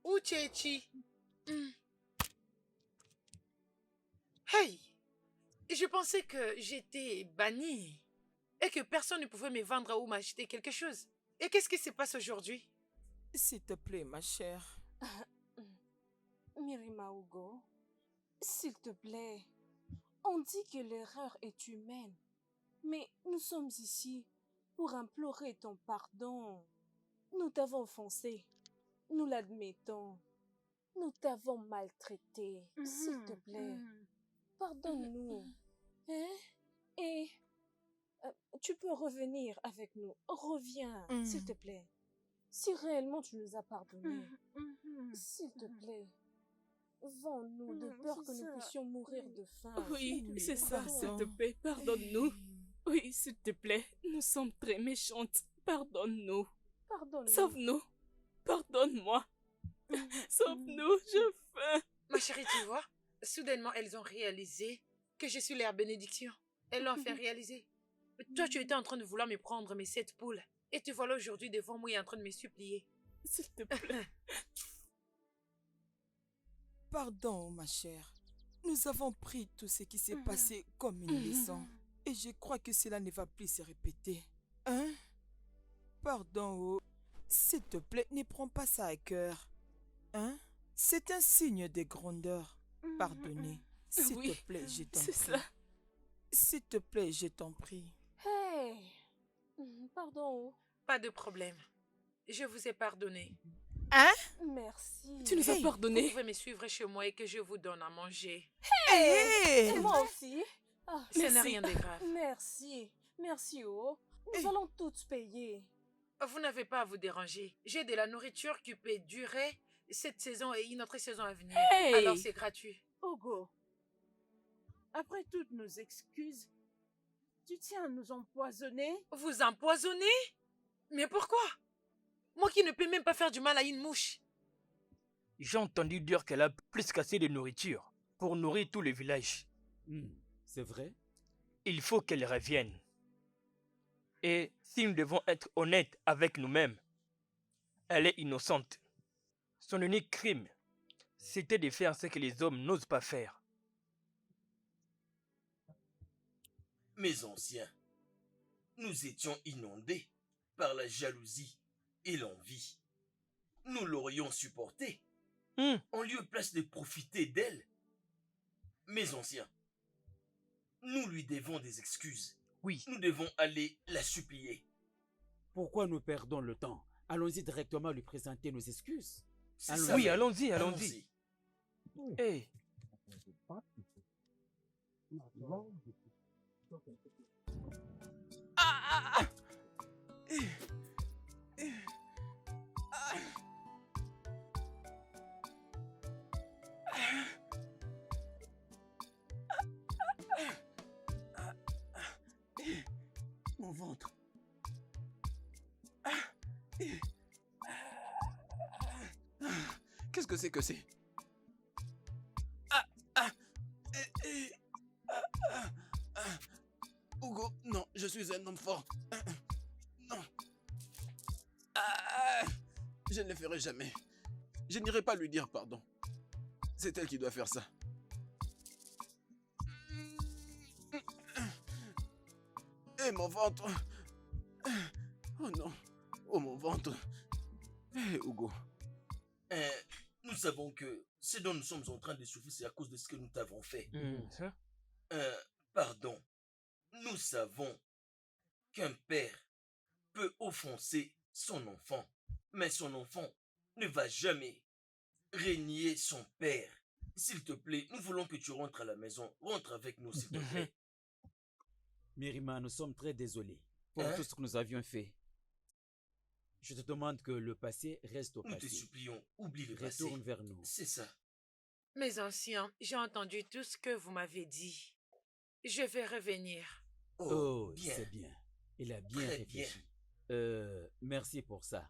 Uchechi. Hey, je pensais que j'étais bannie et que personne ne pouvait me vendre ou m'acheter quelque chose. Et qu'est-ce qui se passe aujourd'hui? S'il te plaît, ma chère. Mirima Hugo, s'il te plaît, on dit que l'erreur est humaine, mais nous sommes ici pour implorer ton pardon. Nous t'avons offensé, nous l'admettons. Nous t'avons maltraité, s'il te plaît. Pardonne-nous. Hein? Et tu peux revenir avec nous. Reviens, s'il te plaît. Si réellement tu nous as pardonné, s'il te plaît. Vends-nous de peur que nous puissions mourir de faim. Oui, c'est ça, Pardon. s'il te plaît, pardonne-nous. Oui, s'il te plaît, nous sommes très méchantes. Pardonne-nous. Pardonne-nous. Sauve-nous. Pardonne-moi. Sauve-nous, j'ai faim. Ma chérie, tu vois, soudainement, elles ont réalisé que je suis leur bénédiction. Elles l'ont fait réaliser. Toi, tu étais en train de vouloir me prendre mes 7 poules. Et te voilà aujourd'hui devant moi et en train de me supplier. S'il te plaît. Pardon, ma chère. Nous avons pris tout ce qui s'est passé comme une leçon. Et je crois que cela ne va plus se répéter. Hein? Pardon, oh. S'il te plaît, ne prends pas ça à cœur. Hein? C'est un signe de grandeur. Pardonnez. S'il Oui, te plaît, je t'en c'est prie. ça. S'il te plaît, je t'en prie. Hey! Pardon. Pas de problème. Je vous ai pardonné. Hein? Merci. Tu nous as Vous pardonné. pouvez me suivre chez moi et que je vous donne à manger. Hey! Et moi aussi. Ah, Ce n'est rien de grave. Merci. Merci, oh. Nous allons toutes payer. Vous n'avez pas à vous déranger. J'ai de la nourriture qui peut durer cette saison et une autre saison à venir. Hey! Alors c'est gratuit. Hugo, après toutes nos excuses, tu tiens à nous empoisonner? Vous empoisonnez? Mais pourquoi? Moi qui ne peux même pas faire du mal à une mouche. J'ai entendu dire qu'elle a plus qu'assez de nourriture pour nourrir tout le village. C'est vrai? Il faut qu'elle revienne. Et si nous devons être honnêtes avec nous-mêmes, elle est innocente. Son unique crime, c'était de faire ce que les hommes n'osent pas faire. Mes anciens, nous étions inondés par la jalousie et l'envie. Nous l'aurions supportée, en lieu et place de profiter d'elle. Mes anciens, nous lui devons des excuses. Oui. Nous devons aller la supplier. Pourquoi nous perdons le temps? Allons-y directement lui présenter nos excuses. Oui, allons-y, allons-y. Hey. Mon ventre. Qu'est-ce que c'est que c'est? Hugo, non, je suis un homme fort. Non. Je ne le ferai jamais. Je n'irai pas lui dire pardon. C'est elle qui doit faire ça. Et mon ventre. Oh non. Oh mon ventre. Hugo. Nous savons que ce dont nous sommes en train de souffrir, c'est à cause de ce que nous t'avons fait. Pardon. Nous savons qu'un père peut offenser son enfant, mais son enfant ne va jamais régner son père. S'il te plaît, nous voulons que tu rentres à la maison. Rentre avec nous, s'il te plaît. Mérima, nous sommes très désolés pour tout ce que nous avions fait. Je te demande que le passé reste au passé. Nous te supplions, oublie le passé. Retourne vers nous. C'est ça. Mes anciens, j'ai entendu tout ce que vous m'avez dit. Je vais revenir. Oh, c'est bien. Il a bien réfléchi. Merci pour ça.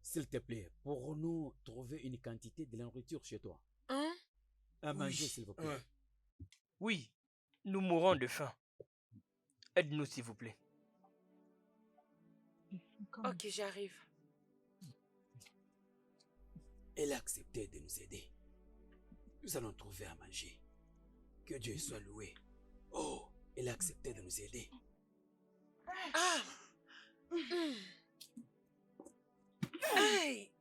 S'il te plaît, pourrons-nous trouver une quantité de la nourriture chez toi? À manger, s'il vous plaît. Oui, nous mourons de faim. Aide-nous, s'il vous plaît. Ok, j'arrive. Elle a accepté de nous aider. Nous allons trouver à manger. Que Dieu soit loué. Oh, elle a accepté de nous aider. Hey!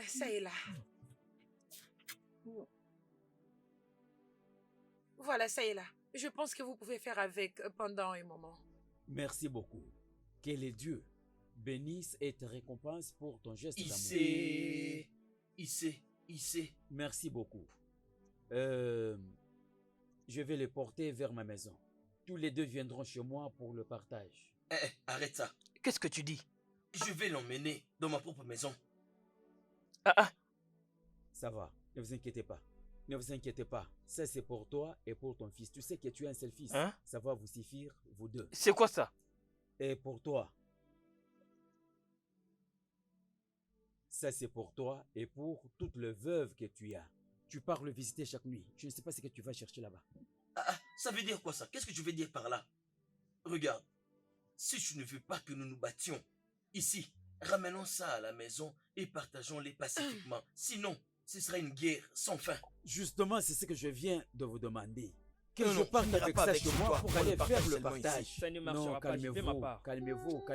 Ça est là. Voilà, ça est là. Je pense que vous pouvez faire avec pendant un moment. Merci beaucoup. Que les dieux bénissent et te récompensent pour ton geste d'amour. Ici. Merci beaucoup. Je vais les porter vers ma maison. Tous les deux viendront chez moi pour le partage. Arrête ça. Qu'est-ce que tu dis? Je vais l'emmener dans ma propre maison. Ça va, ne vous inquiétez pas. Ne vous inquiétez pas. Ça, c'est pour toi et pour ton fils. Tu sais que tu es un seul fils. Ça va vous suffire, vous deux. C'est quoi ça? Et pour toi. Ça, c'est pour toi et pour toutes les veuves que tu as. Tu pars le visiter chaque nuit. Je ne sais pas ce que tu vas chercher là-bas. Ça veut dire quoi ça? Qu'est-ce que tu veux dire par là? Regarde, si tu ne veux pas que nous nous battions ici, ramenons ça à la maison et partageons-les pacifiquement. Sinon, ce sera une guerre sans fin. Justement, c'est ce que je viens de vous demander. Que je parte avec ça chez moi pour aller faire le partage. Ça ne marchera pas, je fais ma part. Calmez-vous.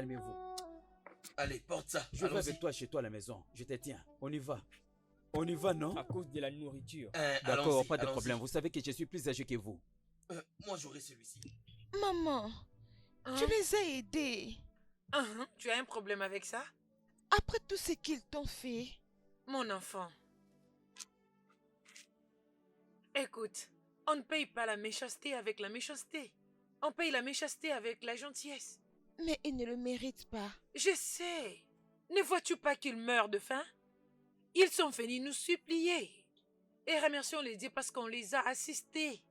Allez, porte ça. Je vais avec toi chez toi à la maison. Je te tiens. On y va. On y va, non? À cause de la nourriture. D'accord, pas de problème. Vous savez que je suis plus âgé que vous. Moi, j'aurai celui-ci. Maman, tu les as aidés. Tu as un problème avec ça? Après tout ce qu'ils t'ont fait. Mon enfant. Écoute, on ne paye pas la méchanceté avec la méchanceté. On paye la méchanceté avec la gentillesse. Mais ils ne le méritent pas. Je sais. Ne vois-tu pas qu'ils meurent de faim? Ils sont venus nous supplier. Et remercions les dieux parce qu'on les a assistés.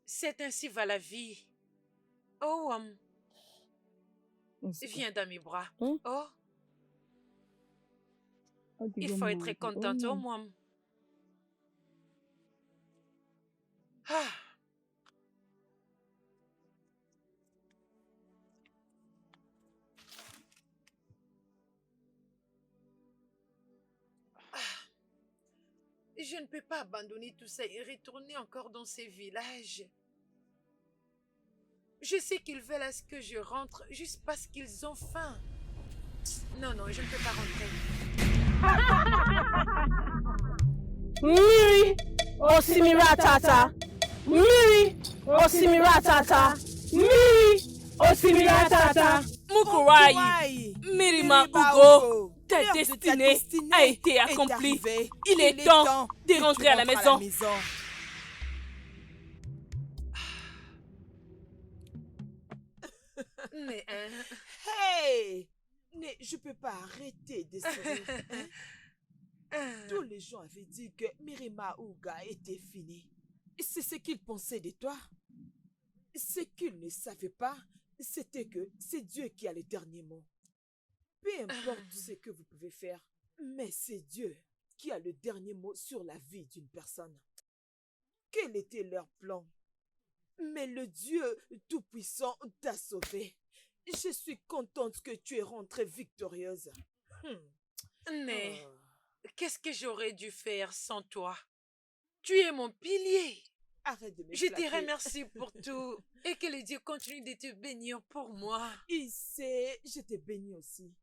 C'est ainsi va la vie. Oh, viens dans mes bras. Oh. Il faut être content, oh, moi. Je ne peux pas abandonner tout ça et retourner encore dans ces villages. Je sais qu'ils veulent à ce que je rentre juste parce qu'ils ont faim. Non, je ne peux pas rentrer. Miri, Osimira Tata. Miri, Osimira Tata. Miri, Osimira Tata. Fukurai, Mirima Ugo, ta destinée a été accomplie. Il est temps de rentrer à la maison. Mais, Hey! Mais je peux pas arrêter de sourire. Tous les gens avaient dit que Mirima Uga était finie. C'est ce qu'ils pensaient de toi. Ce qu'ils ne savaient pas, c'était que c'est Dieu qui a le dernier mot. Peu importe ce que vous pouvez faire, mais c'est Dieu qui a le dernier mot sur la vie d'une personne. Quel était leur plan? Mais le Dieu Tout-Puissant t'a sauvé. Je suis contente que tu es rentrée victorieuse. Mais qu'est-ce que j'aurais dû faire sans toi? Tu es mon pilier. Arrête de me Je te flatter. remercie pour tout et que le Dieu continue de te bénir pour moi. Il sait, je te bénis aussi.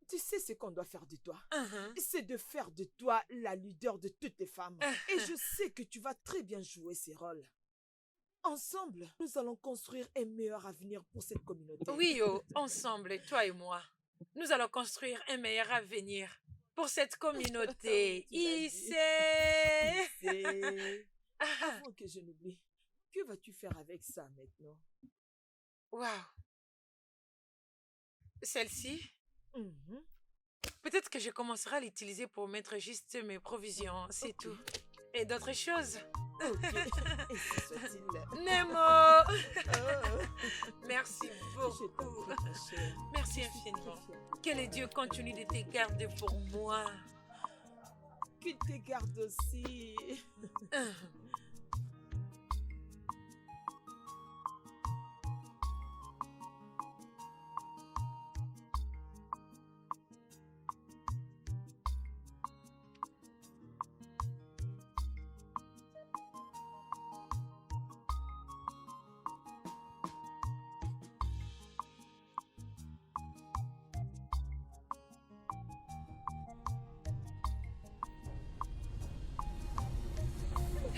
Tu sais ce qu'on doit faire de toi. C'est de faire de toi la leader de toutes les femmes. Et je sais que tu vas très bien jouer ces rôles. Ensemble, nous allons construire un meilleur avenir pour cette communauté. Oui, ensemble, toi et moi, nous allons construire un meilleur avenir pour cette communauté. Avant que je n'oublie, que vas-tu faire avec ça maintenant? Waouh! Celle-ci? Peut-être que je commencerai à l'utiliser pour mettre juste mes provisions, c'est tout. Et d'autres choses. Nemo! Merci beaucoup. Merci infiniment. Que le Dieu continue de te garder pour moi. Qu'il te garde aussi.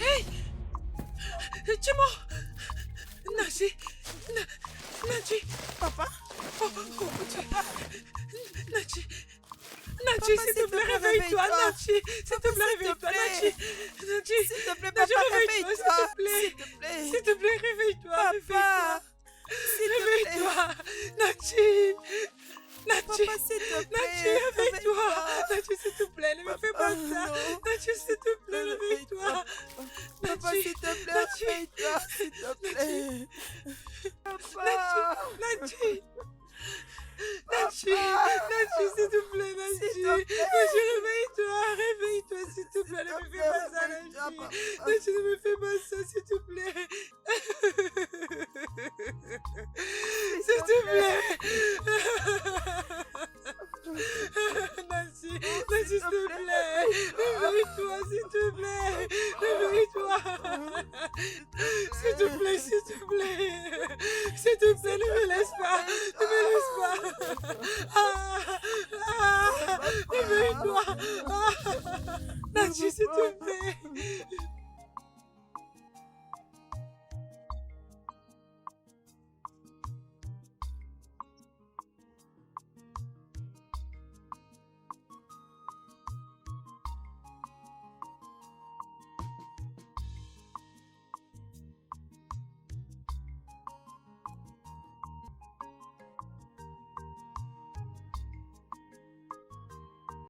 Hey! Tu es mort! Nachi! Nachi! Papa? Nachi! Nachi, s'il te plaît, réveille-toi, Nachi! S'il te plaît, réveille-toi, Nachi! Nachi! S'il te plaît, Nachi, papa, réveille-toi, s'il te plaît! S'il te plaît, réveille-toi, réveille-toi! Réveille-toi! Nachi! Nachi! Nachi, réveille-toi! Nachi, s'il te plaît, ne me fais pas ça! Nachi, s'il te plaît, réveille-toi! Papa, s'il te plaît, réveille-toi, s'il te plaît! Nachi! Nachi, s'il te plaît, Nachi! Nachi, réveille-toi, réveille-toi, s'il te plaît, ne me fais pas ça, Nachi! Nachi, ne me fais pas ça, s'il te plaît! S'il te plaît! Nachi, s'il te plaît! Réveille-toi, s'il te plaît! Réveille-toi! S'il te plaît, s'il te plaît! S'il te plaît, ne me laisse pas! Ne me laisse pas! Réveille-toi! Nachi, s'il te plaît!